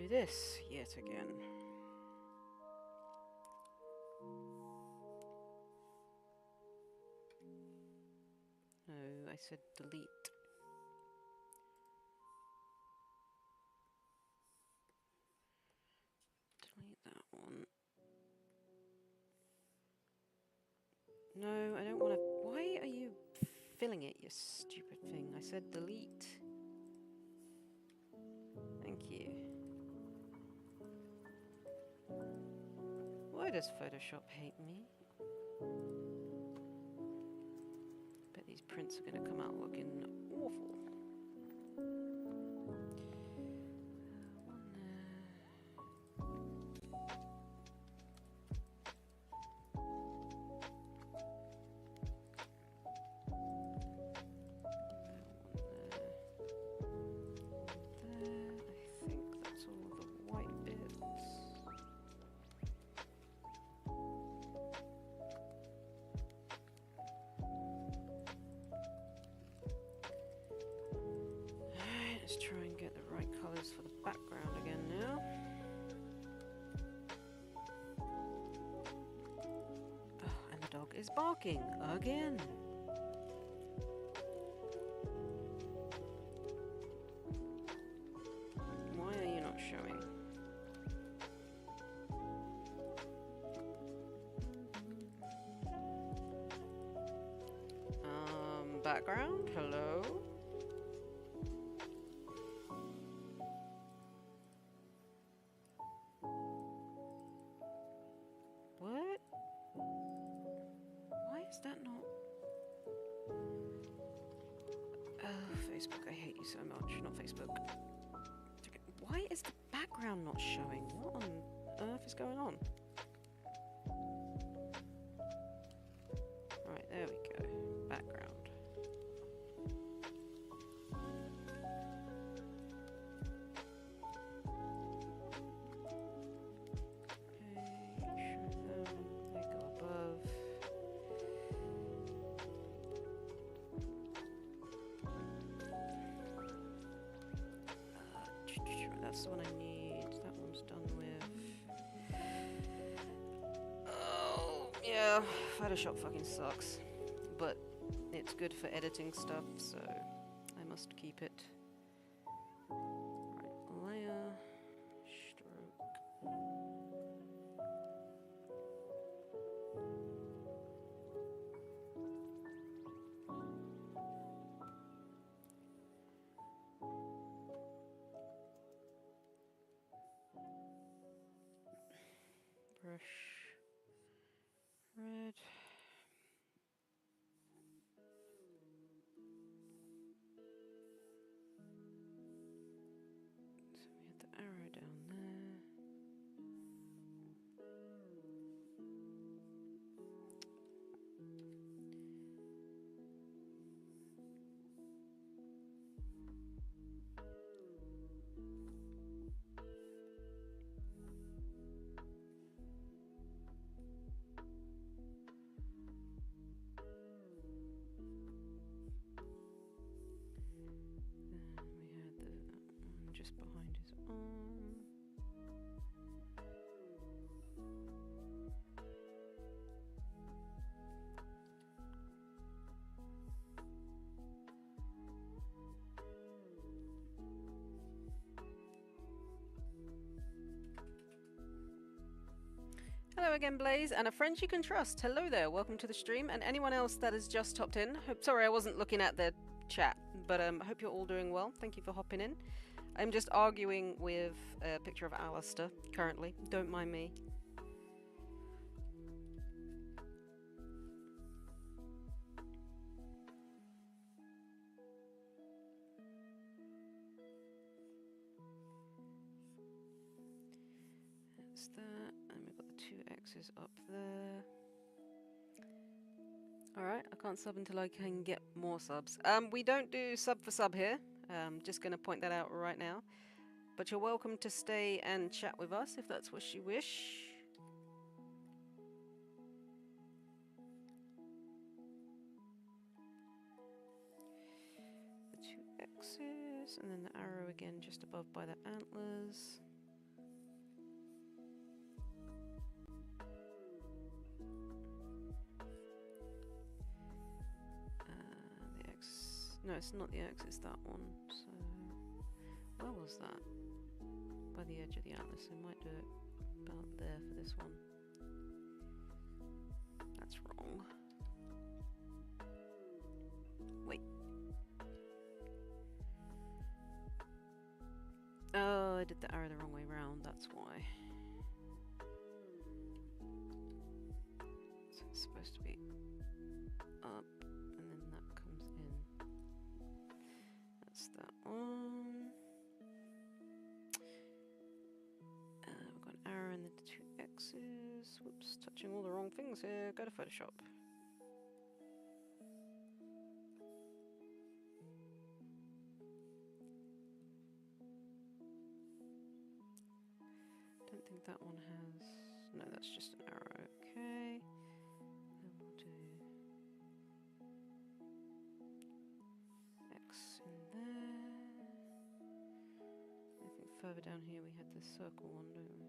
do this yet again. No, I said delete. Delete that one. No, I don't want to. Why are you filling it, you stupid thing? I said delete. Thank you. Why does Photoshop hate me? Bet these prints are going to come out looking awful. Let's try and get the right colours for the background again now. Oh, and the dog is barking again. Why are you not showing? Background, hello? What? Why is that not? Facebook, I hate you so much. Not Facebook. Why is the background not showing? What on earth is going on? Right, there we go. Background. That's the one I need. That one's done with. Oh, yeah. Photoshop fucking sucks. But it's good for editing stuff, so I must keep it. Right, layer, stroke. Brush, red. So we had the arrow down there. Just behind his arm. Hello again, Blaze, and a friend you can trust. Hello there, welcome to the stream, and anyone else that has just hopped in. Sorry, I wasn't looking at the chat, but I hope you're all doing well. Thank you for hopping in. I'm just arguing with a picture of Alastor currently. Don't mind me. That's that, and we've got the 2 X's up there. Alright, I can't sub until I can get more subs. We don't do sub for sub here. Just going to point that out right now. But you're welcome to stay and chat with us if that's what you wish. The 2 X's, and then the arrow again just above by the antlers. No, it's not the X, it's that one. So, where was that? By the edge of the atlas. I might do it about there for this one. That's wrong. Wait. Oh, I did the arrow the wrong way round, that's why. So it's supposed to be up, and then that comes in. That's that one. We've got an arrow and the two X's. Whoops, touching all the wrong things here. Go to Photoshop. Don't think that one has... No, that's just an arrow. Okay. Then we'll do X in there. I think further down here we had the circle one, don't we?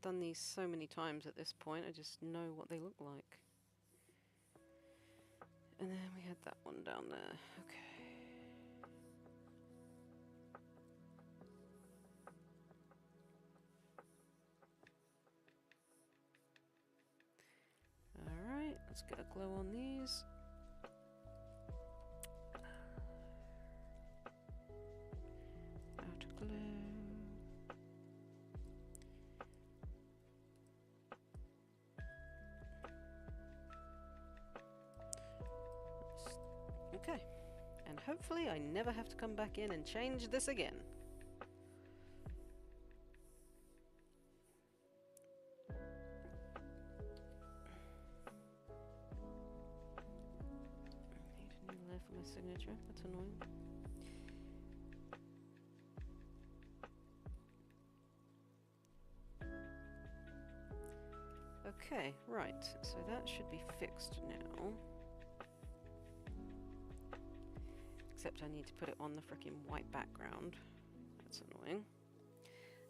Done these so many times at this point, I just know what they look like. And then we had that one down there. Okay. Alright, let's get a glow on these. Outer glow. Okay, and hopefully I never have to come back in and change this again. Need a new layer for my signature, that's annoying. Okay, right, so that should be fixed now. Except I need to put it on the freaking white background. That's annoying.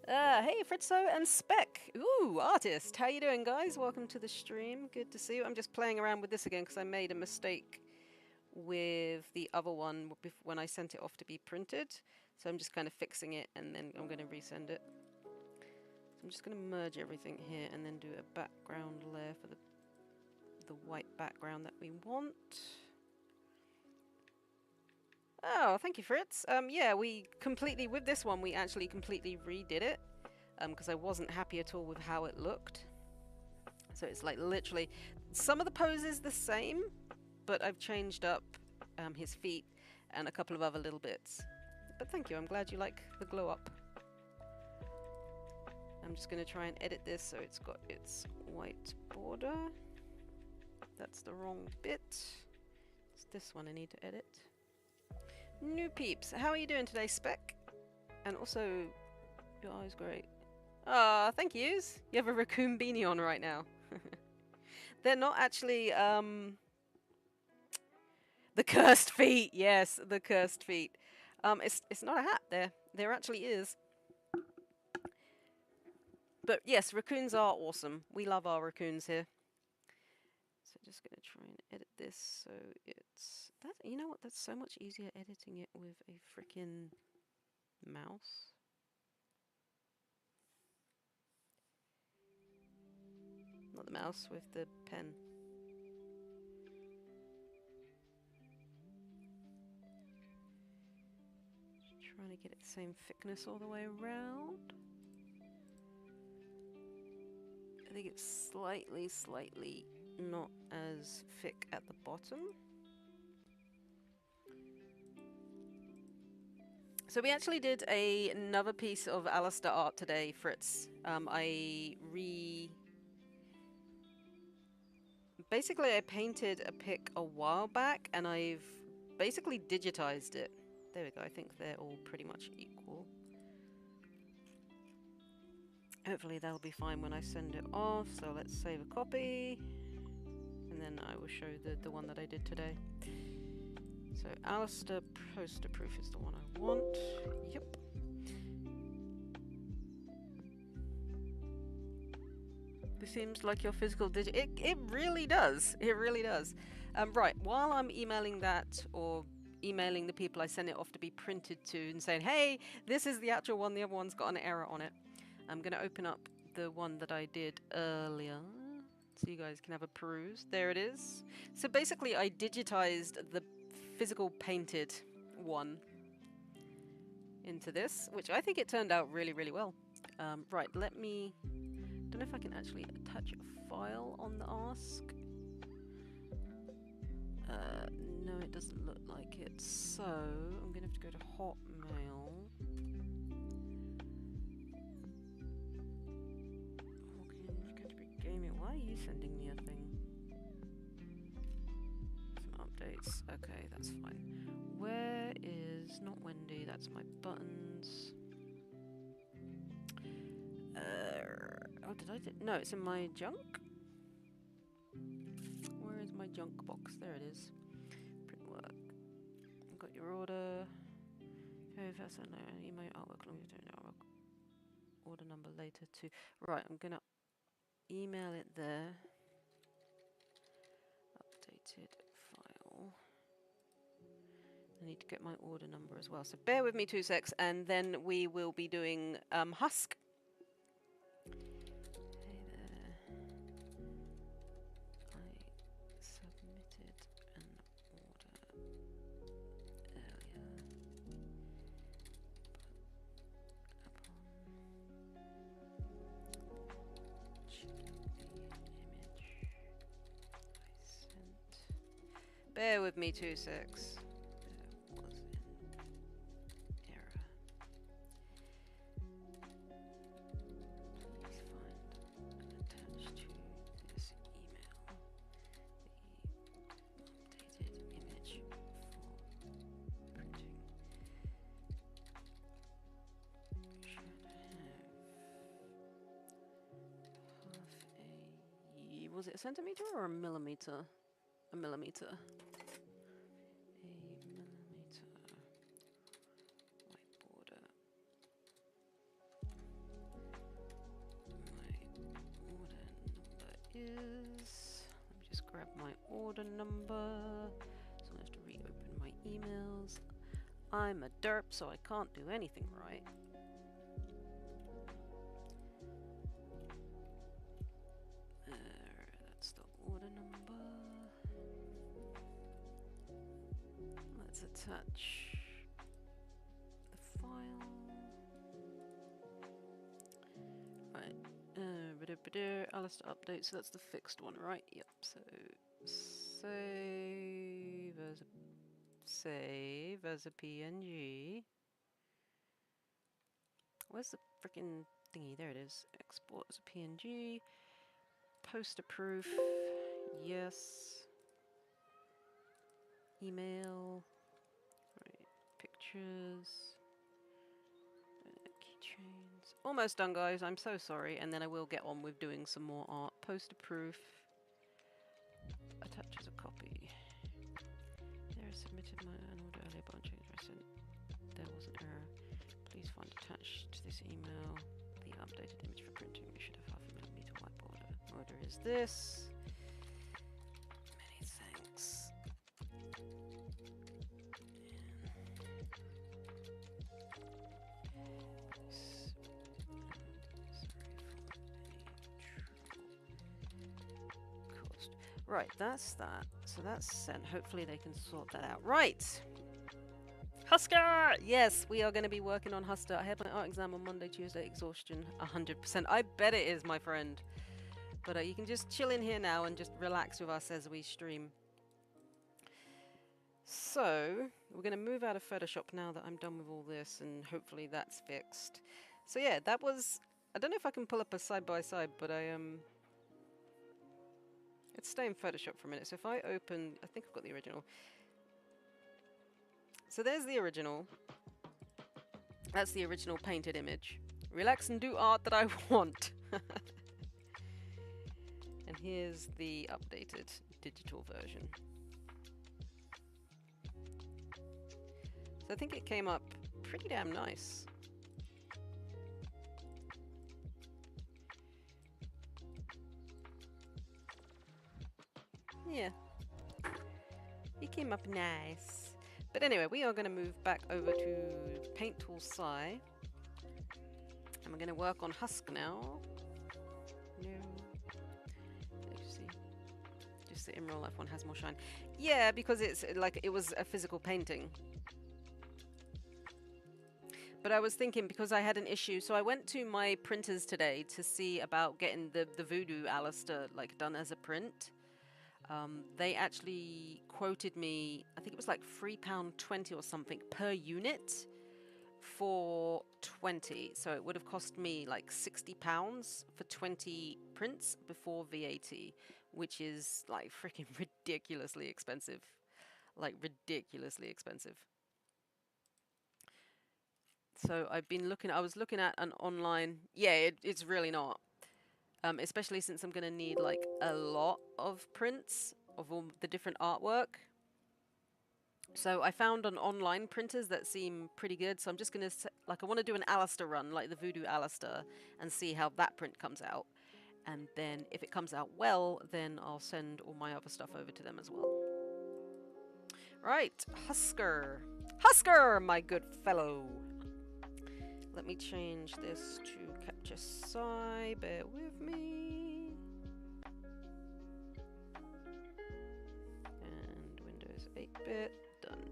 Hey, Fritzo and Spec. Ooh, artist. How you doing, guys? Welcome to the stream. Good to see you. I'm just playing around with this again because I made a mistake with the other one when I sent it off to be printed. So I'm just kind of fixing it and then I'm going to resend it. So I'm just going to merge everything here and then do a background layer for the white background that we want. Oh, thank you, Fritz. Yeah, we completely, with this one, we actually completely redid it. Because I wasn't happy at all with how it looked. So it's like literally, some of the poses the same, but I've changed up his feet and a couple of other little bits. But thank you, I'm glad you like the glow up. I'm just going to try and edit this so it's got its white border. That's the wrong bit. It's this one I need to edit. New peeps, how are you doing today, Spec? And also, your eye's great. Ah, thank yous. You have a raccoon beanie on right now. They're not actually, the cursed feet. Yes, the cursed feet. It's not a hat there. There actually is. But yes, raccoons are awesome. We love our raccoons here. So just going to try and edit this so it's... that. You know what? That's so much easier editing it with a freaking mouse. Not the mouse, with the pen. Just trying to get it the same thickness all the way around. I think it's slightly not as thick at the bottom. So we actually did another piece of Alastor art today, Fritz. Basically I painted a pic a while back and I've basically digitized it. There we go, I think they're all pretty much equal. Hopefully that'll be fine when I send it off, so let's save a copy. And then I will show the one that I did today. So Alastor poster proof is the one I want. Yep. This seems like your physical digit. It really does. It really does. Right, while I'm emailing that or emailing the people I send it off to be printed to and saying, hey, this is the actual one, the other one's got an error on it, I'm going to open up the one that I did earlier so you guys can have a peruse. There it is. So basically I digitized the physical painted one into this, which I think it turned out really, really well. Right, let me... don't know if I can actually attach a file on the ask. No, it doesn't look like it. So I'm gonna have to go to Hotmail. Gaming. Why are you sending me a thing? Some updates. Okay, that's fine. Where is not Wendy? That's my buttons. Oh, did I? No, it's in my junk. Where is my junk box? There it is. Print work. I've got your order. Okay, first I know. Email artwork. Long artwork. Order number later too. Right, I'm gonna email it there. Updated file. I need to get my order number as well. So bear with me 2 secs, and then we will be doing Husk. Bear with me 2 secs. There was an error. Please find attached to this email the updated image for printing. Should have was it a centimeter or a millimeter? A millimeter. White border. My order number is... let me just grab my order number. So I have to reopen my emails. I'm a derp, so I can't do anything right. That's the order number. Let's attach the file. Right. Alastor update. So that's the fixed one, right? Yep. So save as a PNG. Where's the freaking thingy? There it is. Export as a PNG. Poster proof. Yes. Email. Right. Pictures. Keychains. Almost done, guys. I'm so sorry. And then I will get on with doing some more art. Poster proof. Attach as a copy. There I submitted my order earlier, but there was an error. Please find attached to this email the updated image for printing. We should have 0.5 mm white border. Order is this. Many thanks. Right, that's that. So that's sent. Hopefully they can sort that out. Right. Husker! Yes, we are going to be working on Husker. I had my art exam on Monday, Tuesday. Exhaustion 100%. I bet it is, my friend. But you can just chill in here now and just relax with us as we stream. So, we're going to move out of Photoshop now that I'm done with all this, and hopefully that's fixed. So yeah, that was... I don't know if I can pull up a side-by-side, but let's stay in Photoshop for a minute. So if I open... I think I've got the original. So there's the original. That's the original painted image. Relax and do art that I want. And here's the updated digital version. So I think it came up pretty damn nice. Yeah. It came up nice. But anyway, we are going to move back over to Paint Tool Sci. And we're going to work on Husk now. No. Let's see. Just the in real life one has more shine. Yeah, because it's like it was a physical painting. But I was thinking, because I had an issue, so I went to my printers today to see about getting the Voodoo Alastor like done as a print. They actually quoted me, I think it was like £3.20 or something per unit for 20. So it would have cost me like £60 for 20 prints before VAT, which is like freaking ridiculously expensive. Like ridiculously expensive. So I've been looking, I was looking at an online, yeah, it's really not. Especially since I'm going to need like a lot of prints of all the different artwork. So I found on online printers that seem pretty good. So I'm just going to, like, I want to do an Alastor run, like the Voodoo Alastor, and see how that print comes out. And then if it comes out well, then I'll send all my other stuff over to them as well. Right, Husker. Husker, my good fellow. Let me change this to Capture Psi. Bear with me. And Windows 8-bit. Done.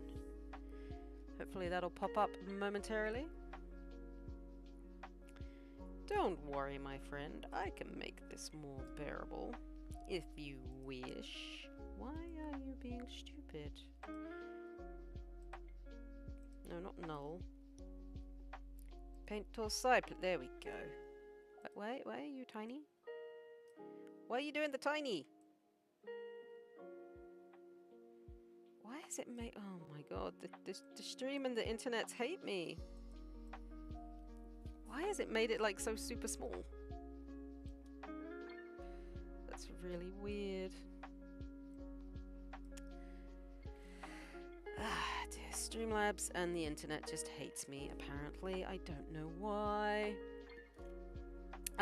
Hopefully that'll pop up momentarily. Don't worry, my friend. I can make this more bearable, if you wish. Why are you being stupid? No, not null. Paint Tool Side. There we go. Why are you tiny? Why are you doing the tiny? Why is it made? Oh my god, the stream and the internets hate me. Why has it made it like so super small? That's really weird. Dear Streamlabs and the internet just hates me, apparently. I don't know why.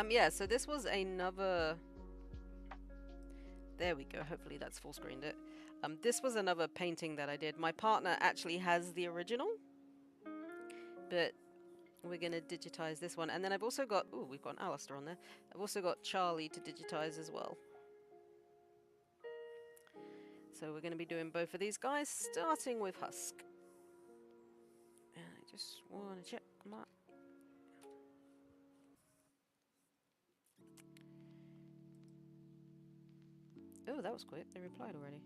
Yeah, so this was another... There we go, hopefully that's full screened it. This was another painting that I did. My partner actually has the original, but we're going to digitize this one. And then I've also got... Ooh, we've got an Alastor on there. I've also got Charlie to digitize as well. So we're going to be doing both of these guys, starting with Husk. And I just want to check my... Oh, that was quick. They replied already.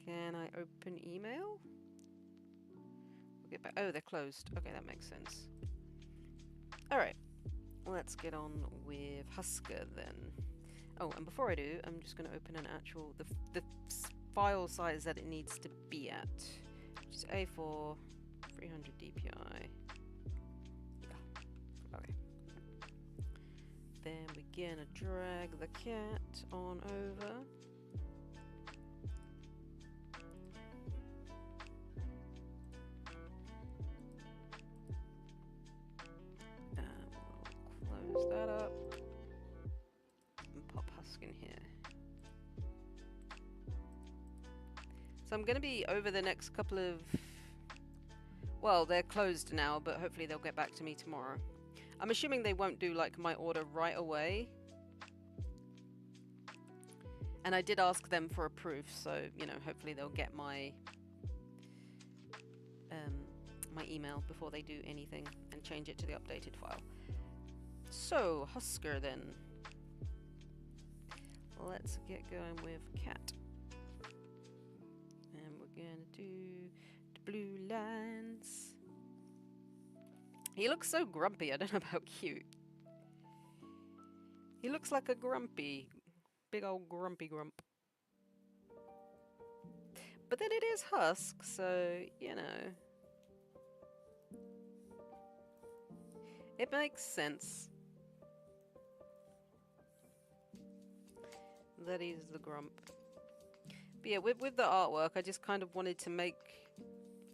Can I open email? We'll get back. Oh, they're closed. Okay, that makes sense. Alright. Let's get on with Husker then. Oh, and before I do, I'm just going to open an actual... The file size that it needs to be at. Which is A4, 300 DPI. Okay. Then we're gonna drag the cat on over. We'll close that up. And pop Husk in here. So I'm gonna be over the next couple of... Well, they're closed now, but hopefully they'll get back to me tomorrow. I'm assuming they won't do like my order right away. And I did ask them for a proof, so you know, hopefully they'll get my my email before they do anything and change it to the updated file. So Husker then. Let's get going with cat. And we're gonna do the blue lines. He looks so grumpy, I don't know about cute. He looks like a grumpy, big old grumpy grump. But then it is Husk, so, you know. It makes sense that he's the grump. But yeah, with the artwork, I just kind of wanted to make...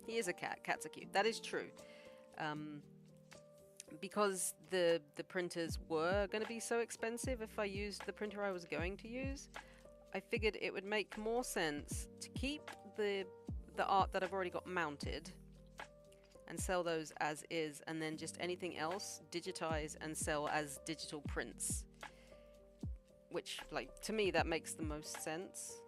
He is a cat. Cats are cute. That is true. Because the printers were going to be so expensive if I used the printer I was going to use, I figured it would make more sense to keep the art that I've already got mounted and sell those as is, and then just anything else digitize and sell as digital prints. Which, like, to me, that makes the most sense.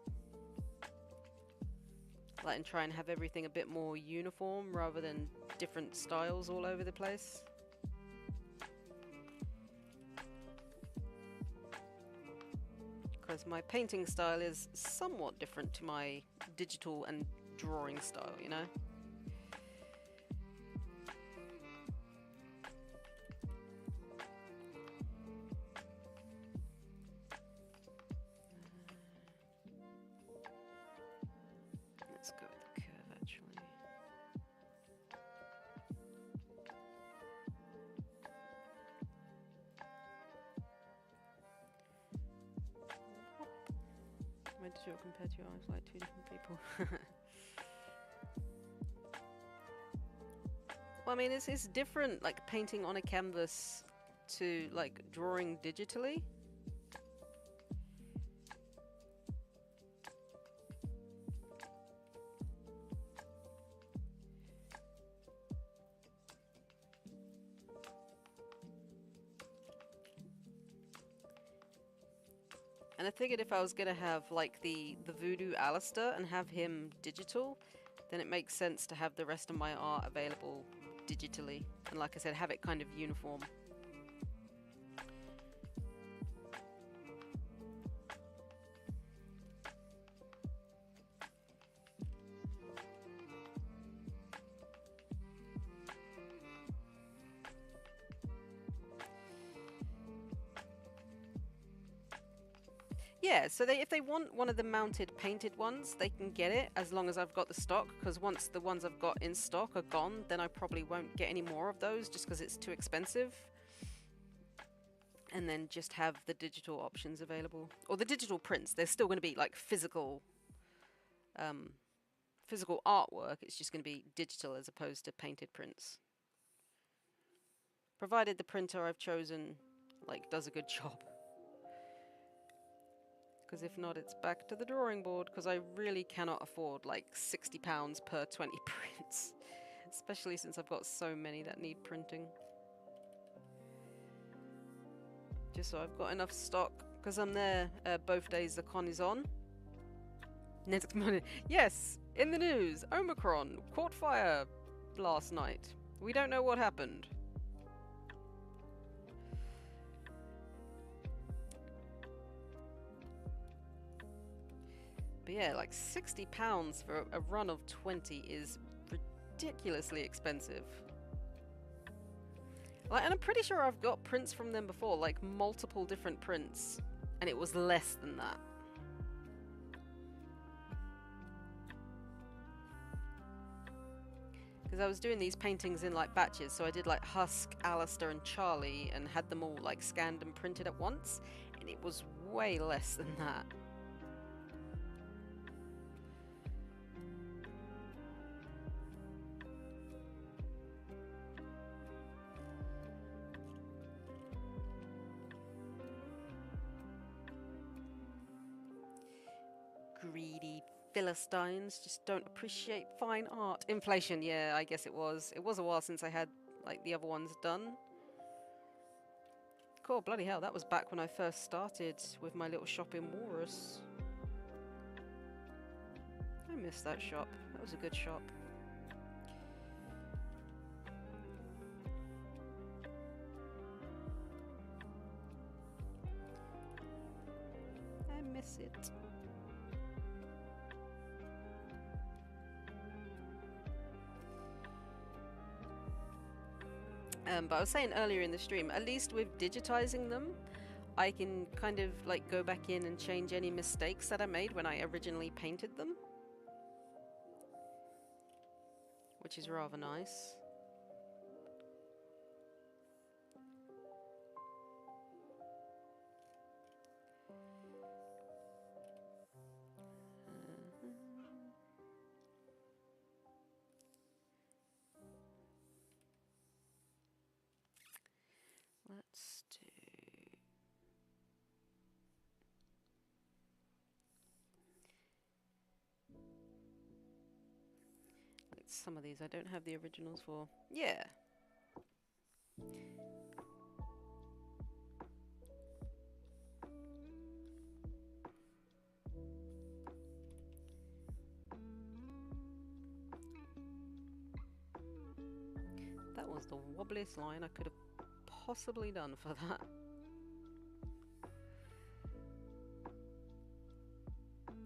Like, and try and have everything a bit more uniform rather than different styles all over the place. Because my painting style is somewhat different to my digital and drawing style, you know? Let's go with the curve, actually. My digital compared to your eyes, like two different people. Well, I mean, it's different, like, painting on a canvas to, like, drawing digitally. And I figured if I was gonna have like the Voodoo Alastor and have him digital, then it makes sense to have the rest of my art available digitally. And like I said, have it kind of uniform. Yeah, so if they want one of the mounted painted ones, they can get it as long as I've got the stock, because once the ones I've got in stock are gone, then I probably won't get any more of those just because it's too expensive. And then just have the digital options available. Or the digital prints, they're still going to be like physical physical artwork, it's just going to be digital as opposed to painted prints. Provided the printer I've chosen like does a good job. Because if not, it's back to the drawing board, because I really cannot afford like £60 per 20 prints. Especially since I've got so many that need printing. Just so I've got enough stock, because I'm there both days the con is on. Next morning, yes, in the news, Omicron caught fire last night. We don't know what happened. But yeah, like £60 for a run of 20 is ridiculously expensive. Like, and I'm pretty sure I've got prints from them before, like multiple different prints, and it was less than that. Because I was doing these paintings in like batches, so I did like Husk, Alastor and Charlie and had them all like scanned and printed at once, and it was way less than that. Greedy Philistines just don't appreciate fine art. Inflation, yeah, I guess it was. It was a while since I had like the other ones done. Cool, bloody hell, that was back when I first started with my little shop in Walrus. I missed that shop. That was a good shop. I miss it. But I was saying earlier in the stream, at least with digitizing them, I can kind of like go back in and change any mistakes that I made when I originally painted them. Which is rather nice. Let's do... like some of these I don't have the originals for. Yeah. That was the wobbliest line I could have possibly done for that.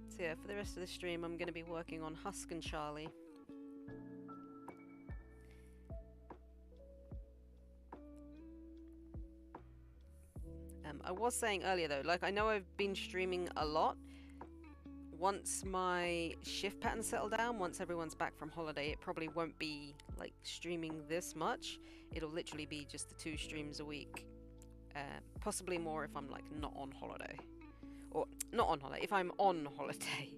So yeah, for the rest of the stream I'm going to be working on Husk and Charlie. I was saying earlier though, like I know I've been streaming a lot. Once my shift patterns settle down, once everyone's back from holiday, it probably won't be like streaming this much. It'll literally be just the 2 streams a week. Possibly more if I'm like not on holiday. Or not on holiday, if I'm on holiday.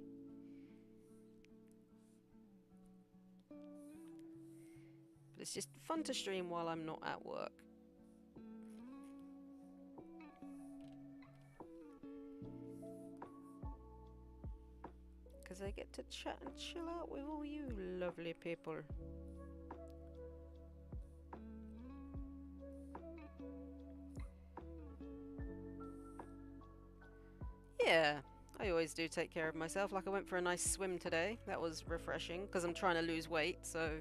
But it's just fun to stream while I'm not at work. Because I get to chat and chill out with all you lovely people. Yeah, I always do take care of myself. Like I went for a nice swim today. That was refreshing because I'm trying to lose weight, so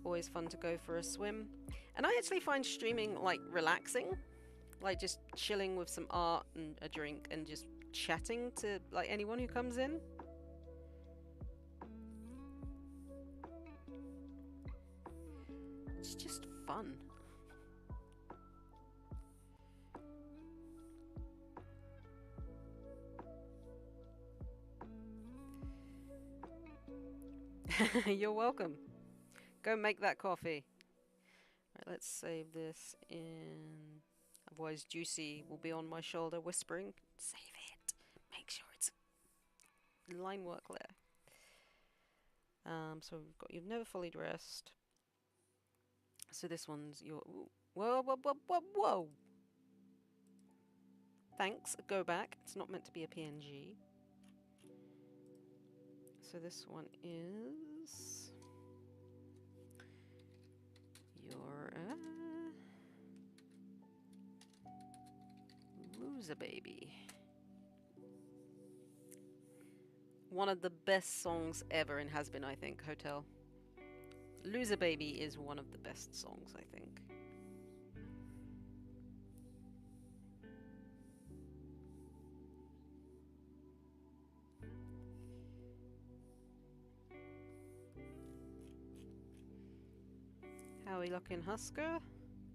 always fun to go for a swim. And I actually find streaming like relaxing, like just chilling with some art and a drink and just chatting to like anyone who comes in. It's just fun. You're welcome. Go make that coffee. Right, let's save this in... Otherwise Juicy will be on my shoulder whispering, save it. Make sure it's line work there. So we've got you've never fully dressed. So this one's your... Whoa, whoa, whoa, whoa, whoa! Thanks, go back. It's not meant to be a PNG. So this one is... your... Loser Baby. One of the best songs ever in Hazbin, I think, Hotel. Loser Baby is one of the best songs, I think. How are we looking, Husker?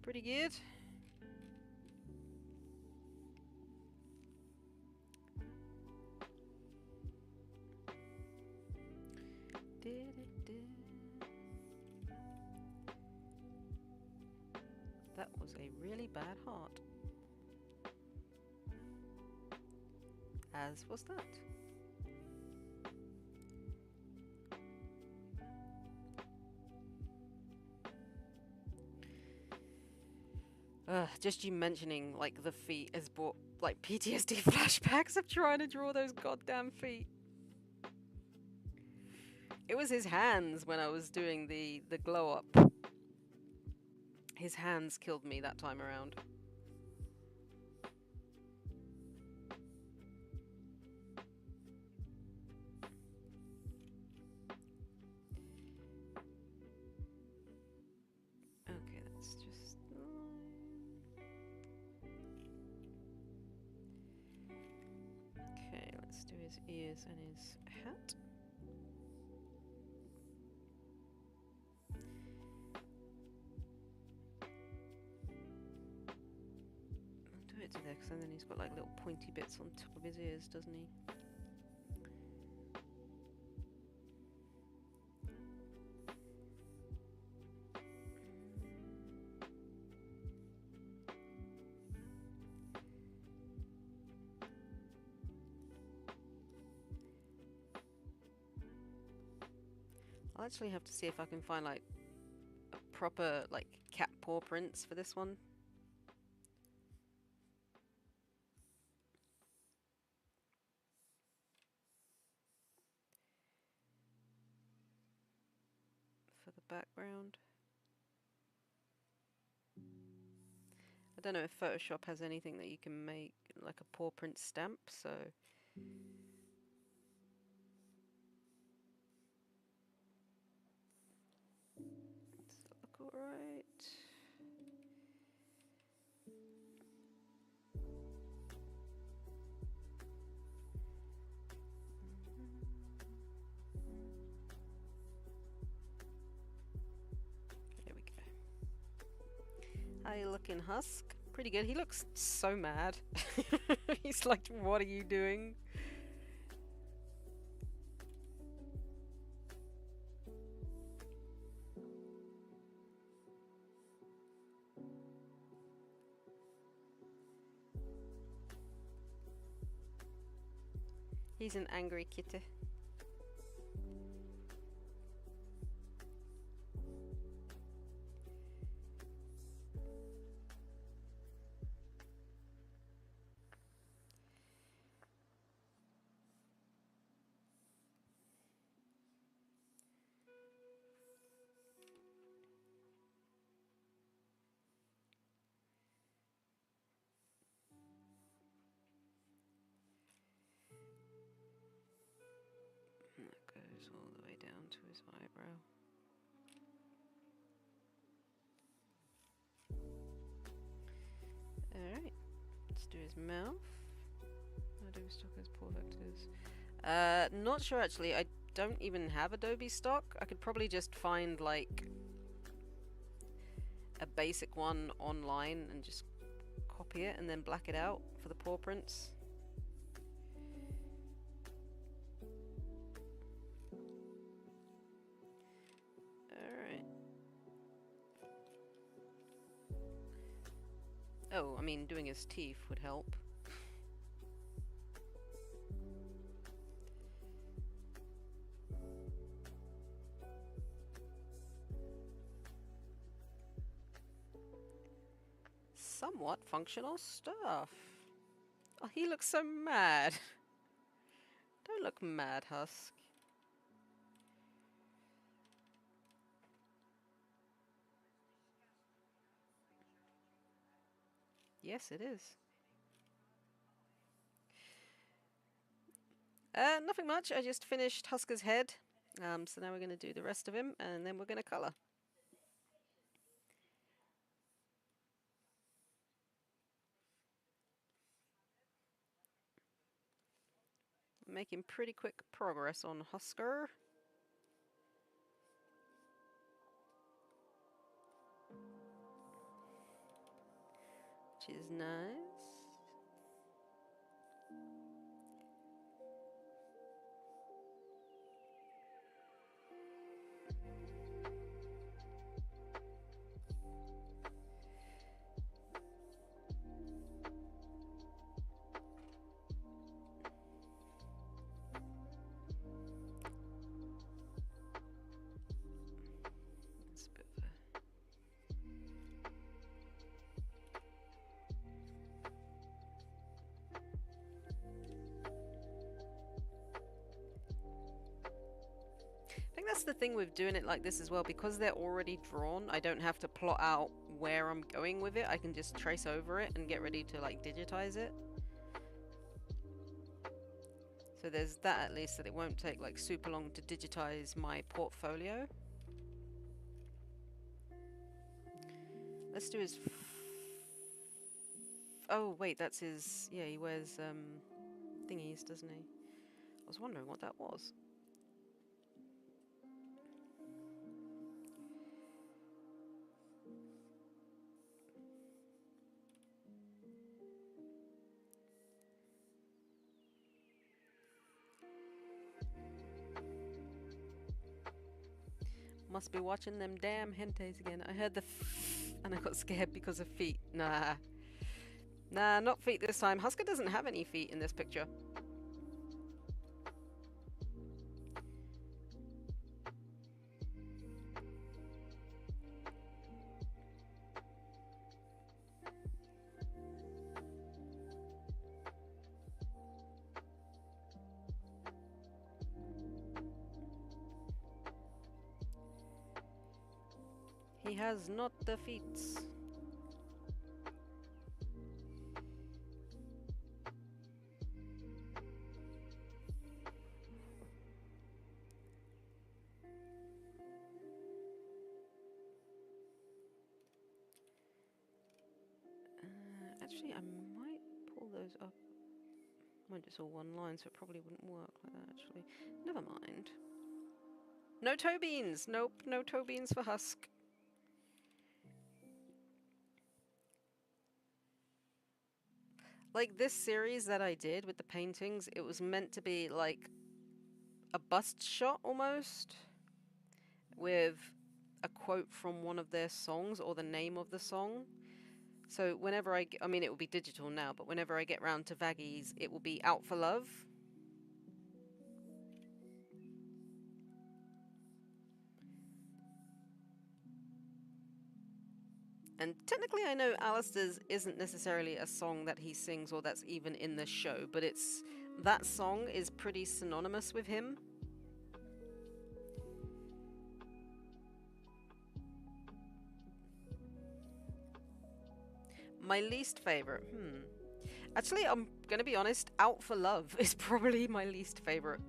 Pretty good. That was a really bad heart. As was that. Just you mentioning like the feet has brought like PTSD flashbacks of trying to draw those goddamn feet. It was his hands when I was doing the glow up. His hands killed me that time around. Okay, that's just... Okay, let's do his ears and his hat. To there, because then he's got like little pointy bits on top of his ears, doesn't he? I'll actually have to see if I can find like a proper like cat paw prints for this one. background. I don't know if Photoshop has anything that you can make like a paw print stamp, so does that look alright? There we go. How you looking, Husk? Pretty good. He looks so mad. He's like, what are you doing? He's an angry kitty. That goes all the way down to his eyebrow. Alright, let's do his mouth. Adobe stock has poor vectors. Not sure actually. I don't even have Adobe stock. I could probably just find like a basic one online and just copy it and then black it out for the paw prints. Alright. Oh, I mean, doing his teeth would help. Somewhat functional stuff. Oh, he looks so mad. Don't look mad, Husk. Yes, it is. Nothing much. I just finished Husker's head. So now we're going to do the rest of him, and then we're going to colour. Making pretty quick progress on Husker. Which is nice. I think that's the thing with doing it like this as well, because they're already drawn. I don't have to plot out where I'm going with it. I can just trace over it and get ready to like digitize it. So there's that, at least, that it won't take like super long to digitize my portfolio. Let's do his oh wait, that's his, yeah, he wears thingies, doesn't he? I was wondering what that was. Must be watching them damn hentais again. I heard the and I got scared because of feet. Nah. Nah, not feet this time. Husker doesn't have any feet in this picture. He has not the feats. Actually, I might pull those up. Might just all one line, so it probably wouldn't work like that, actually. Never mind. No toe beans! Nope, no toe beans for Husk. Like, this series that I did with the paintings, it was meant to be like a bust shot almost, with a quote from one of their songs or the name of the song. So whenever I mean, it will be digital now, but whenever I get round to Vaggie's, it will be Out for Love. And technically I know Alastor's isn't necessarily a song that he sings or that's even in the show, but that song is pretty synonymous with him. My least favorite, Actually, I'm gonna be honest, Out for Love is probably my least favorite.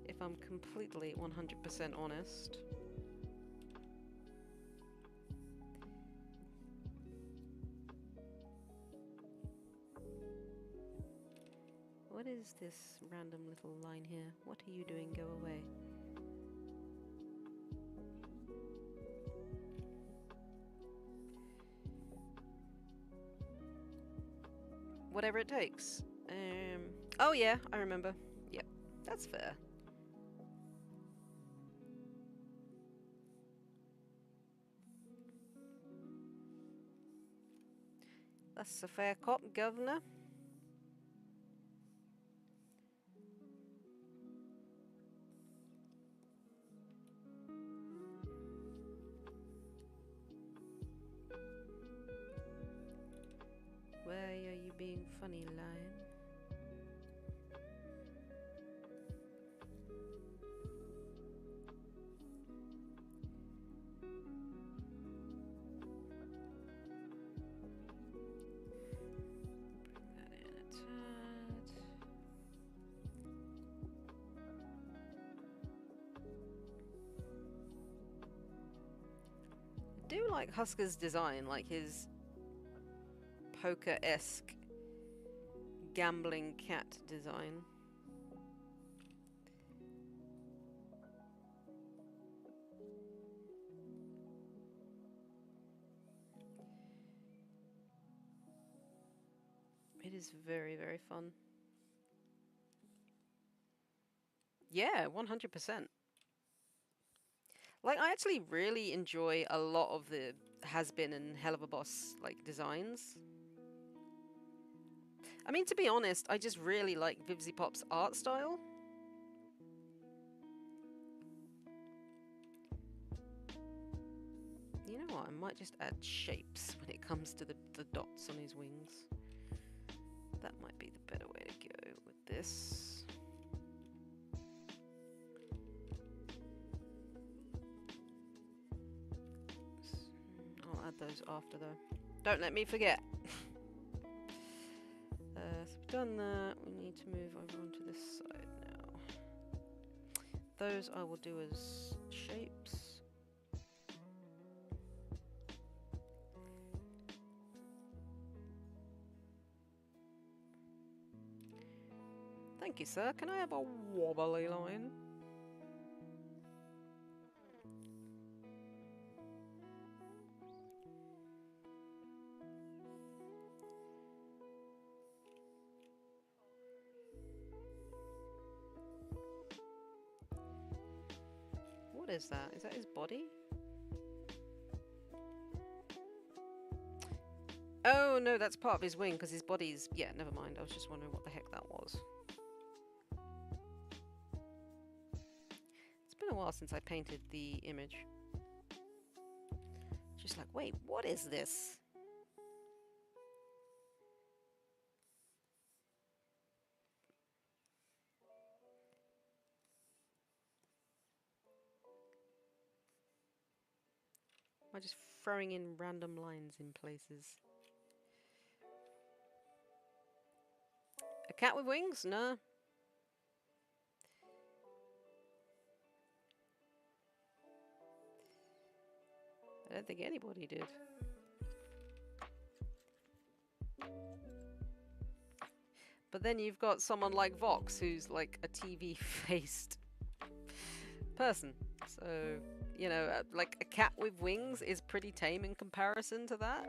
If I'm completely 100% honest. What is this random little line here? What are you doing? Go away. Whatever it takes. Oh yeah, I remember. Yep, that's fair. That's a fair cop, Governor. Why are you being funny, lion? I do like Husker's design, like his poker-esque gambling cat design. It is very, very fun. Yeah, 100%. Like, I actually really enjoy a lot of the Hazbin and Hell of a Boss, like, designs. I mean, to be honest, I just really like Vivzy Pop's art style. You know what, I might just add shapes when it comes to the dots on his wings. That might be the better way to go with this. I'll add those after though. Don't let me forget. So we've done that. We need to move over onto this side now. Those I will do as shapes. Thank you, sir. Can I have a wobbly line? What is that? Is that his body? Oh, no, that's part of his wing, because his body's... Yeah, never mind. I was just wondering what the heck that was. It's been a while since I painted the image. Just like, wait, what is this? I just throwing in random lines in places? A cat with wings? No. I don't think anybody did. But then you've got someone like Vox, who's like a TV-faced person. So, you know, like a cat with wings is pretty tame in comparison to that.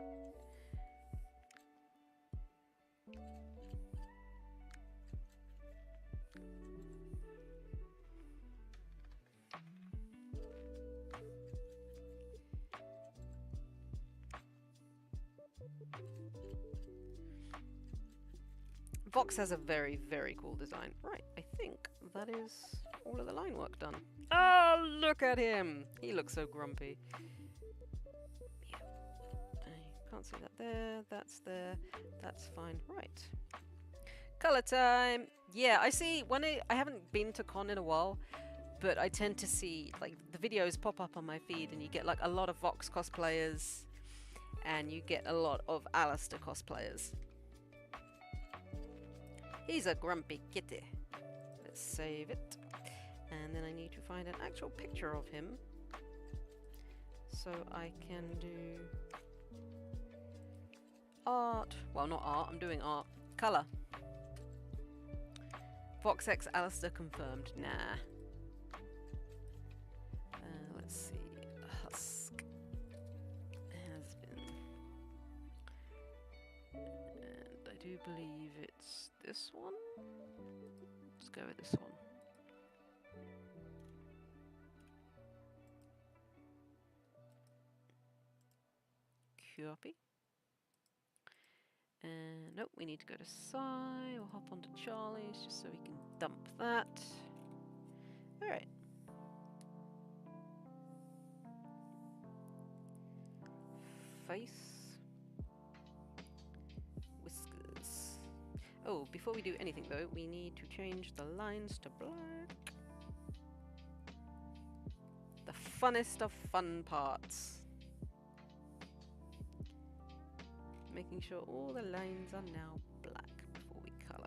Vox has a very, very cool design. Right, I think that is all of the line work done. Oh, look at him! He looks so grumpy. Yeah. I can't see that there. That's there. That's fine. Right. Color time! Yeah, I see, when I haven't been to con in a while, but I tend to see, like, the videos pop up on my feed and you get, like, a lot of Vox cosplayers and you get a lot of Alastor cosplayers. He's a grumpy kitty. Let's save it. And then I need to find an actual picture of him so I can do art. Well, not art, I'm doing art. Color. Vox X Alastor confirmed. Nah. Let's see. Husk. Hazbin. And I do believe it's this one. Let's go with this one. Copy. And nope, we need to go to Psy or hop onto Charlie's just so we can dump that. Alright. Face. Whiskers. Oh, before we do anything though, we need to change the lines to black. The funnest of fun parts. Making sure all the lines are now black before we colour.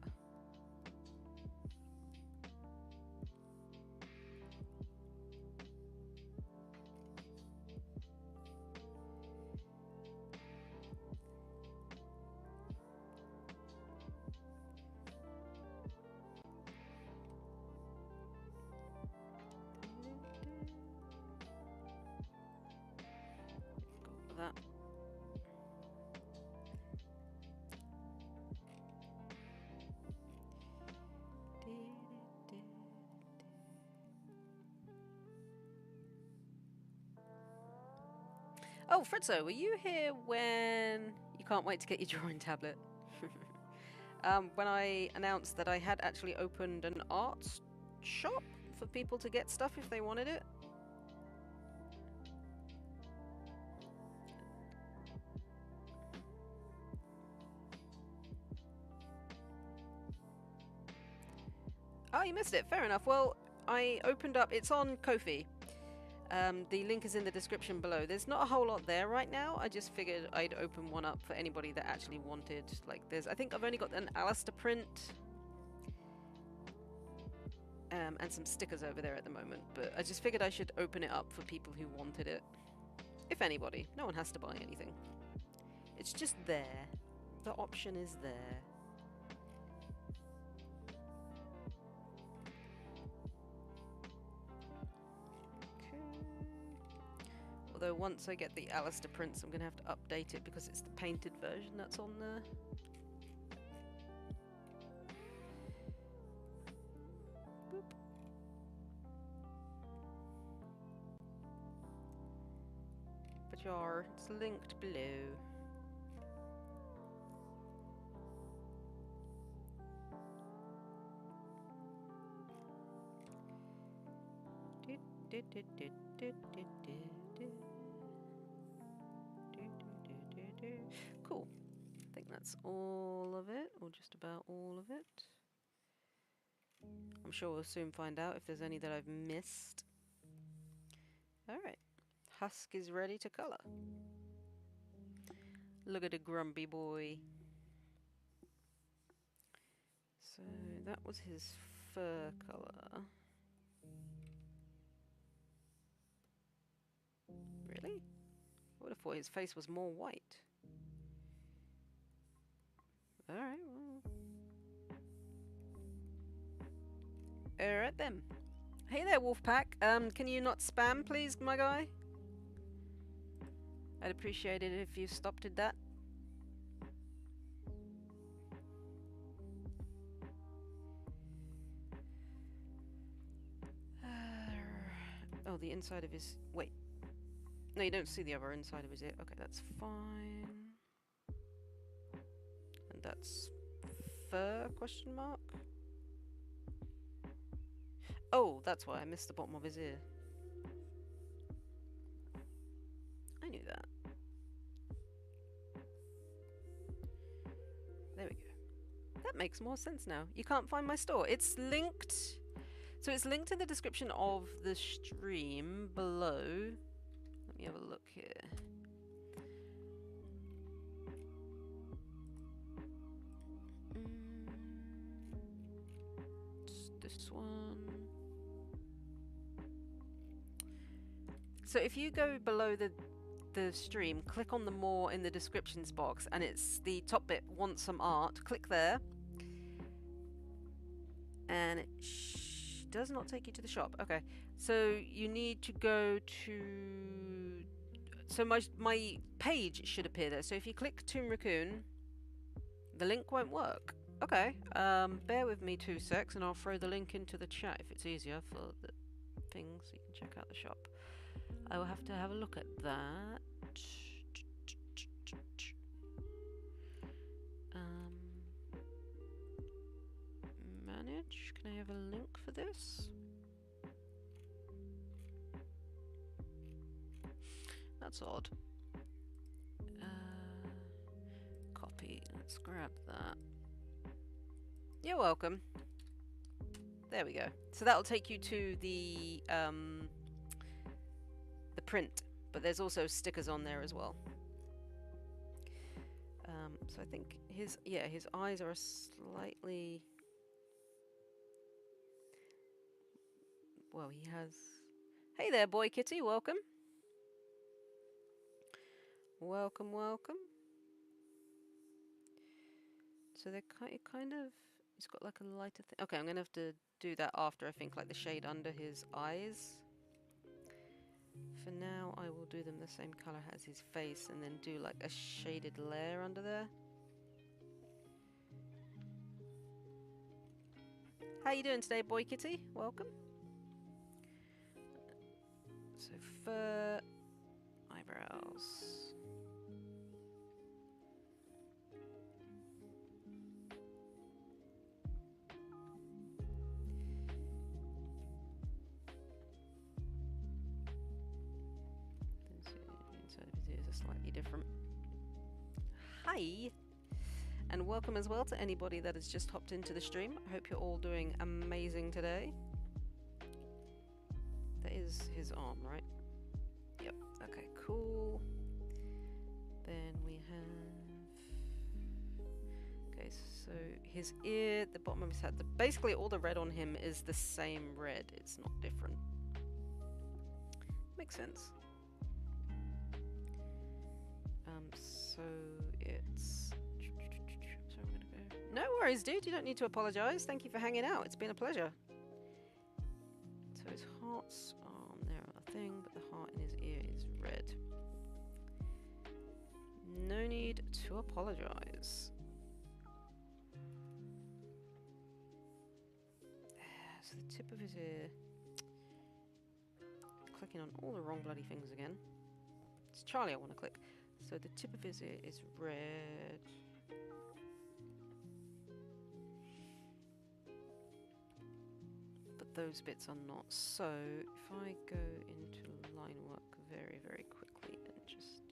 Got that. Oh, Fritzo, were you here when... You can't wait to get your drawing tablet. When I announced that I had actually opened an art shop for people to get stuff if they wanted it. Oh, you missed it. Fair enough. Well, I opened up... It's on Ko-fi. The link is in the description below. There's not a whole lot there right now. I just figured I'd open one up for anybody that actually wanted. Like, there's... I think I've only got an Alastor print. And some stickers over there at the moment. But I just figured I should open it up for people who wanted it. If anybody. No one has to buy anything. It's just there. The option is there. Although once I get the Alastor prints, I'm going to have to update it because it's the painted version that's on there. Boop. But it's linked below. Cool. I think that's all of it, or just about all of it. I'm sure we'll soon find out if there's any that I've missed. Alright. husk is ready to colour. Look at a grumpy boy. So that was his fur colour. Really? I would have thought his face was more white. Alright, well. Alright then. Hey there, Wolfpack. Can you not spam, please, my guy? I'd appreciate it if you stopped at that. Oh, the inside of his... Wait. No, you don't see the other inside of his ear. Okay, that's fine. And that's fur, question mark? Oh, that's why I missed the bottom of his ear. I knew that. There we go. That makes more sense now. You can't find my store. It's linked... So it's linked in the description of the stream below. Let me have a look here. It's this one. So if you go below the stream, click on the more in the descriptions box, and it's the top bit, want some art. Click there. And it does not take you to the shop. Okay, so you need to go to... So my page should appear there. So if you click Toon Raccoon, the link won't work. Okay, bear with me 2 secs and I'll throw the link into the chat if it's easier for the thing, so you can check out the shop. I will have to have a look at that. Manage. Can I have a link for this? That's odd. Copy. Let's grab that. You're welcome. There we go. So that'll take you to the print, but there's also stickers on there as well. So I think his eyes are slightly... Well, he has... Hey there, boy kitty, welcome. Welcome, welcome. So they're kind of... He's got like a lighter thing. Okay, I'm going to have to do that after, I think, like the shade under his eyes. For now, I will do them the same colour as his face and then do like a shaded layer under there. How you doing today, boy kitty? Welcome. So fur, eyebrows. Inside of his ears are slightly different. Hi! And welcome as well to anybody that has just hopped into the stream. I hope you're all doing amazing today. That is his arm, right? Yep. Okay, cool. Then we have... Okay, so his ear, the bottom of his head. Basically all the red on him is the same red. It's not different. Makes sense. So it's... So I'm gonna go... No worries, dude. You don't need to apologise. Thank you for hanging out. It's been a pleasure. So his heart's on there on the thing, but the heart in his ear is red. No need to apologise. So the tip of his ear... Clicking on all the wrong bloody things again. It's Charlie I want to click. So the tip of his ear is red. But those bits are not. So if I go into line work very, very quickly and just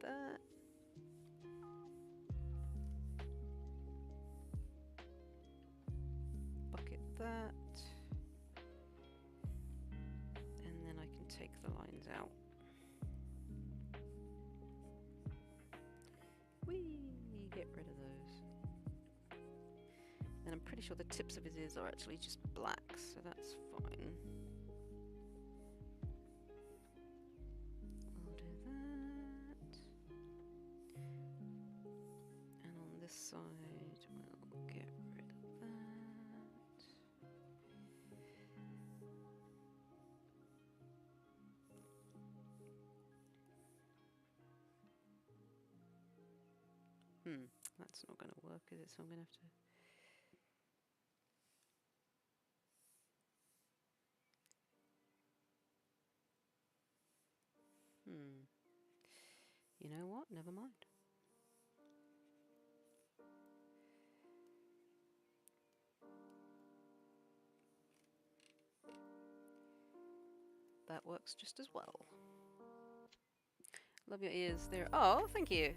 that. Bucket that. And then I can take the lines out. pretty sure the tips of his ears are actually just black, so that's fine. We'll do that. And on this side, we'll get rid of that. That's not going to work, is it? So I'm going to have to... You know what? Never mind. That works just as well. Love your ears there. Oh, thank you.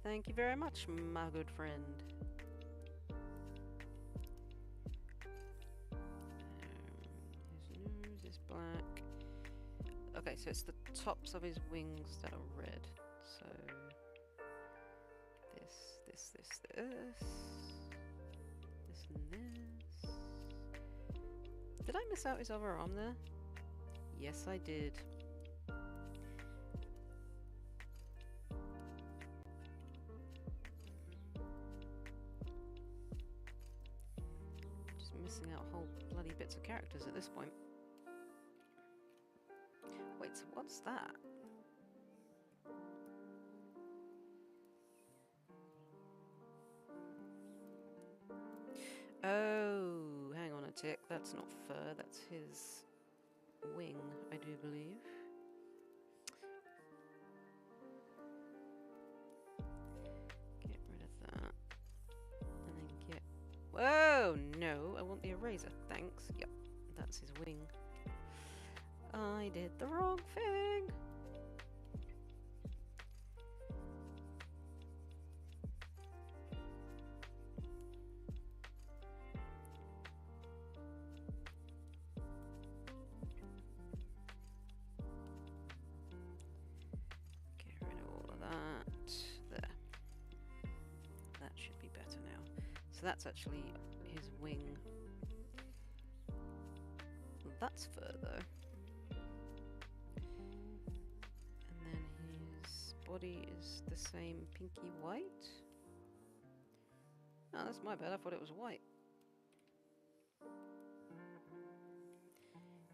Thank you very much, my good friend. His nose is black. Okay, so it's the tops of his wings that are red. So this and this. Did I miss out his other arm there? Yes, I did. Just missing out whole bloody bits of characters at this point. Wait, so what's that? Oh, hang on a tick. That's not fur, that's his wing, I do believe. Get rid of that. And then get... Whoa, no, I want the eraser. Thanks. Yep, that's his wing. I did the wrong thing. Get rid of all of that. There. That should be better now. So that's actually his wing. That's fur though. Body is the same pinky white. Oh, that's my bad. I thought it was white.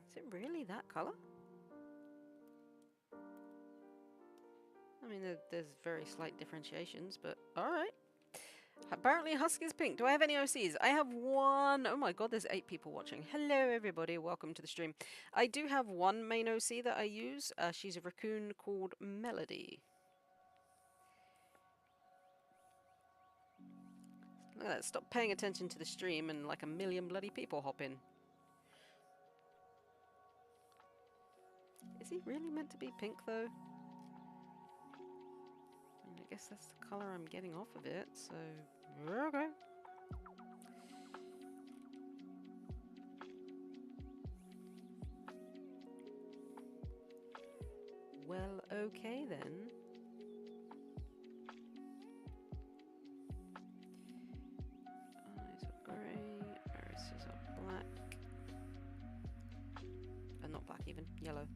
Is it really that color? I mean, there's very slight differentiations, but alright. Apparently Husky is pink. Do I have any OCs? I have one. Oh my god, there's 8 people watching. Hello everybody, welcome to the stream. I do have one main OC that I use. She's a raccoon called Melody. Look at that, stop paying attention to the stream and like a million bloody people hop in. Is he really meant to be pink though? I mean, I guess that's the colour I'm getting off of it, so... Okay. Well, okay then. Eyes are grey, irises are black. Not black even, yellow.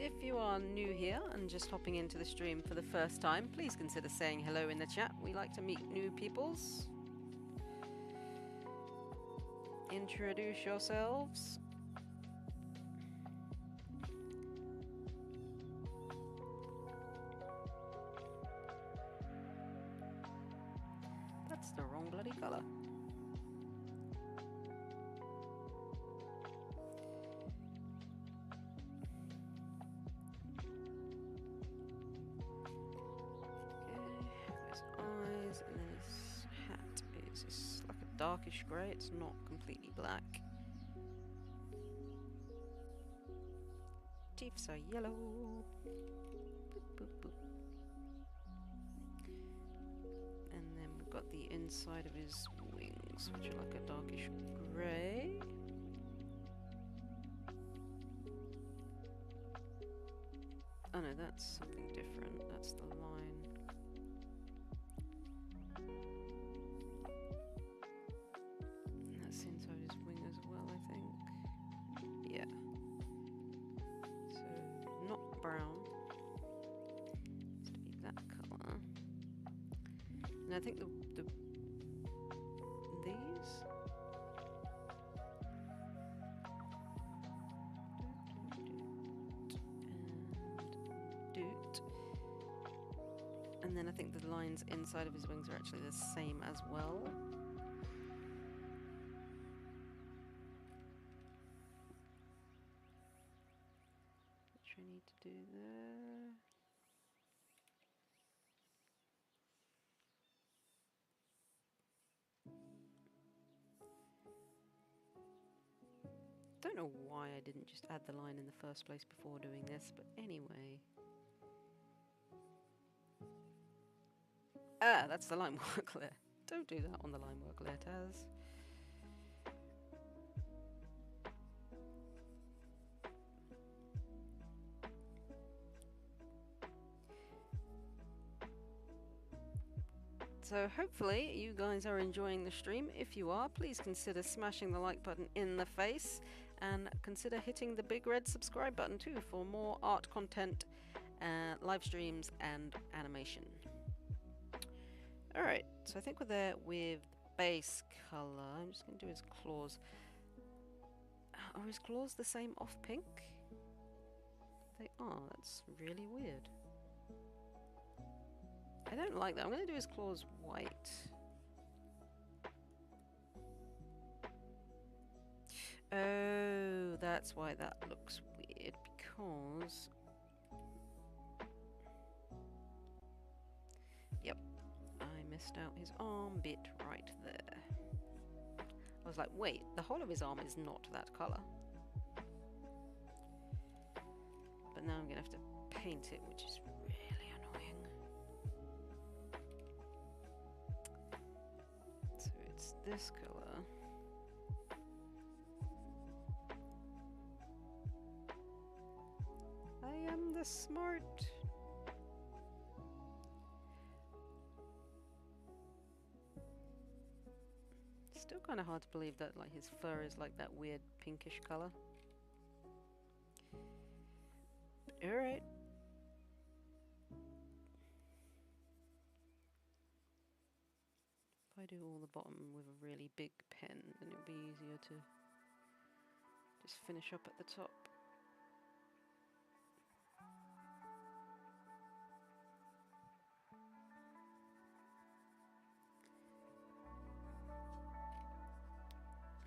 If you are new here and just hopping into the stream for the first time, please consider saying hello in the chat. We like to meet new peoples. Introduce yourselves. That's the wrong bloody color. darkish grey, it's not completely black. Teeth are yellow. Boop, boop, boop. And then we've got the inside of his wings, which are like a darkish grey. Oh no, that's something different. That's the line. And that's the inside his wing as well, I think. Yeah. So, not brown. It's to be that colour. And I think these and then I think the lines inside of his wings are actually the same as well. Which I need to do there. Don't know why I didn't just add the line in the first place before doing this, but anyway. Ah, that's the line work layer. Don't do that on the line work layer, Taz. So hopefully you guys are enjoying the stream. If you are, please consider smashing the like button in the face and consider hitting the big red subscribe button too for more art content, live streams and animation. Alright, so I think we're there with base colour. I'm just going to do his claws. Are his claws the same off pink? They are. That's really weird. I don't like that. I'm going to do his claws white. Oh, that's why that looks weird, because... Yep, I missed out his arm bit right there. I was like, wait, the whole of his arm is not that colour. But now I'm going to have to paint it, which is really annoying. So it's this colour. I am the smart. Still kind of hard to believe that like his fur is like that weird pinkish colour. Alright. If I do all the bottom with a really big pen, then it'll be easier to just finish up at the top.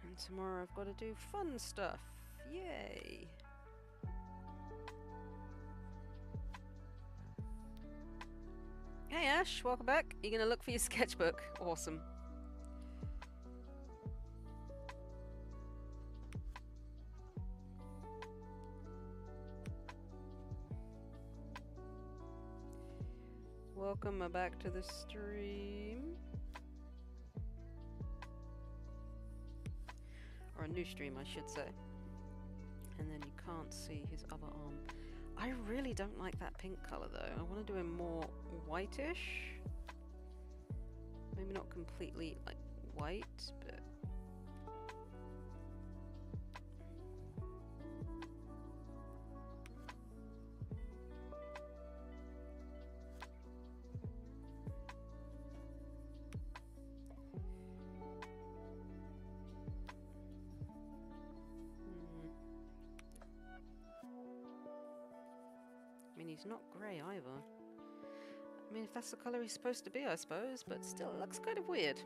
And tomorrow I've got to do fun stuff. Yay! Hey Ash, welcome back. You're gonna look for your sketchbook. Awesome. Welcome back to the stream. Or a new stream, I should say. And then you can't see his other arm. I really don't like that pink colour though. I want to do him more whitish. Maybe not completely like white, but... I mean, he's not grey either. I mean, if that's the colour he's supposed to be, I suppose, but still, it looks kind of weird.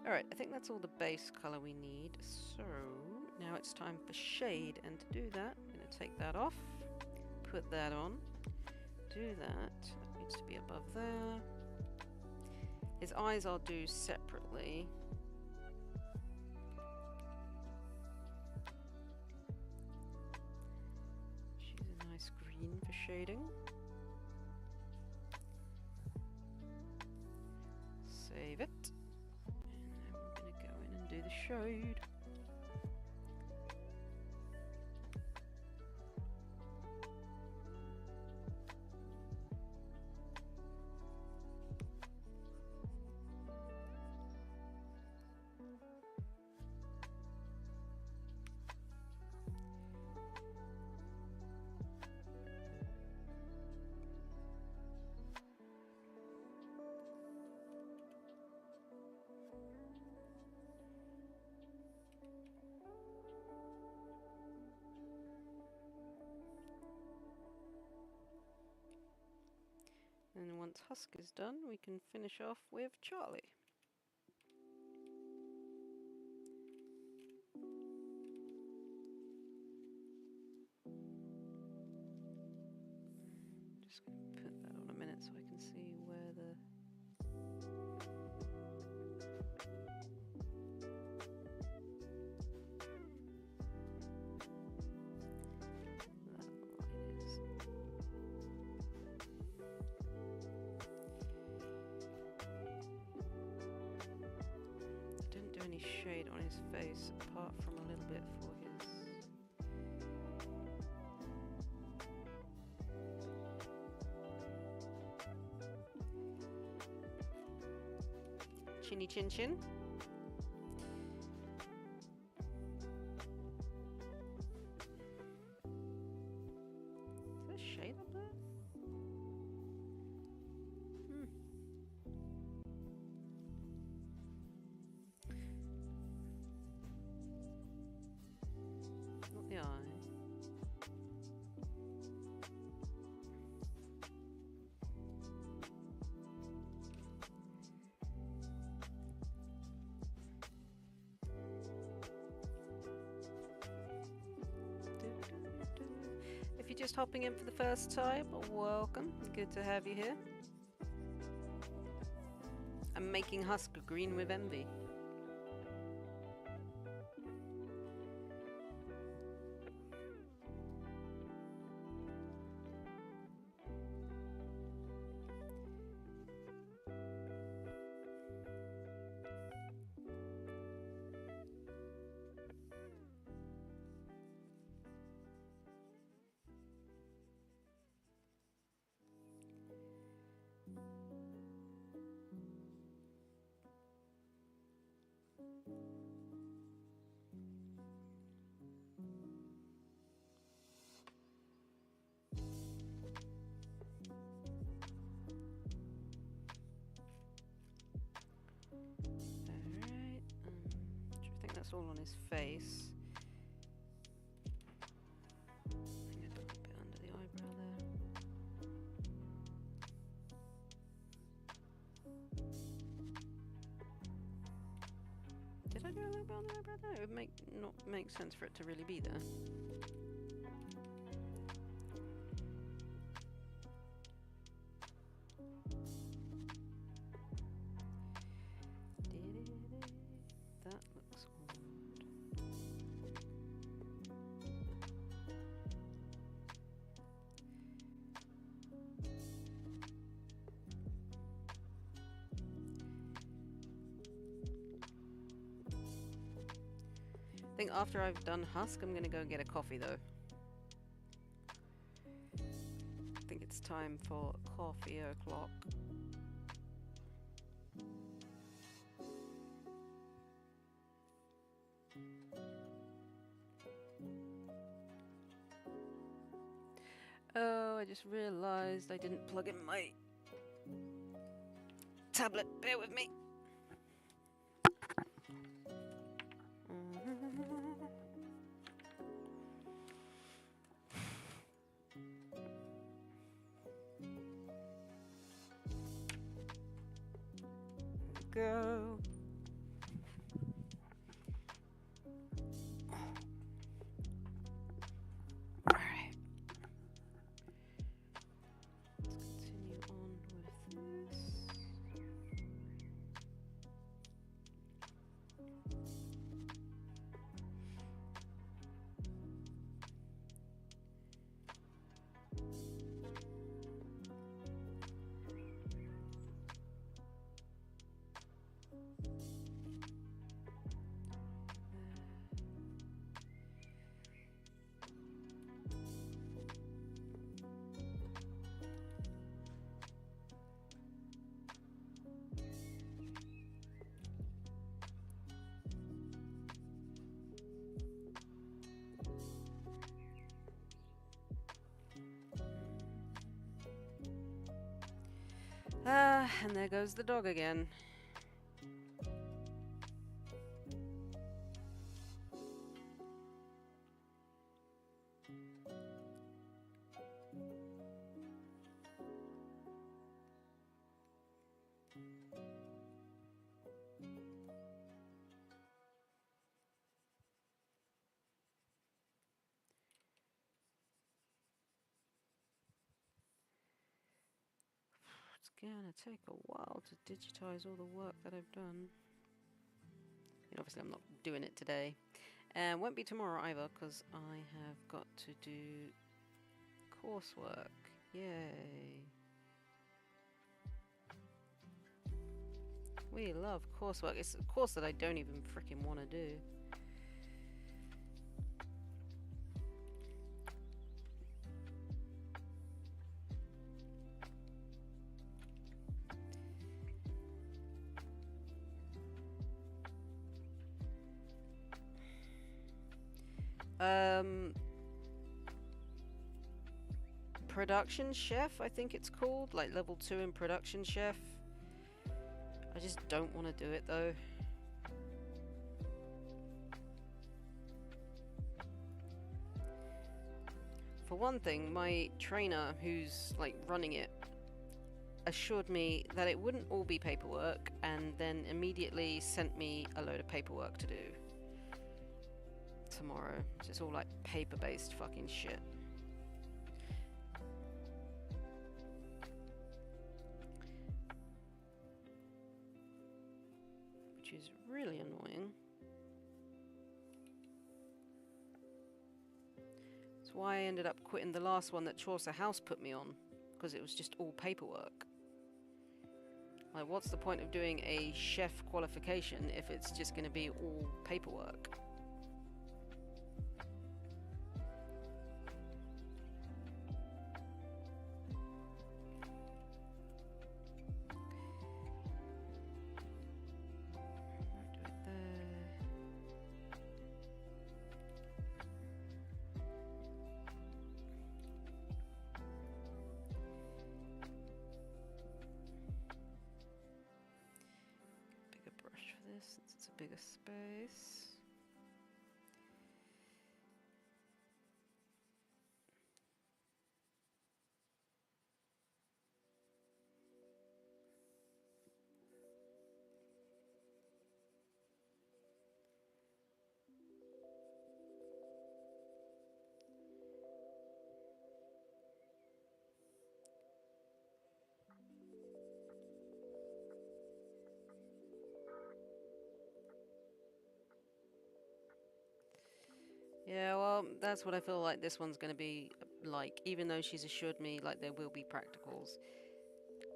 Alright, I think that's all the base colour we need, so now it's time for shade, and to do that, I'm going to take that off, put that on, do that, that needs to be above there, His eyes I'll do separately. Choose a nice green for shading. Save it. And then we're going to go in and do the shade. And once Husk is done, we can finish off with Charlie. Just going to put that on a minute so I can see where the... any shade on his face apart from a little bit for his chinny chin chin. Is there shade up there? Not the eye. If you're just hopping in for the first time, welcome. Good to have you here. I'm making Husk green with envy. That's all on his face. I think I got a bit under the eyebrow there. Did I do a little bit on the eyebrow there? It would not make sense for it to really be there. I think after I've done Husk, I'm going to go and get a coffee though. I think it's time for coffee o'clock. Oh, I just realized I didn't plug in my tablet. Bear with me. Go. All right. Let's continue on with this. And there goes the dog again. It's gonna take a while to digitize all the work that I've done. And obviously I'm not doing it today. And won't be tomorrow either, because I have got to do coursework. Yay. We love coursework. It's a course that I don't even freaking want to do. Production chef, I think it's called, like level 2 in production chef. I just don't want to do it though. For one thing, my trainer who's like running it assured me that it wouldn't all be paperwork, and then immediately sent me a load of paperwork to do tomorrow. So it's all like paper-based fucking shit. Which is really annoying. That's why I ended up quitting the last one that Chaucer House put me on, because it was just all paperwork. Like, what's the point of doing a chef qualification if it's just going to be all paperwork? Since it's a bigger space. Yeah, well, that's what I feel like this one's going to be like, even though she's assured me like there will be practicals.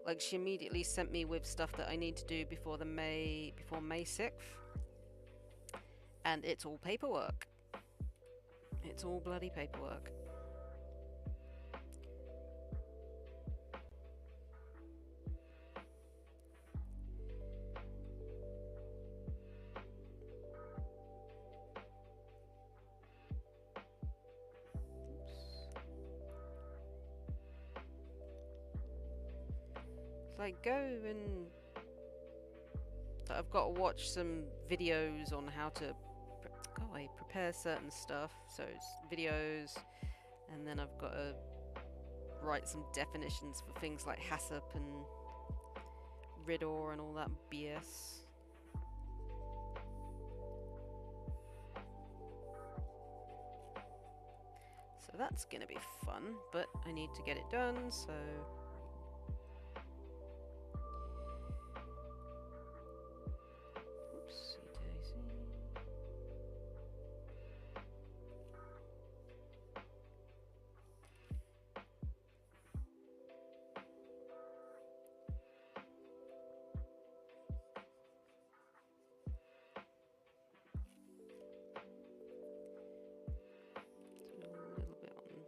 Like, she immediately sent me with stuff that I need to do before May 6th. And it's all paperwork. It's all bloody paperwork. Like, go and I've got to watch some videos on how to prepare certain stuff. So it's videos, and then I've got to write some definitions for things like HACCP and RIDDOR and all that BS. So that's gonna be fun, but I need to get it done, so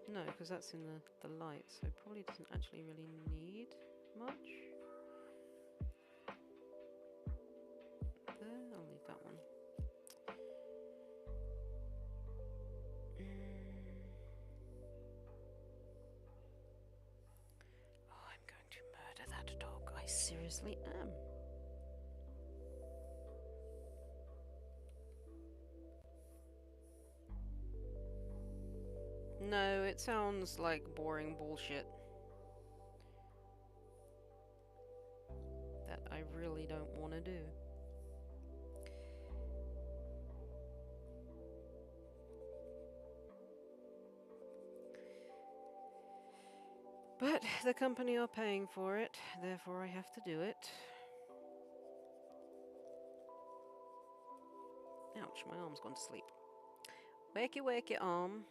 no, because that's in the light, so it probably doesn't actually really need much. There, I'll leave that one. Oh, I'm going to murder that dog. I I seriously am. No, it sounds like boring bullshit that I really don't want to do. But the company are paying for it, therefore I have to do it. Ouch, my arm's gone to sleep. Wakey, arm.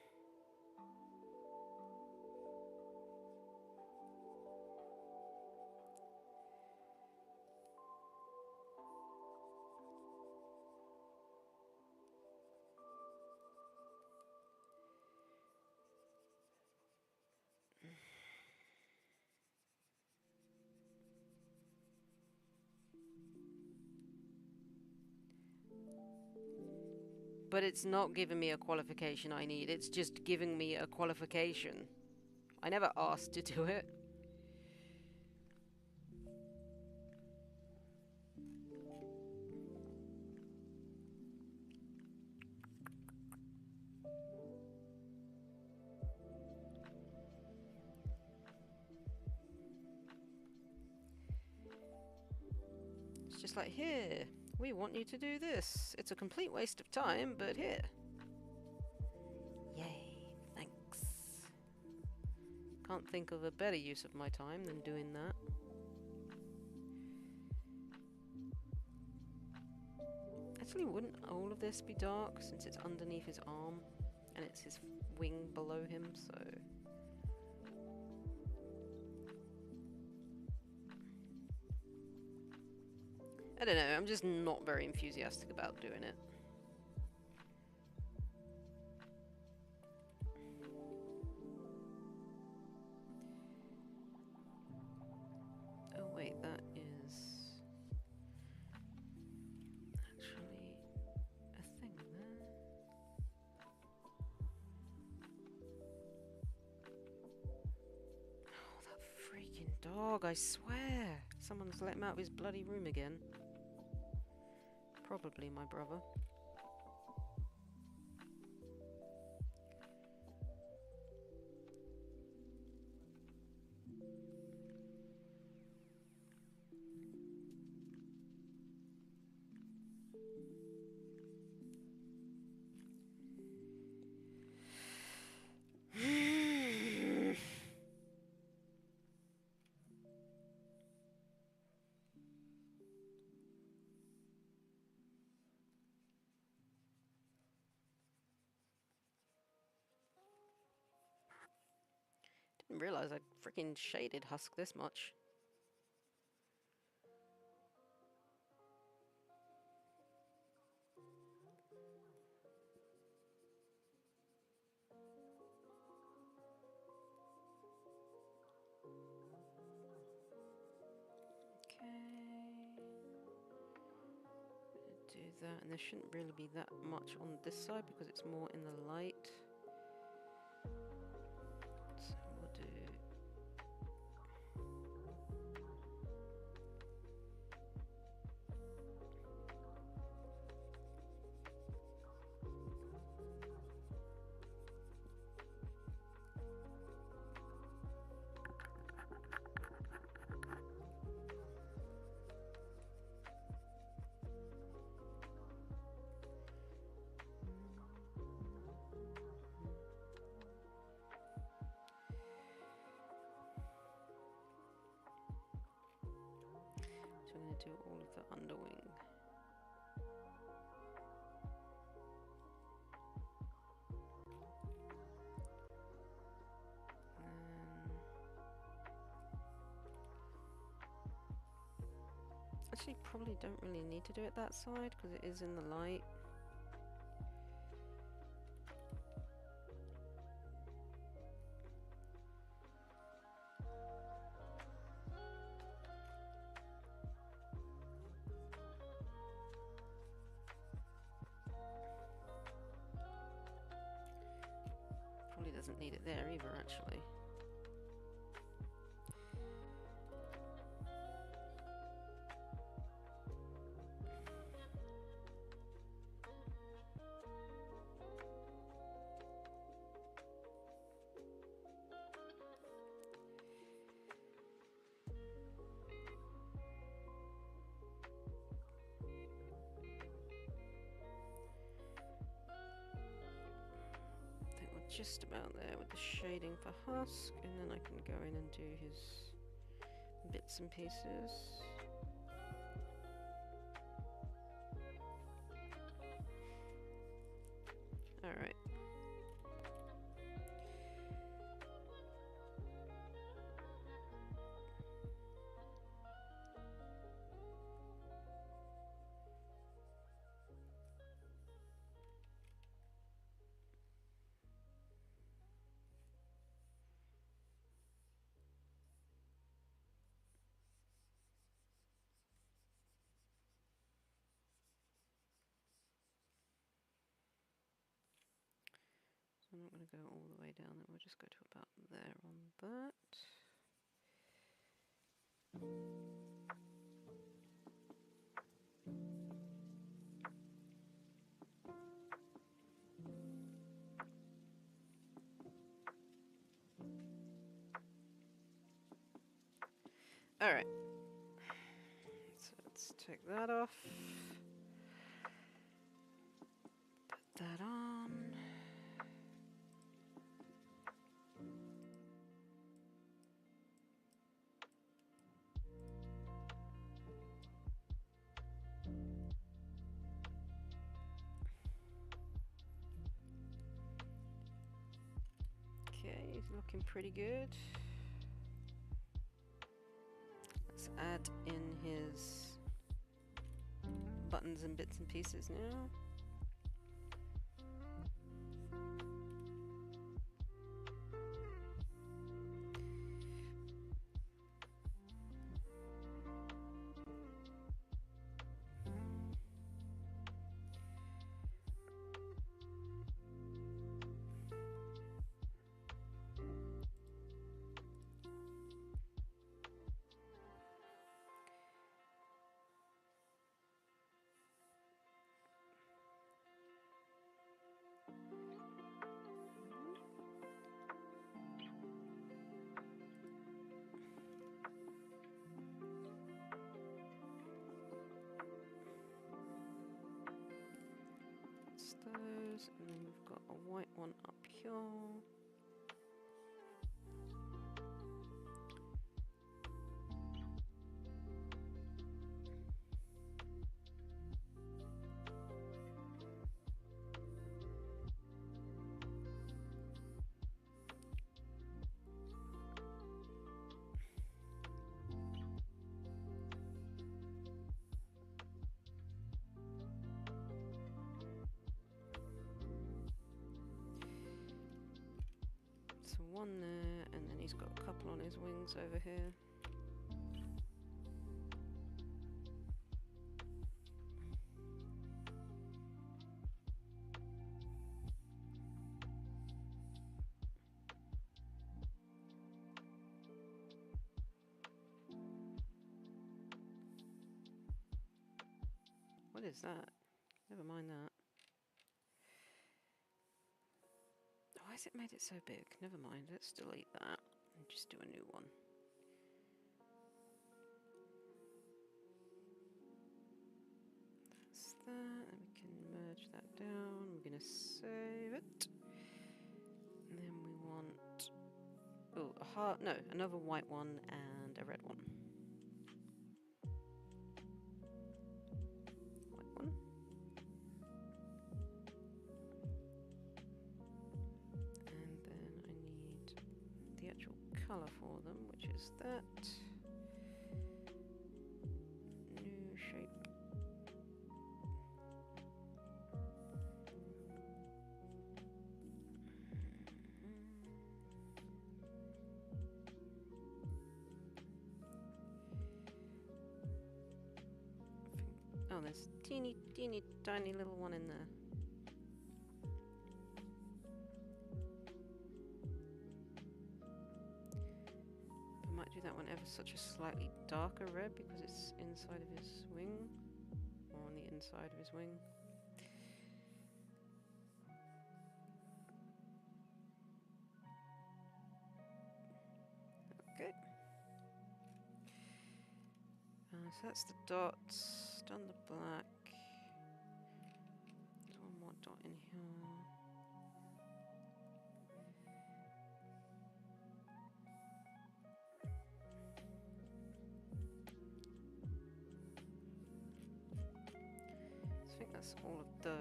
But it's not giving me a qualification I need, it's just giving me a qualification. I never asked to do it. It's just like, here, we want you to do this. It's a complete waste of time, but here. Yay, thanks. Can't think of a better use of my time than doing that. Actually, wouldn't all of this be dark since it's underneath his arm and it's his wing below him, so... I don't know, I'm just not very enthusiastic about doing it. Oh wait, that is actually a thing there. Oh, that freaking dog, I swear! Someone's let him out of his bloody room again. Probably my brother. Didn't realise I'd freaking shaded Husk this much. Do that, and there shouldn't really be that much on this side because it's more in the light. So we'll do... So I'm going to do all of the underwing. Actually, probably don't really need to do it that side because it is in the light. Probably doesn't need it there either, actually. just about there with the shading for Husk, and then I can go in and do his bits and pieces. Alright. So I'm not going to go all the way down there, we'll just go to about there on that. Alright, so let's take that off, put that on. Okay, he's looking pretty good. Let's add in his buttons and bits and pieces now. Those, and then we've got a white one up here. So one there, and then he's got a couple on his wings over here. What is that? Never mind that. Why has it made it so big? Never mind, let's delete that and just do a new one. That's that, and we can merge that down. We're going to save it. And then we want, oh, a heart, no, another white one and a red one. White one. And then I need the actual colour for them, which is that. New shape. Oh, there's teeny, teeny, tiny little one in there. I might do that one ever such a slightly darker red because it's inside of his wing, or on the inside of his wing. Okay. So that's the dots, done the black. There's one more dot in here. fix all of those.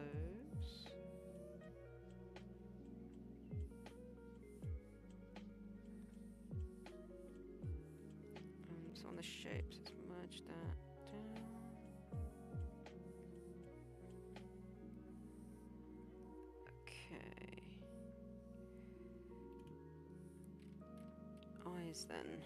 So on the shapes, let's merge that down. Okay. Eyes then.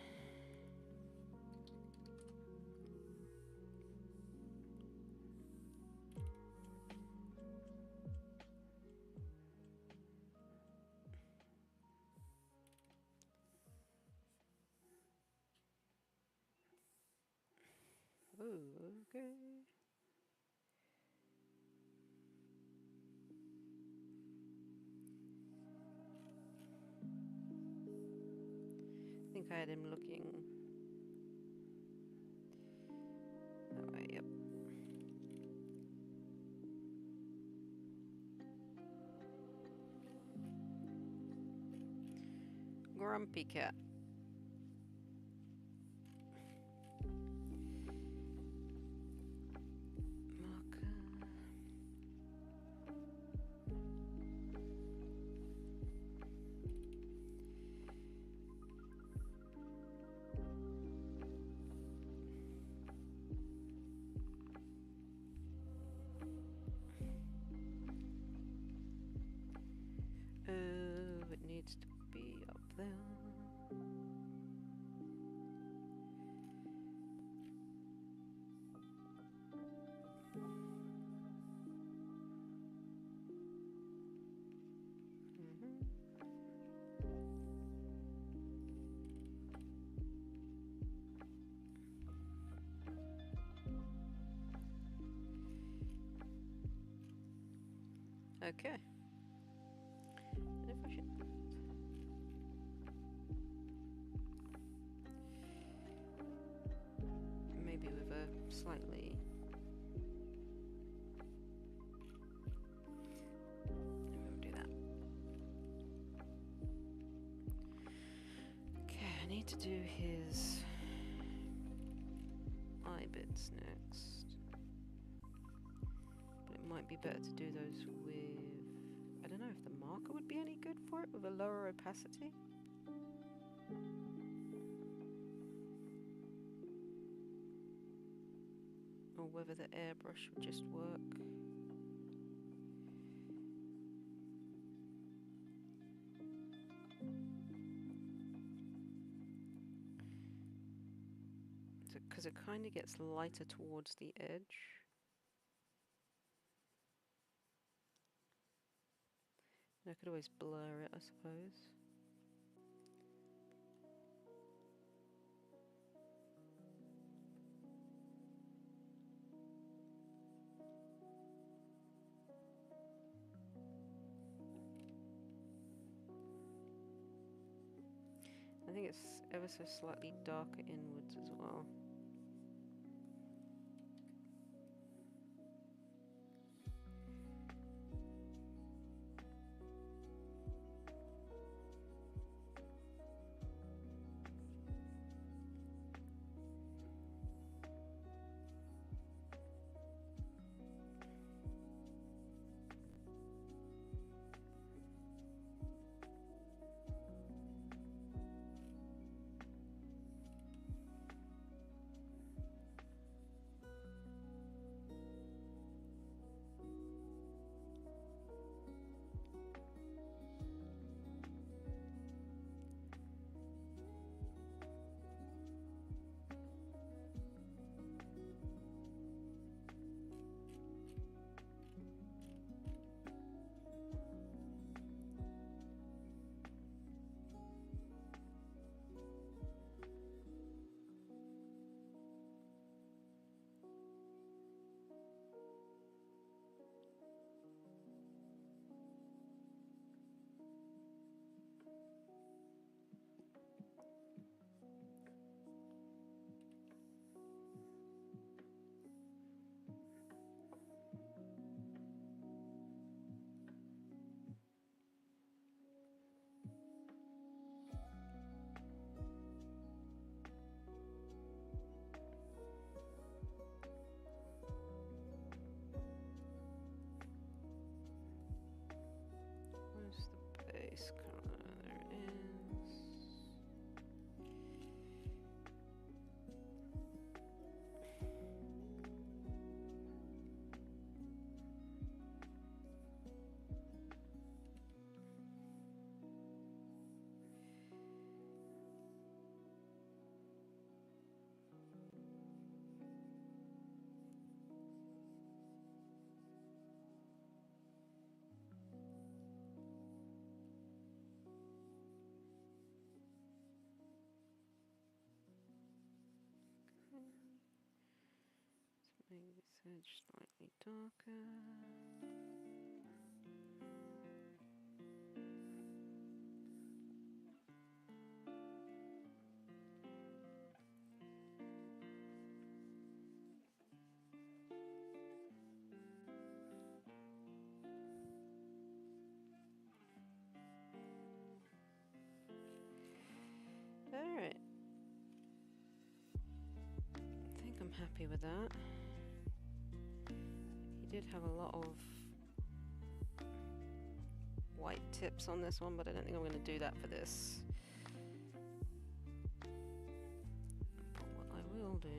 Ooh, okay. I think I had him looking that way, yep. Grumpy cat. Marker. Oh, it needs to be up there. Okay. And if I should maybe with a slightly we'll do that. Okay, I need to do his eye bits next. But it might be better to do those with, I don't know if the marker would be any good for it with a lower opacity. Or whether the airbrush would just work. Because it kind of gets lighter towards the edge. And I could always blur it, I suppose. I think it's ever so slightly darker inwards as well. Make this edge slightly darker. Alright. I think I'm happy with that. He did have a lot of white tips on this one, but I don't think I'm going to do that for this. But what I will do...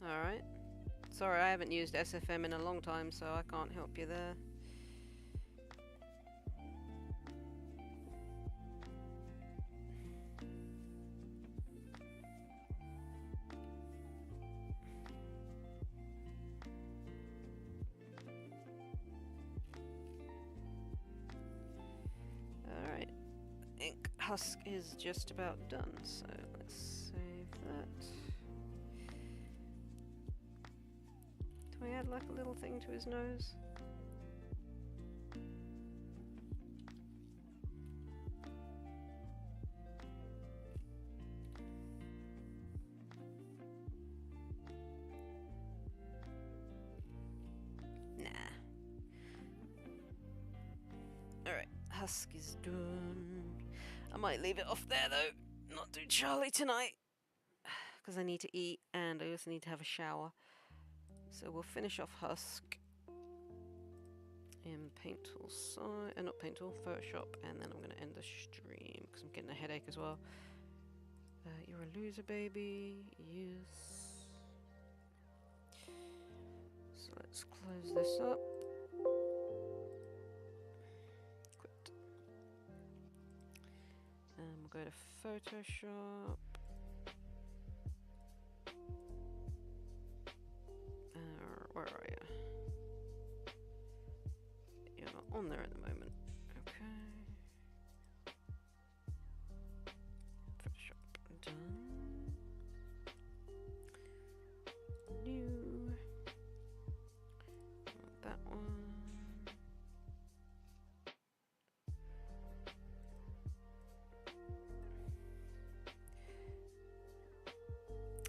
Alright. Sorry, I haven't used SFM in a long time, so I can't help you there. Alright. I think Husk is just about done, so let's save that. Do I add like a little thing to his nose? Nah. Alright, Husk is done. I might leave it off there though. Not do Charlie tonight. Because I need to eat and I also need to have a shower. So we'll finish off Husk in Paint Tool side, not Paint Tool, Photoshop, and then I'm going to end the stream because I'm getting a headache as well. You're a loser, baby. Yes. So let's close this up. Quit. And we'll go to Photoshop. Where are you? You're not on there at the moment. Okay. Photoshop done. New. That one.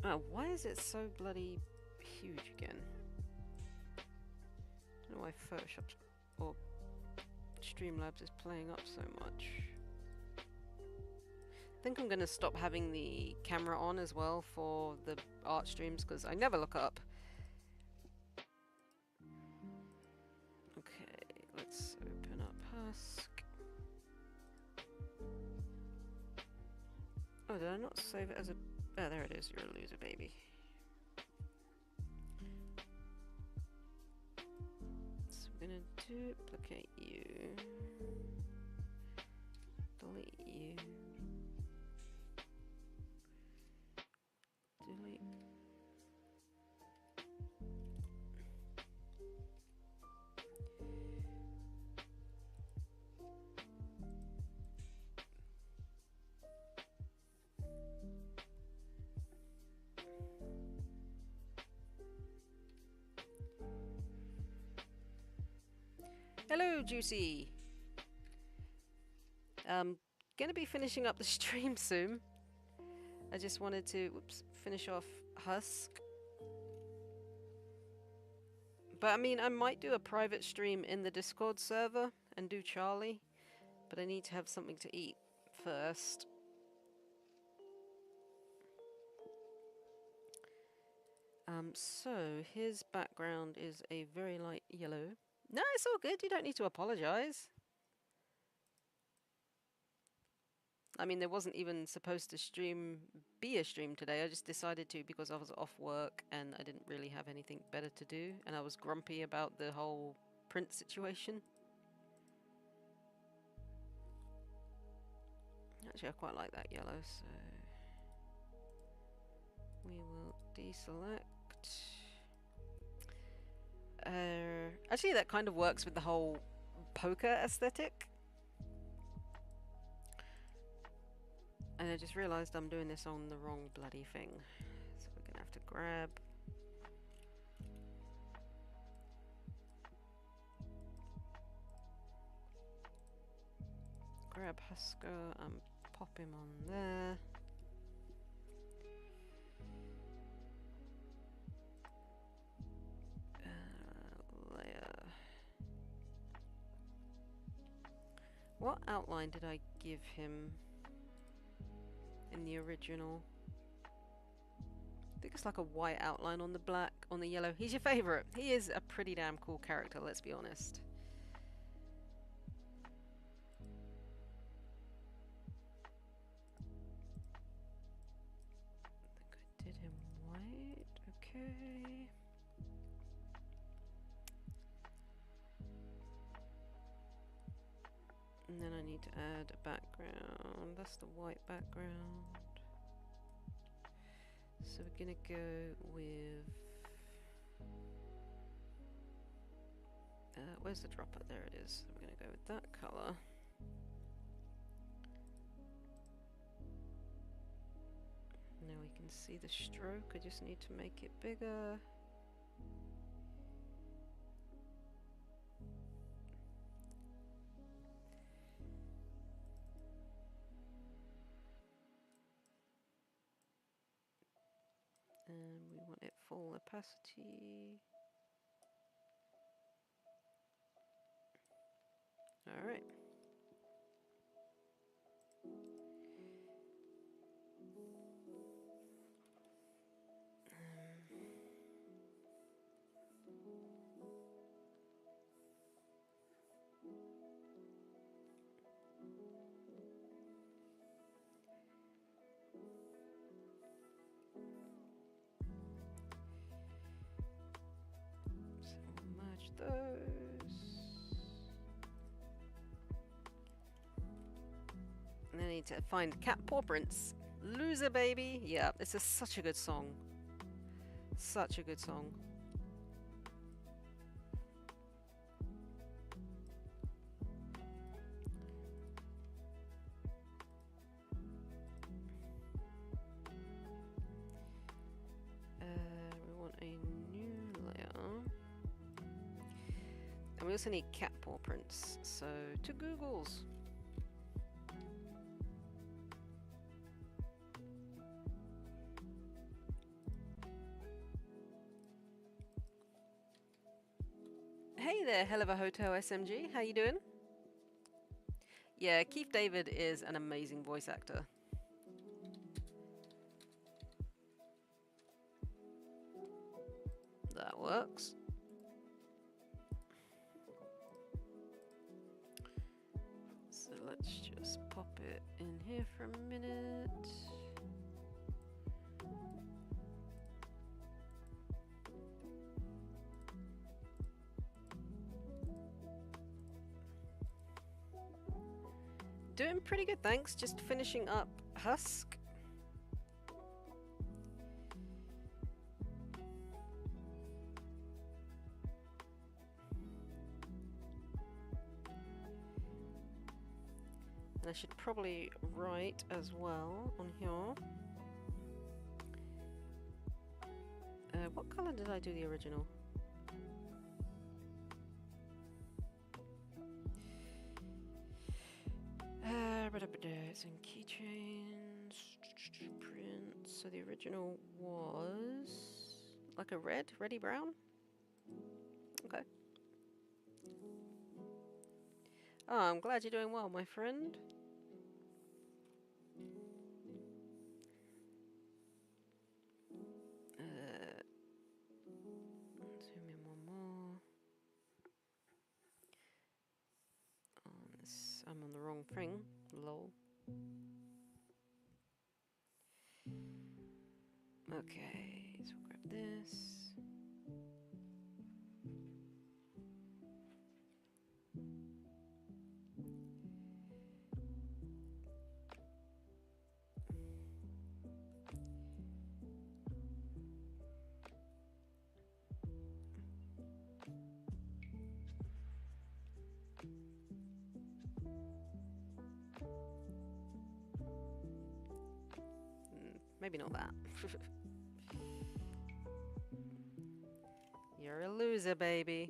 Oh, why is it so bloody huge again? I don't know why Photoshop or Streamlabs is playing up so much. I think I'm going to stop having the camera on as well for the art streams because I never look up. Okay, let's open up Husk. Oh, did I not save it as a... Oh, there it is. You're a loser, baby. I'm gonna duplicate you, delete you, delete. Hello, Juicy. Gonna be finishing up the stream soon. I just wanted to finish off Husk. But I mean, I might do a private stream in the Discord server and do Charlie. But I need to have something to eat first. So his background is a very light yellow. No, it's all good. You don't need to apologize. I mean, there wasn't even supposed to be a stream today. I just decided to because I was off work and I didn't really have anything better to do. And I was grumpy about the whole print situation. Actually, I quite like that yellow, so we will deselect. Actually, that kind of works with the whole poker aesthetic. And I just realised I'm doing this on the wrong bloody thing. So we're gonna have to grab Husker and pop him on there. Layer. What outline did I give him in the original? I think it's like a white outline on the black, on the yellow. He's your favourite. He is a pretty damn cool character, let's be honest. I think I did him white. Okay. And then I need to add a background. That's the white background. So we're gonna go with... where's the dropper? There it is. We're gonna go with that colour. Now we can see the stroke. I just need to make it bigger. And we want it full opacity. All right. So we'll merge those. And I need to find cat paw prints. Loser baby. Yeah, this is such a good song. Such a good song. We want a new layer. And we also need cat paw prints. So to Google's. Hey there, hell of a hotel SMG. How you doing? Yeah, Keith David is an amazing voice actor. That works. So let's just pop it in here for a minute. Doing pretty good, thanks. Just finishing up Husk. And I should probably write as well on here. What colour did I do the original? It's in keychains, prints. So the original was like a reddy brown. Okay. Oh, I'm glad you're doing well, my friend. I'm on the wrong thing. Lol. Okay, so we'll grab this. Maybe not that. You're a loser, baby.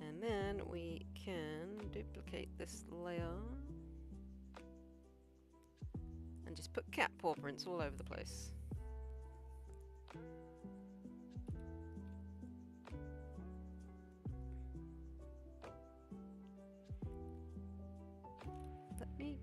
And then we can duplicate this layer and just put cat paw prints all over the place. Let me...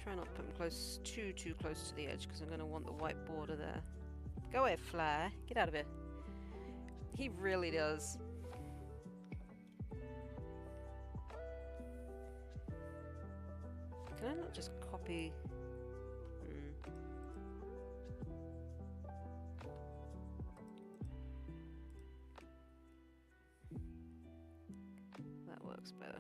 Try not to put them too close to the edge because I'm going to want the white border there. Go away, Flair. Get out of here. He really does. Can I not just copy? That works better.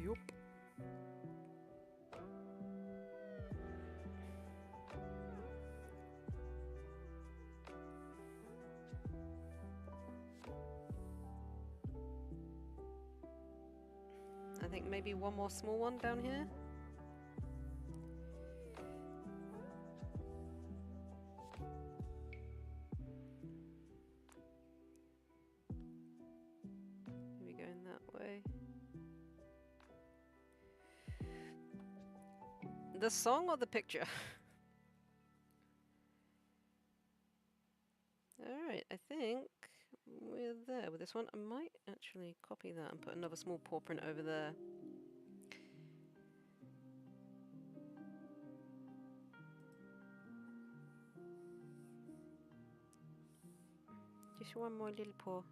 Yup. I think maybe one more small one down here. Maybe going that way. The song or the picture? Alright, I think we're there with this one. I might actually copy that and put another small paw print over there. Just one more little paw.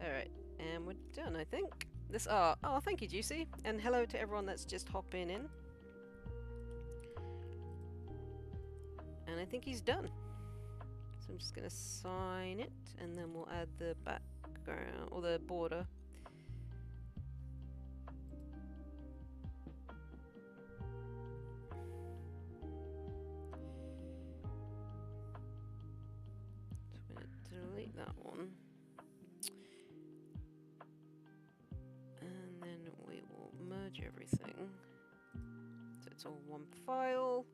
Alright, and we're done, I think. This art. Oh, thank you, Juicy. And hello to everyone that's just hopping in. And I think he's done. So I'm just going to sign it, and then we'll add the background, or the border. So I'm going to delete that one. And then we will merge everything. So it's all one file.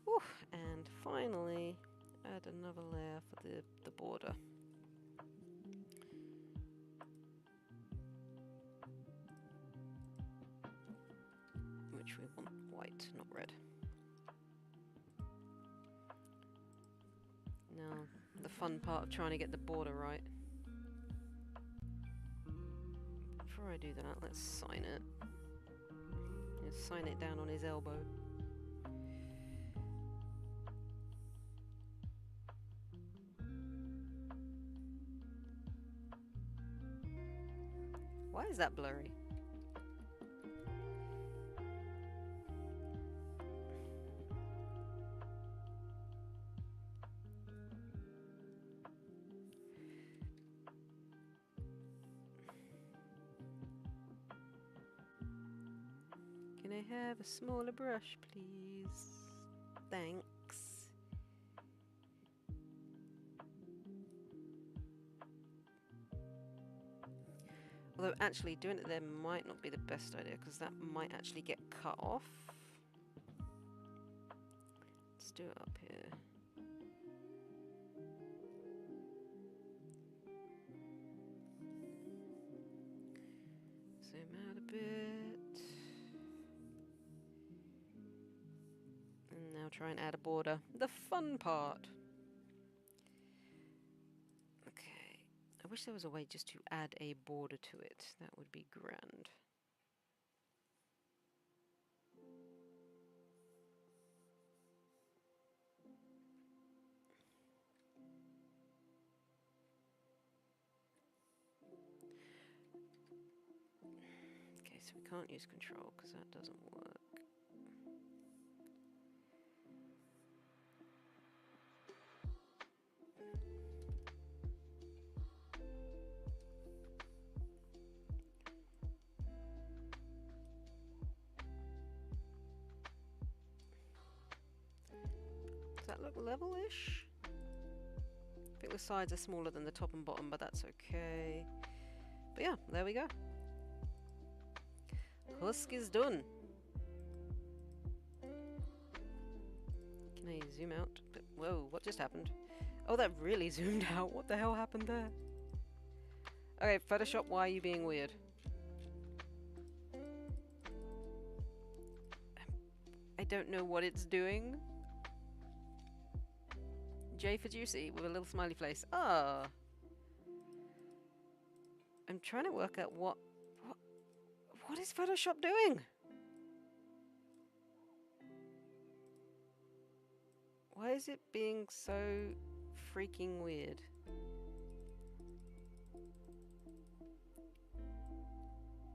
Whew. And finally, add another layer for the border. Which we want white, not red. Now, the fun part of trying to get the border right. Before I do that, let's sign it. Just sign it down on his elbow. Why is that blurry? Can I have a smaller brush, please? Thanks. Although actually doing it there might not be the best idea because that might actually get cut off. Let's do it up here. Zoom out a bit. And now try and add a border. The fun part. Okay. I wish there was a way just to add a border to it. That would be grand. Okay, so we can't use control because that doesn't work. Does that look level-ish? I think the sides are smaller than the top and bottom, but that's okay. But yeah, there we go. Husk is done. Can I zoom out? Whoa, what just happened? Oh, that really zoomed out. What the hell happened there? Okay, Photoshop, why are you being weird? I don't know what it's doing. J for juicy with a little smiley face. Ah. I'm trying to work out what is Photoshop doing? Why is it being so freaking weird?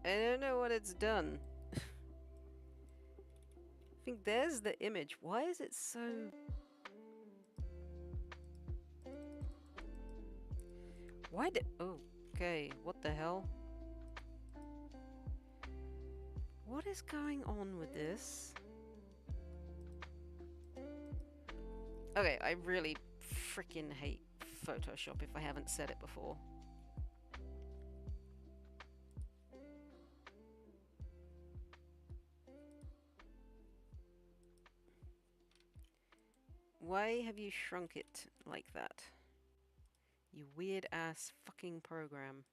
I don't know what it's done. I think there's the image. Why is it so... Why did... Oh, okay. What the hell? What is going on with this? Okay, I really freaking hate Photoshop if I haven't said it before. Why have you shrunk it like that? You weird ass fucking program.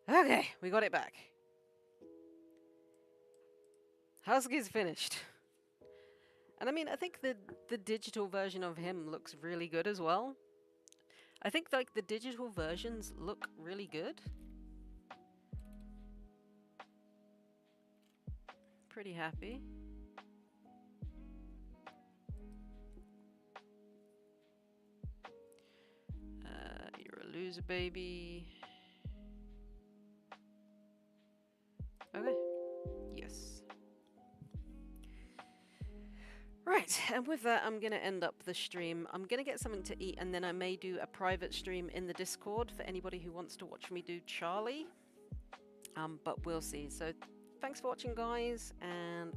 Okay, we got it back. Husky's finished. And I mean, I think the digital version of him looks really good as well. I think like the digital versions look really good. Pretty happy. You're a loser, baby. Okay. Yes. Right, and with that, I'm going to end up the stream. I'm going to get something to eat, and then I may do a private stream in the Discord for anybody who wants to watch me do Charlie. But we'll see. So, thanks for watching, guys, and